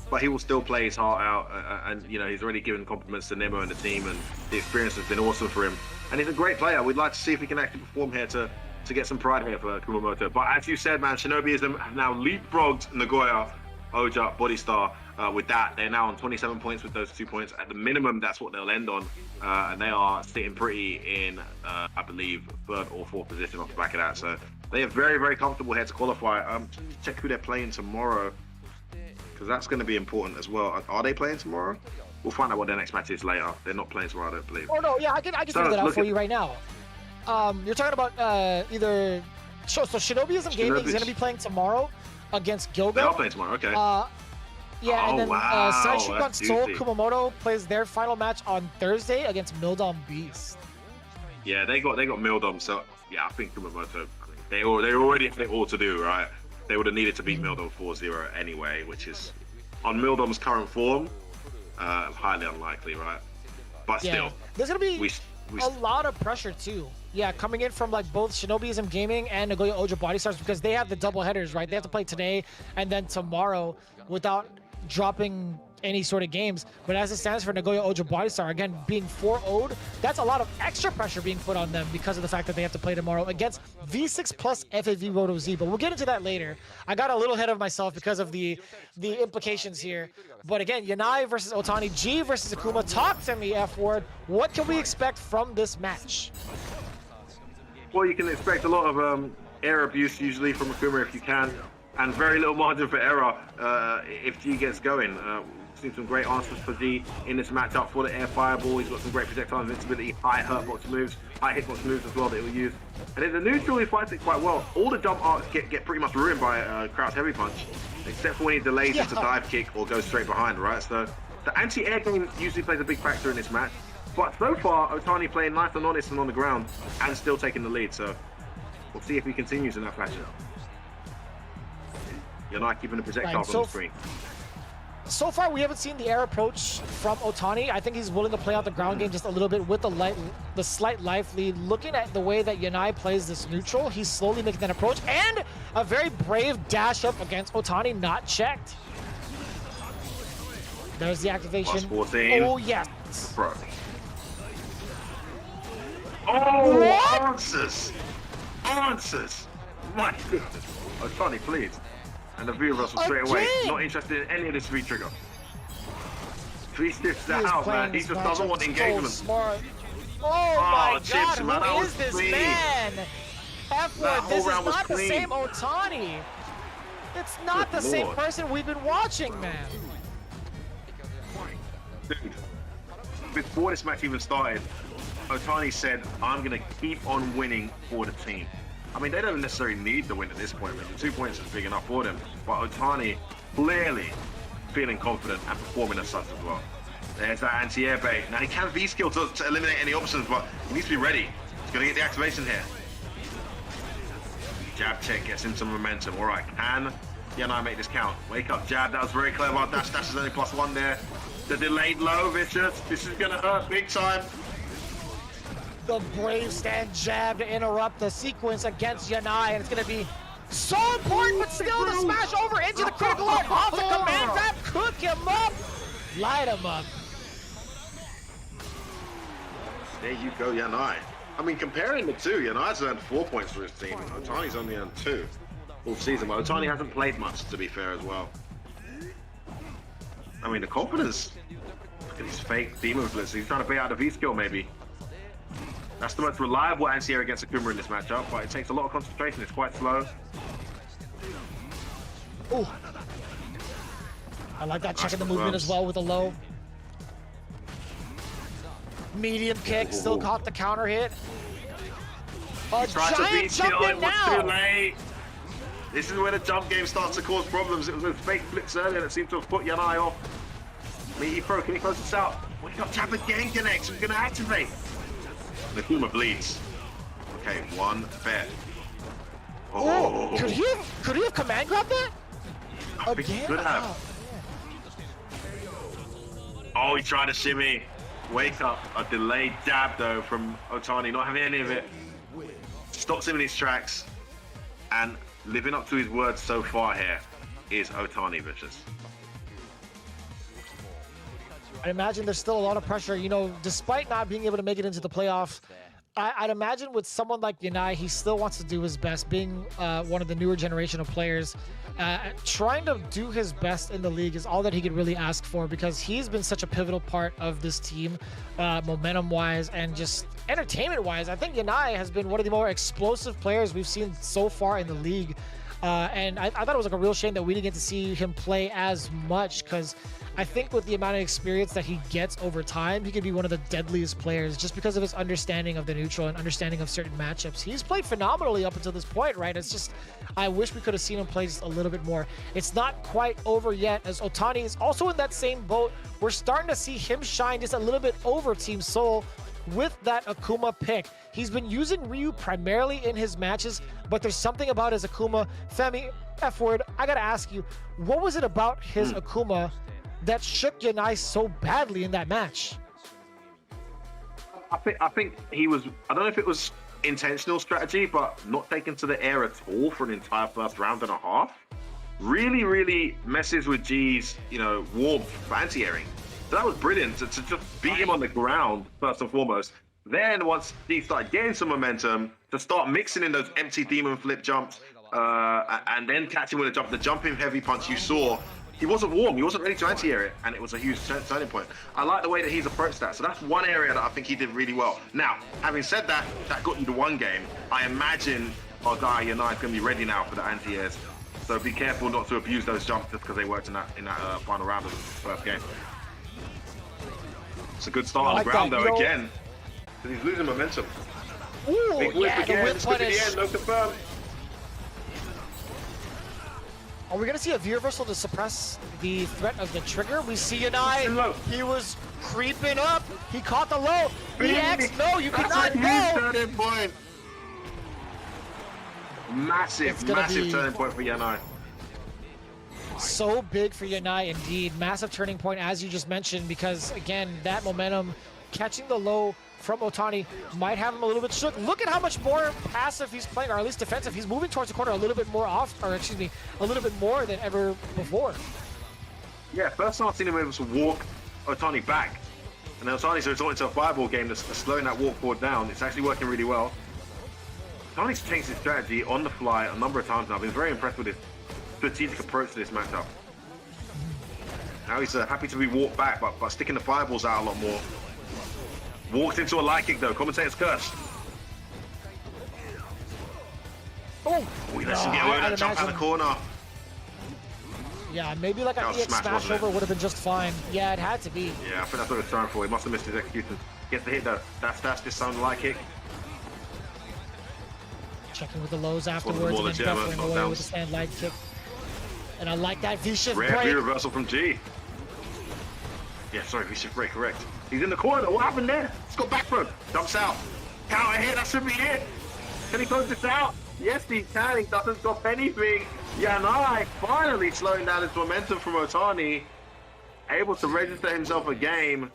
but he will still play his heart out, and he's already given compliments to Nemo and the team, and the experience has been awesome for him, and he's a great player. We'd like to see if he can actually perform here to get some pride here for Kumamoto. But as you said, man, Shinobiism have now leapfrogged Nagoya, Oja, Body Star. With that, they're now on 27 points with those 2 points. At the minimum, that's what they'll end on. And they are sitting pretty in, I believe, 3rd or 4th position off the back of that. So they are very, very comfortable here to qualify. Check who they're playing tomorrow, because that's going to be important as well. Are they playing tomorrow? We'll find out what their next match is later. They're not playing tomorrow, I don't believe. Oh, no, yeah, I can figure that out for you right now. You're talking about either... So Shinobiism Gaming is going to be playing tomorrow against Gilgo. They are playing tomorrow, okay. Yeah, and then Saishun Kansou Kumamoto plays their final match on Thursday against Mildom Beast. Yeah, they got Mildom, so yeah, I think Kumamoto, they already have it all to do, right? They would have needed to beat Mildom 4-0 anyway, which is, on Mildom's current form, highly unlikely, right? But still, there's gonna be a lot of pressure too. Yeah, coming in from like both Shinobiism Gaming and Nagoya Oja Body Stars, because they have the double headers, right? They have to play today and then tomorrow without dropping any sort of games. But as it stands for Nagoya Ojibwaisar, again, being 4-0'd, that's a lot of extra pressure being put on them because of the fact that they have to play tomorrow against V6 plus FAV Roto Z. But we'll get into that later. I got a little ahead of myself because of the implications here. But again, Yanai versus Ohtani, G versus Akuma. Talk to me, F-Word. What can we expect from this match? Well, you can expect a lot of air abuse usually from Akuma if you can, and very little margin for error if G gets going. Seen some great answers for G in this matchup for the air fireball. He's got some great projectile invincibility, high hurtbox moves, high hitbox moves as well that he'll use. And in the neutral, he fights it quite well. All the jump arcs get pretty much ruined by crouch heavy punch, except for when he delays into dive kick or goes straight behind, right? So the anti-air game usually plays a big factor in this match. But so far, Ohtani playing nice and honest and on the ground and still taking the lead. So we'll see if he continues in that fashion. Yanai keeping the projectiles on the screen. So far, we haven't seen the air approach from Ohtani. I think he's willing to play out the ground game just a little bit with the slight life lead. Looking at the way that Yanai plays this neutral, he's slowly making that approach. And a very brave dash up against Ohtani, not checked. There's the activation. +14. Oh, yes. Bro. Oh, what? Answers. My goodness. Ohtani, please. And the view Russell straight away. Not interested in any of this free trigger. Three stiffs out, man. He just doesn't want engagement. So smart. Oh my chips, God, man, who is this man? F-Word, this is not the same Ohtani. It's not the same person we've been watching, man. Dude, before this match even started, Ohtani said, I'm going to keep on winning for the team. I mean, they don't necessarily need the win at this point, but the 2 points is big enough for them. But Ohtani clearly feeling confident and performing as such as well. There's that anti-air bait. Now he can V-skill to eliminate any options, but he needs to be ready. He's going to get the activation here. Jab check gets him some momentum. All right, can Yanai make this count? Wake up, jab. That was very clever. Dash is only +1 there. The delayed low, Vicious. This is going to hurt big time. The brave stand jab to interrupt the sequence against Yanai, and it's going to be so important, but still the smash over into the critical line. Off the command grab, cook him up, light him up. There you go, Yanai. I mean, comparing the two, Yanai's earned 4 points for his team. Ohtani's only earned 2 all season, but Ohtani hasn't played much, to be fair, as well. I mean, the confidence. Look at his fake demon blitz. He's trying to bait out the V-skill, maybe. That's the most reliable anti-air against Akuma in this matchup, but it takes a lot of concentration. It's quite slow. Ooh. I like that check in the movement as well with a low. Medium kick, still caught the counter hit. A giant jump in now. Too late. This is where the jump game starts to cause problems. It was those fake flips earlier that seemed to have put Yanai off. Meaty Pro, can he close this out? Wake up, jab again connects. We're going to activate. Akuma bleeds. Okay, one bet. Oh, could he have command grabbed that? I think he could have. Oh, he tried to shimmy. Wake up. A delayed dab though from Ohtani, not having any of it. Stops him in his tracks. And living up to his words so far here is Ohtani Vicious. I imagine there's still a lot of pressure, you know, despite not being able to make it into the playoff. I'd imagine with someone like Yanai, he still wants to do his best, being one of the newer generation of players. Trying to do his best in the league is all that he could really ask for, because he's been such a pivotal part of this team, momentum-wise and just entertainment-wise. I think Yanai has been one of the more explosive players we've seen so far in the league. And I thought it was like a real shame that we didn't get to see him play as much, because I think with the amount of experience that he gets over time, he could be one of the deadliest players just because of his understanding of the neutral and understanding of certain matchups. He's played phenomenally up until this point, right? It's just, I wish we could have seen him play just a little bit more. It's not quite over yet, as Ohtani is also in that same boat. We're starting to see him shine just a little bit over Team Seoul with that Akuma pick. He's been using Ryu primarily in his matches, but there's something about his Akuma. Femi, F-Word, I gotta ask you, what was it about his Akuma that shook Yanai so badly in that match? I think he was, I don't know if it was intentional strategy, but not taken to the air at all for an entire first round and a half really, really messes with G's, you know, warmth for anti-airing. So that was brilliant to just beat him on the ground, first and foremost. Then once G started getting some momentum, to start mixing in those empty demon flip jumps, and then catching with a jump, the jumping heavy punch you saw, he wasn't warm, he wasn't ready to anti-air it, and it was a huge turning point. I like the way that he's approached that, so that's one area that I think he did really well. Now, having said that, that got you to one game. I imagine our guy Yanai is going to be ready now for the anti-airs, so be careful not to abuse those jumps just because they worked in that final round of the first game. It's a good start on the ground though, again, because he's losing momentum. Ooh, big whip again, it's good at the end, no confirm. Are we going to see a V reversal to suppress the threat of the trigger? We see Yanai. He was creeping up. He caught the low. BX, no, you cannot go. Turning point. Massive, massive turning point for Yanai. So big for Yanai indeed. Massive turning point, as you just mentioned, because again, that momentum, catching the low from Ohtani might have him a little bit shook. Look at how much more passive he's playing, or at least defensive. He's moving towards the corner a little bit more a little bit more than ever before. Yeah, first time I've seen him able to walk Ohtani back. And then Ohtani's resorting to a fireball game that's slowing that walk forward down. It's actually working really well. Ohtani's changed his strategy on the fly a number of times now. I've been very impressed with his strategic approach to this matchup. Now he's happy to be walked back, but sticking the fireballs out a lot more. Walked into a light kick though, commentator's curse. Oh, he lets him get away with that jump out the corner. Yeah, maybe like an EX smash over would have been just fine. Yeah, it had to be. Yeah, I think that's what he was trying for. He must have missed his execution. Gets the hit though. That's just sound light kick. Checking with the lows afterwards and then buffering away with the stand light kick. And I like that V-shift break. Rare reversal from G. Yeah, sorry, V-shift break, correct. He's in the corner. What happened there? Let's go back throw. Jumps out. Counter hit. That should be it. Can he close this out? Yes, he can. He doesn't stop anything. Yanai finally slowing down his momentum from Ohtani. Able to register himself a game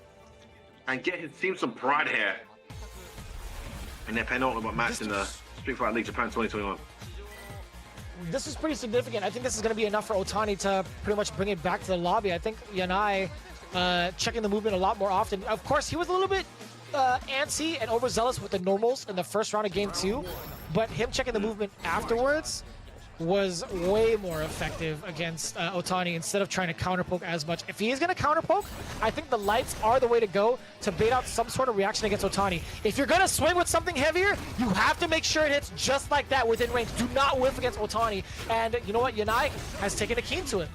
and get his team some pride here in their penultimate match in the Street Fighter League Japan 2021. This is pretty significant. I think this is going to be enough for Ohtani to pretty much bring it back to the lobby. I think Yanai checking the movement a lot more often. Of course, he was a little bit antsy and overzealous with the normals in the first round of game 2, but him checking the movement afterwards was way more effective against Ohtani instead of trying to counterpoke as much. If he is going to counterpoke, I think the lights are the way to go to bait out some sort of reaction against Ohtani. If you're going to swing with something heavier, you have to make sure it hits just like that within range. Do not whiff against Ohtani. And you know what? Yanai has taken a keen to it.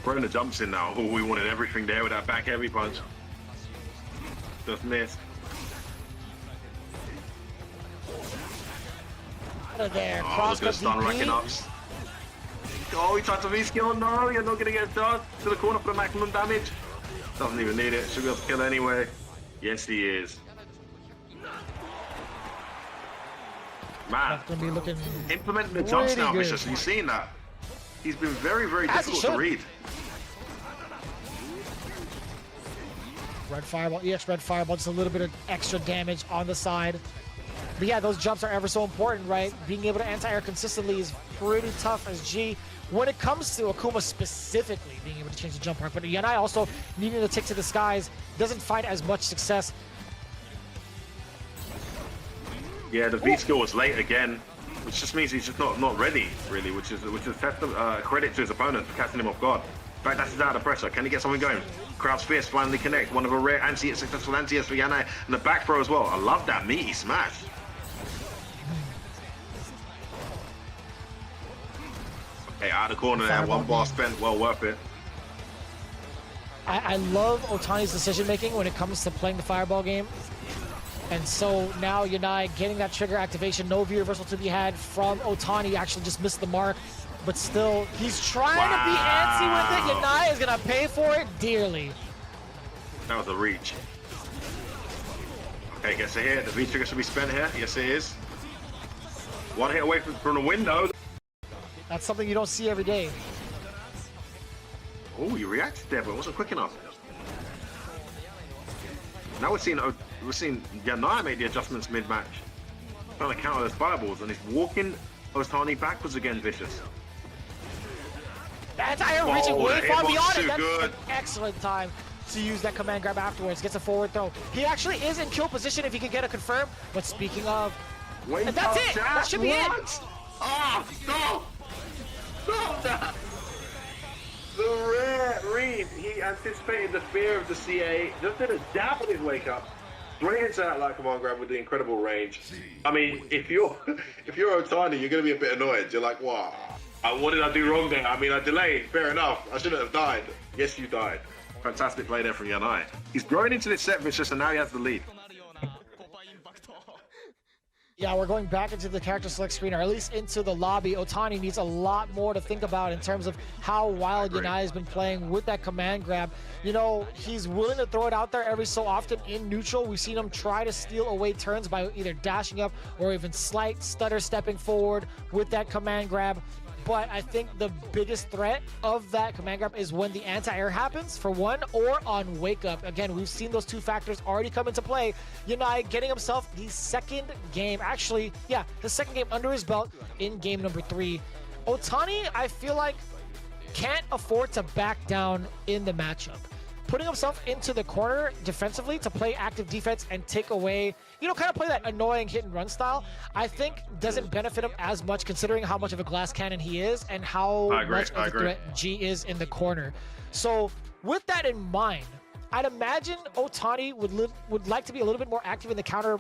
Throwing the jumps in now. Oh, we wanted everything there with that back heavy punch. Just missed. There, oh, good stun racking ups. Oh, he tried to V-skill. No, you're not going to get a charge to the corner for the maximum damage. Doesn't even need it. Should be able to kill anyway. Yes, he is. Man, be looking implementing the jumps now, Vicious. You've seen that. He's been very, very difficult to read. Red Fireball, EX Red Fireball, just a little bit of extra damage on the side. But yeah, those jumps are ever so important, right? Being able to anti-air consistently is pretty tough as G. When it comes to Akuma specifically, being able to change the jump arc, but Yanai also needing to take to the skies doesn't find as much success. Yeah, the V skill was late again, which just means he's just not ready, really, which is credit to his opponent for catching him off guard. In fact, that's his out of pressure. Can he get something going? Crowd's fist finally connect. One of a rare successful anti-airs for Yanai, and the back throw as well. I love that meaty smash. Okay, out of the corner there. One bar spent, well worth it. I love Ohtani's decision making when it comes to playing the fireball game. And so now Yanai getting that trigger activation, no V reversal to be had from Ohtani, actually just missed the mark. But still, he's trying to be antsy with it. Yanai is going to pay for it dearly. That was a reach. Okay, gets a hit. The V trigger should be spent here. Yes, it is. One hit away from the window. That's something you don't see every day. Oh, you reacted there, but it wasn't quick enough. Now we're seeing Yanai make the adjustments mid-match. trying to counter those fireballs, and he's walking Ohtani backwards again, Vicious. Anti-air reaching way far beyond it. That's good. an excellent time to use that command grab afterwards. Gets a forward throw. He actually is in kill position if he can get a confirm. But speaking of, and that's it. That should be it. Ah, stop! Stop that! The rare read. He anticipated the fear of the CA. Just did a dab on his wake up. Straight into that light command grab with the incredible range. I mean, if you're Ohtani, you're gonna be a bit annoyed. You're like, wow. What did I do wrong there? I mean, I delayed. Fair enough. I shouldn't have died. Yes, you died. Fantastic play there from Yanai. He's growing into this set, Vicious, and now he has the lead. Yeah, we're going back into the character select screen, or at least into the lobby. Ohtani needs a lot more to think about in terms of how wild Yanai has been playing with that command grab. You know, he's willing to throw it out there every so often in neutral. We've seen him try to steal away turns by either dashing up or even slight stutter stepping forward with that command grab. But I think the biggest threat of that command grab is when the anti-air happens, for one, or on wake up. Again, we've seen those two factors already come into play. Yanai getting himself the second game, actually, yeah, the second game under his belt in game number 3. Ohtani, I feel like, can't afford to back down in the matchup. Putting himself into the corner defensively to play active defense and take away, you know, kind of play that annoying hit and run style, I think doesn't benefit him as much considering how much of a glass cannon he is and how much of a threat G is in the corner. So with that in mind, I'd imagine Ohtani would like to be a little bit more active in the counter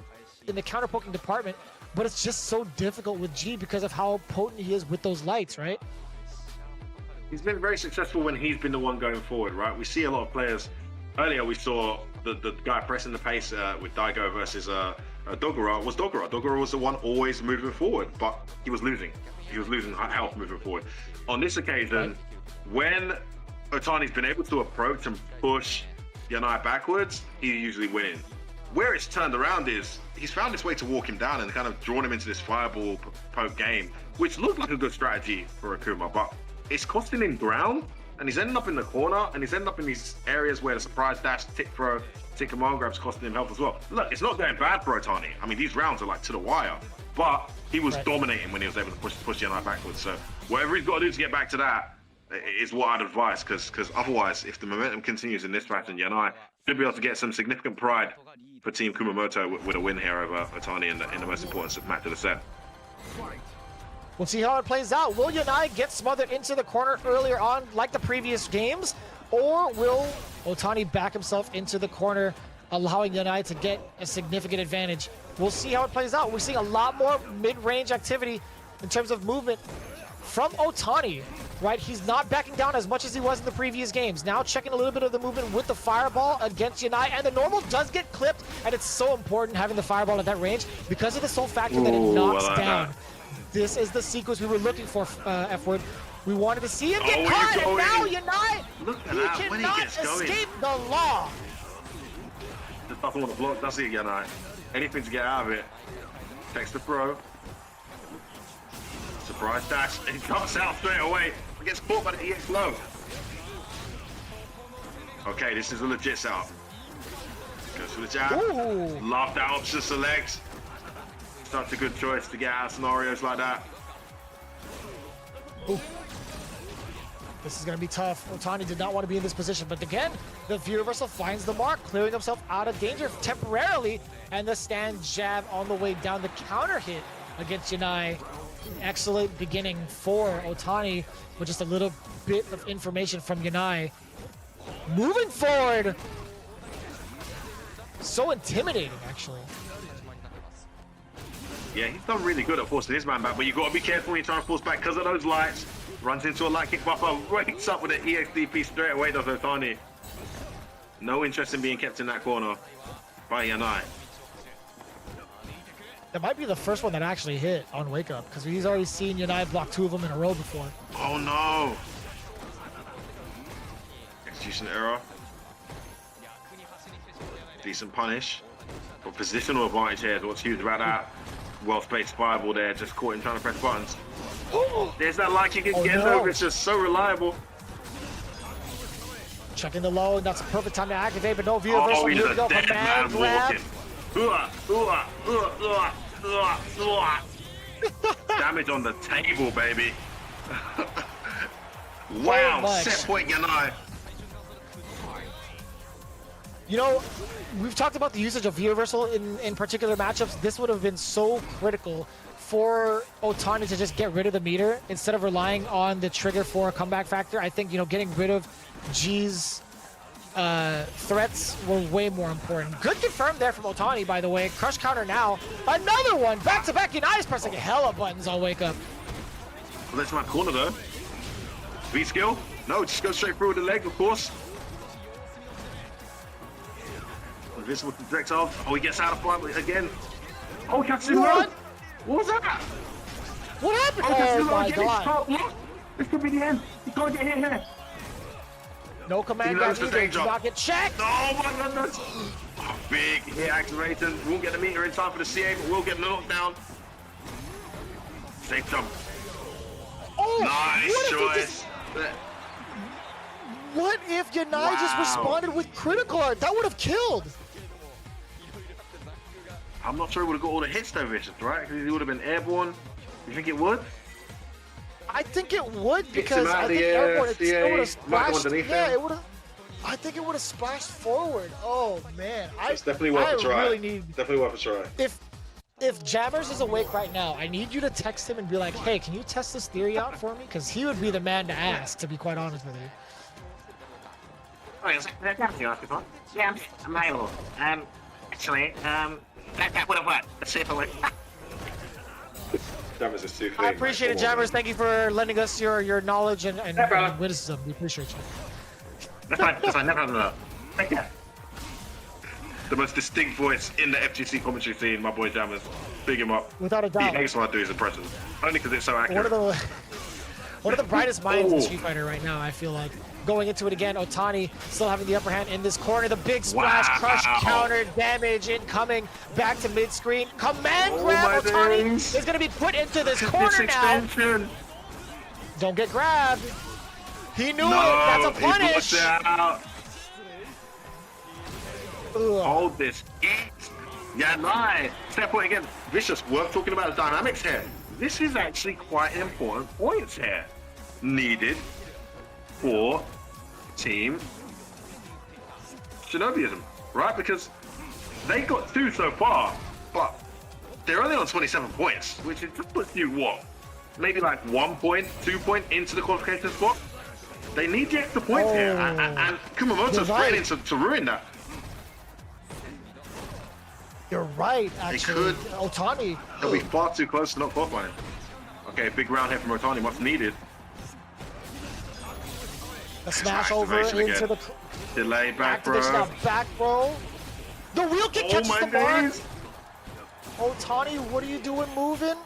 poking department, but it's just so difficult with G because of how potent he is with those lights, right? He's been very successful when he's been the one going forward, right? We see a lot of players. Earlier, we saw the guy pressing the pace with Daigo versus Dogura was Dogura. Dogura was the one always moving forward, but he was losing. He was losing health moving forward. On this occasion, when Ohtani's been able to approach and push Yanai backwards, he's usually winning. Where it's turned around is he's found this way to walk him down and kind of drawn him into this fireball poke game, which looked like a good strategy for Akuma, but it's costing him ground, and he's ending up in the corner, and he's ending up in these areas where the surprise dash, tick throw, tick command grab's costing him health as well. Look, it's not going bad for Ohtani. I mean, these rounds are like to the wire, but he was dominating when he was able to push Yanai backwards. So whatever he's got to do to get back to that is what I'd advise, because otherwise, if the momentum continues in this fashion, Yanai should be able to get some significant pride for Team Kumamoto with a win here over Ohtani in the most important match of the set. We'll see how it plays out. Will Yanai get smothered into the corner earlier on like the previous games? Or will Ohtani back himself into the corner, allowing Yanai to get a significant advantage? We'll see how it plays out. We're seeing a lot more mid-range activity in terms of movement from Ohtani, right? He's not backing down as much as he was in the previous games. Now checking a little bit of the movement with the fireball against Yanai, and the normal does get clipped, and it's so important having the fireball at that range because of the sole factor that it knocks down. This is the sequence we were looking for, F-Word. We wanted to see him get caught, and now Yanai, he cannot escape the law. Just doesn't want to block, does he, Yanai? Anything to get out of it. Takes the throw. Surprise dash, and he cuts out straight away. Gets caught by the EX low. Okay, this is a legit setup. Goes for the jab. Love that option select. Such a good choice to get out of scenarios like that. Ooh. This is going to be tough. Ohtani did not want to be in this position, but again, the view reversal finds the mark, clearing himself out of danger temporarily, and the stand jab on the way down, the counter hit against Yanai. Excellent beginning for Ohtani with just a little bit of information from Yanai. Moving forward. So intimidating, actually. Yeah, he's done really good at forcing his man back, but you've got to be careful when you're trying to force back because of those lights. Runs into a light kick buffer, wakes up with an EXDP straight away, does Ohtani. No interest in being kept in that corner by Yanai. That might be the first one that actually hit on wake up because he's already seen Yanai block 2 of them in a row before. Oh no! Execution error. Decent punish. But positional advantage here is what's huge about that. Well-spaced fireball there, just caught him trying to press buttons. There's that light kick again though, it's just so reliable. Checking the low, and that's a perfect time to activate, but no view reversal. He's Here we go, a dead man grab. walking. Damage on the table, baby. Wow, set point Yanai. You know, we've talked about the usage of V-Reversal in particular matchups. This would have been so critical for Ohtani to just get rid of the meter instead of relying on the trigger for a comeback factor. I think, you know, getting rid of G's threats were way more important. Good confirm there from Ohtani, by the way. Crush counter now. Another one. Back-to-back. Yanai's pressing hella buttons. I'll wake up. Well, that's my corner, though. V-skill? No, just go straight through with the leg, of course. Invisible projectile. Oh, he gets out of fight again. Oh, he catches him. What was that? What happened? Oh my god. Look, this could be the end. He can't get hit here. No command grab either. Do not get checked. Oh my goodness. Oh, big hit activation. Won't get the meter in time for the CA, but we'll get the knockdown. Safe jump. Oh, nice choice. What if Yanai just responded with critical art? That would have killed. I'm not sure he would have got all the hits though, Vicious, right? Because he would have been airborne. You think it would? I think it would, because I think airborne it would have splashed. Yeah, it would have. I think it would have splashed forward. Oh man, it's definitely worth a try. Really need, definitely worth a try. If Jammers is awake right now, I need you to text him and be like, "Hey, can you test this theory out for me?" Because he would be the man to ask, to be quite honest with you. Oh, is that you asked before? Yeah, I'm available. Actually, that would have worked. Let's see if it works. Jammers is too clean. I appreciate it, Jammers. Thank you for lending us your knowledge and wisdom. We appreciate you. That's fine. That's fine. Never have enough. Thank you. The most distinct voice in the FGC commentary scene, my boy Jammers. Big him up. Without a doubt. He hates when I do his impressions. Only because it's so accurate. One of the brightest minds in Street Fighter right now, I feel like. Going into it again, Ohtani still having the upper hand in this corner. The big splash, crush, counter, damage incoming. Back to mid-screen. Command grab, Ohtani is going to be put into this corner now. Don't get grabbed. He knew it. That's a punish. He out. Hold this. Yanai. Step point again. Vicious. Worth talking about the dynamics here. This is actually quite an important points here. Needed for Team Shinobiism, right? Because they got 2 so far, but they're only on 27 points, which is just puts you what? Maybe like 1 point, 2 point into the qualification spot. They need the extra points here, and Kumamoto's threatening to ruin that. You're right, actually. Ohtani. They'll be far too close to not qualifying. Okay, big round here from Ohtani, much needed. A smash over into the delay back throw. Back throw. The wheel kick catches the bar. Ohtani, what are you doing moving?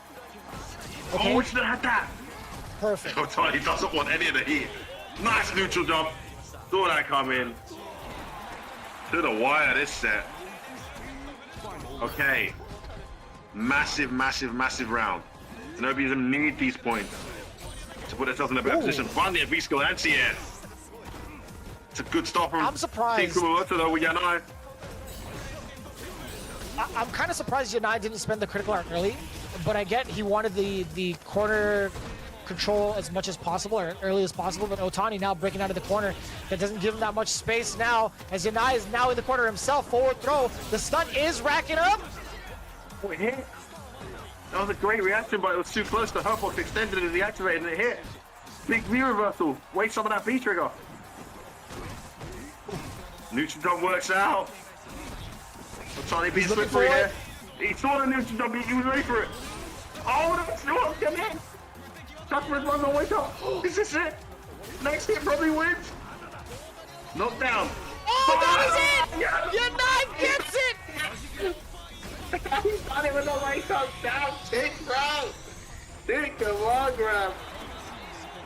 Okay. Oh, we should have had that. Perfect. Ohtani doesn't want any of the heat. Nice neutral jump. Saw that come in. To the wire this set. Okay. Massive, massive, massive round. Shinobiism need these points to put themselves in a better position. Finally, a V-skill anti-air. It's a good stop from I'm surprised. Team Kumamoto though with Yanai. I'm kind of surprised Yanai didn't spend the critical art early, but I get he wanted the corner control as much as possible or early as possible, but Ohtani now breaking out of the corner. That doesn't give him that much space now, as Yanai is now in the corner himself. Forward throw. The stun is racking up. Oh, it hit. That was a great reaction, but it was too close. The hurt box extended as he activated and it hit. Big V reversal. Waste some of that V trigger. Neutral jump works out. Ohtani being slippery here. He saw the neutral jump, he was ready for it. Oh, that's not come in. Customer's run the wake up. Is this it? Next hit probably wins. Knockdown. Oh, that is it! Yanai gets it! He's not even the wake up down. Tick, bro. Tick, come on, grab.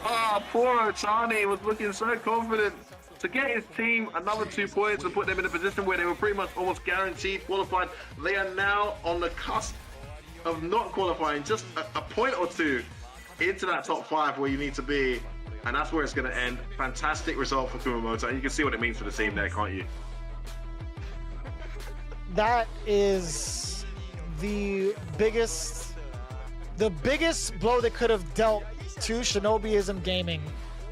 Oh, poor Ohtani was looking so confident to get his team another 2 points and put them in a position where they were pretty much almost guaranteed qualified. They are now on the cusp of not qualifying, just a point or two into that top 5 where you need to be, and that's where it's going to end. Fantastic result for Kumamoto, and you can see what it means for the team there, can't you? That is the biggest blow they could have dealt to Shinobiism Gaming,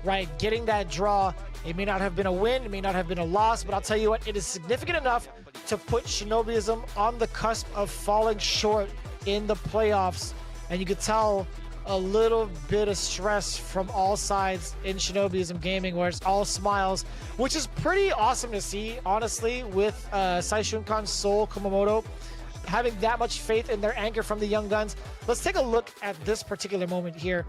right? Getting that draw. It may not have been a win, it may not have been a loss, but I'll tell you what, it is significant enough to put Shinobiism on the cusp of falling short in the playoffs. And you could tell a little bit of stress from all sides in Shinobiism Gaming, where it's all smiles, which is pretty awesome to see, honestly, with Saishunkan Soul Kumamoto having that much faith in their anchor from the Young Guns. Let's take a look at this particular moment here.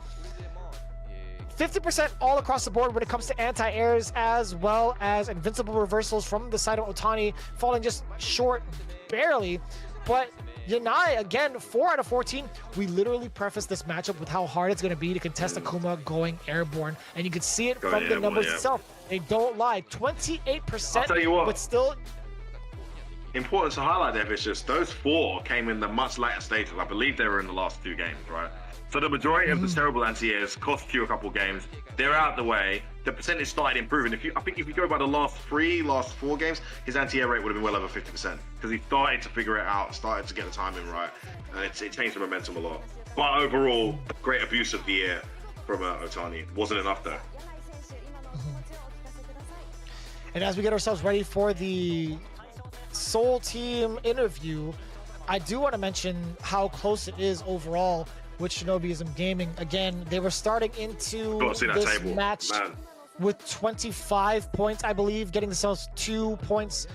50% all across the board when it comes to anti-airs, as well as invincible reversals from the side of Ohtani, falling just short barely. But Yanai, again, 4 out of 14. We literally prefaced this matchup with how hard it's going to be to contest Akuma going airborne. And you can see it from the numbers itself. They don't lie. 28%, I'll tell you what, but still... Important to highlight there, Vicious, those 4 came in the much later stages. I believe they were in the last 2 games, right? So the majority of the terrible anti-airs cost you a couple games. They're out the way. The percentage started improving. I think if you go by the last 4 games, his anti-air rate would have been well over 50% because he started to figure it out, started to get the timing right, and it changed the momentum a lot. But overall, great abuse of the air from Ohtani. Wasn't enough though. And as we get ourselves ready for the Soul Team interview, I do want to mention how close it is overall with Shinobiism Gaming. Again, they were starting into this match with 25 points, I believe, getting themselves 2 points.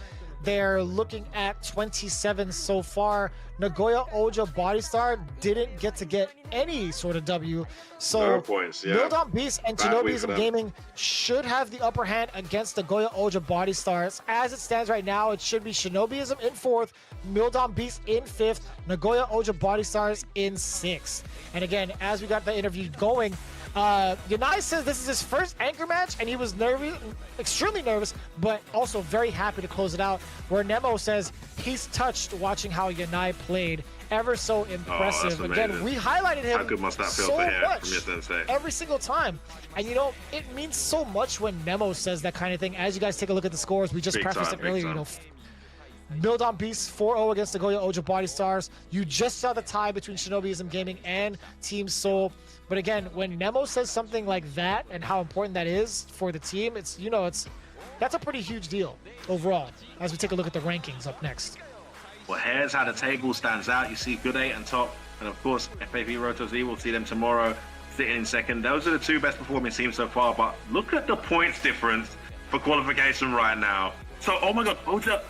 They're looking at 27 so far. Nagoya Oja Body Star didn't get any sort of W. So no points, yeah. Mildon Beast and Shinobiism Gaming should have the upper hand against Nagoya Oja Body Stars. As it stands right now, it should be Shinobiism in 4th, Mildon Beast in 5th, Nagoya Oja Body Stars in 6th. And again, as we got the interview going, Yanai says this is his first anchor match, and he was nervous, extremely nervous, but also very happy to close it out. Where Nemo says he's touched watching how Yanai played. Ever so impressive. Again, we highlighted him how good must that feel so to hear much from your sensei every single time. And you know, it means so much when Nemo says that kind of thing. As you guys take a look at the scores, we just prefaced it earlier, you know, Mildon Beast 4-0 against Nagoya Oja Body Stars. You just saw the tie between Shinobiism Gaming and Team Soul. But again, when Nemo says something like that and how important that is for the team, it's, you know, that's a pretty huge deal overall. As we take a look at the rankings up next. Well, here's how the table stands out. You see Good 8 on top, and of course, FAV Roto Z, we'll see them tomorrow, sitting in second. Those are the 2 best performing teams so far, but look at the points difference for qualification right now. So, oh my God, Oja,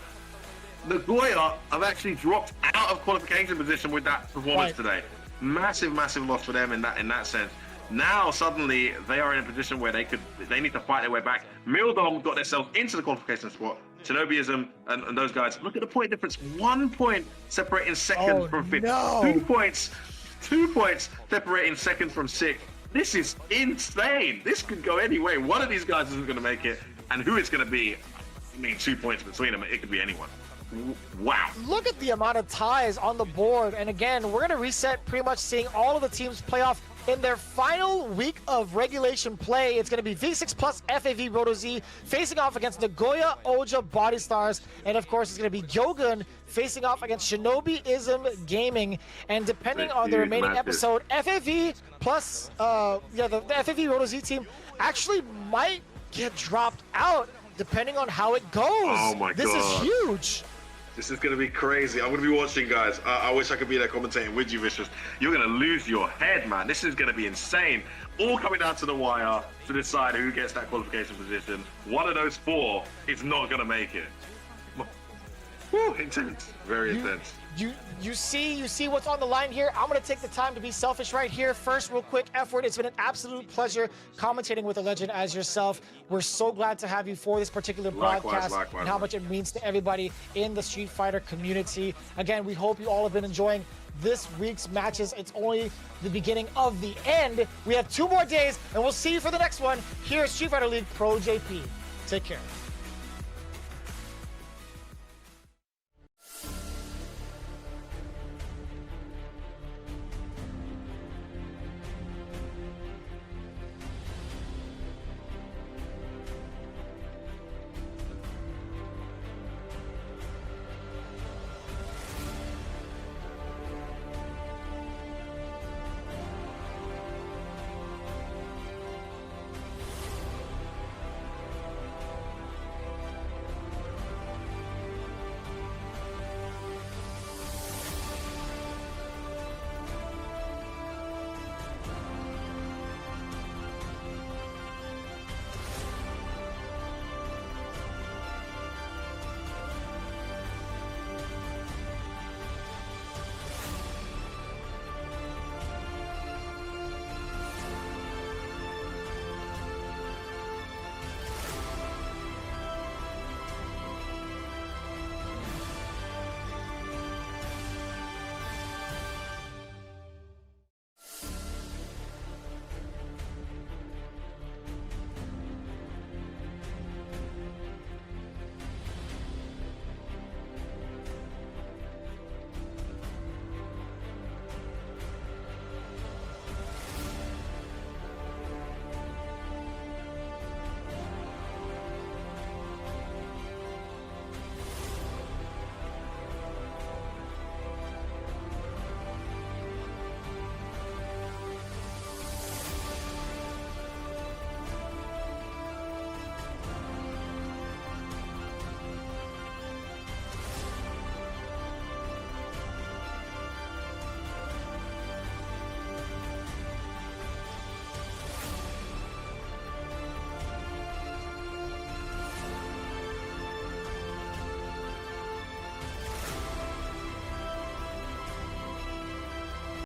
Nagoya have actually dropped out of qualification position with that performance today. Massive, massive loss for them in that sense. Now suddenly they are in a position where they need to fight their way back. Mildom got themselves into the qualification spot. Shinobiism and those guys. Look at the point difference. 1 point separating second from 5th. No. 2 points separating second from 6th. This is insane. This could go any way. One of these guys isn't going to make it, and who it's going to be? I mean, 2 points between them. It could be anyone. Wow. Look at the amount of ties on the board. And again, we're going to reset pretty much seeing all of the teams play off in their final week of regulation play. It's going to be V6 plus FAV Roto Z facing off against Nagoya Oja Body Stars. And of course, it's going to be Gyogun facing off against Shinobiism Gaming. And depending on the remaining episode, FAV plus, the FAV Roto Z team actually might get dropped out depending on how it goes. Oh my God. This is huge. This is going to be crazy. I'm going to be watching, guys. I wish I could be there commentating with you, Vicious. You're going to lose your head, man. This is going to be insane. All coming down to the wire to decide who gets that qualification position. One of those 4 is not going to make it. Woo, intense. Very intense. You see what's on the line here. I'm going to take the time to be selfish right here. First, real quick, F-word. It's been an absolute pleasure commentating with a legend as yourself. We're so glad to have you for this particular broadcast and how much it means to everybody in the Street Fighter community. Again, we hope you all have been enjoying this week's matches. It's only the beginning of the end. We have 2 more days, and we'll see you for the next one here at Street Fighter League Pro-JP. Take care.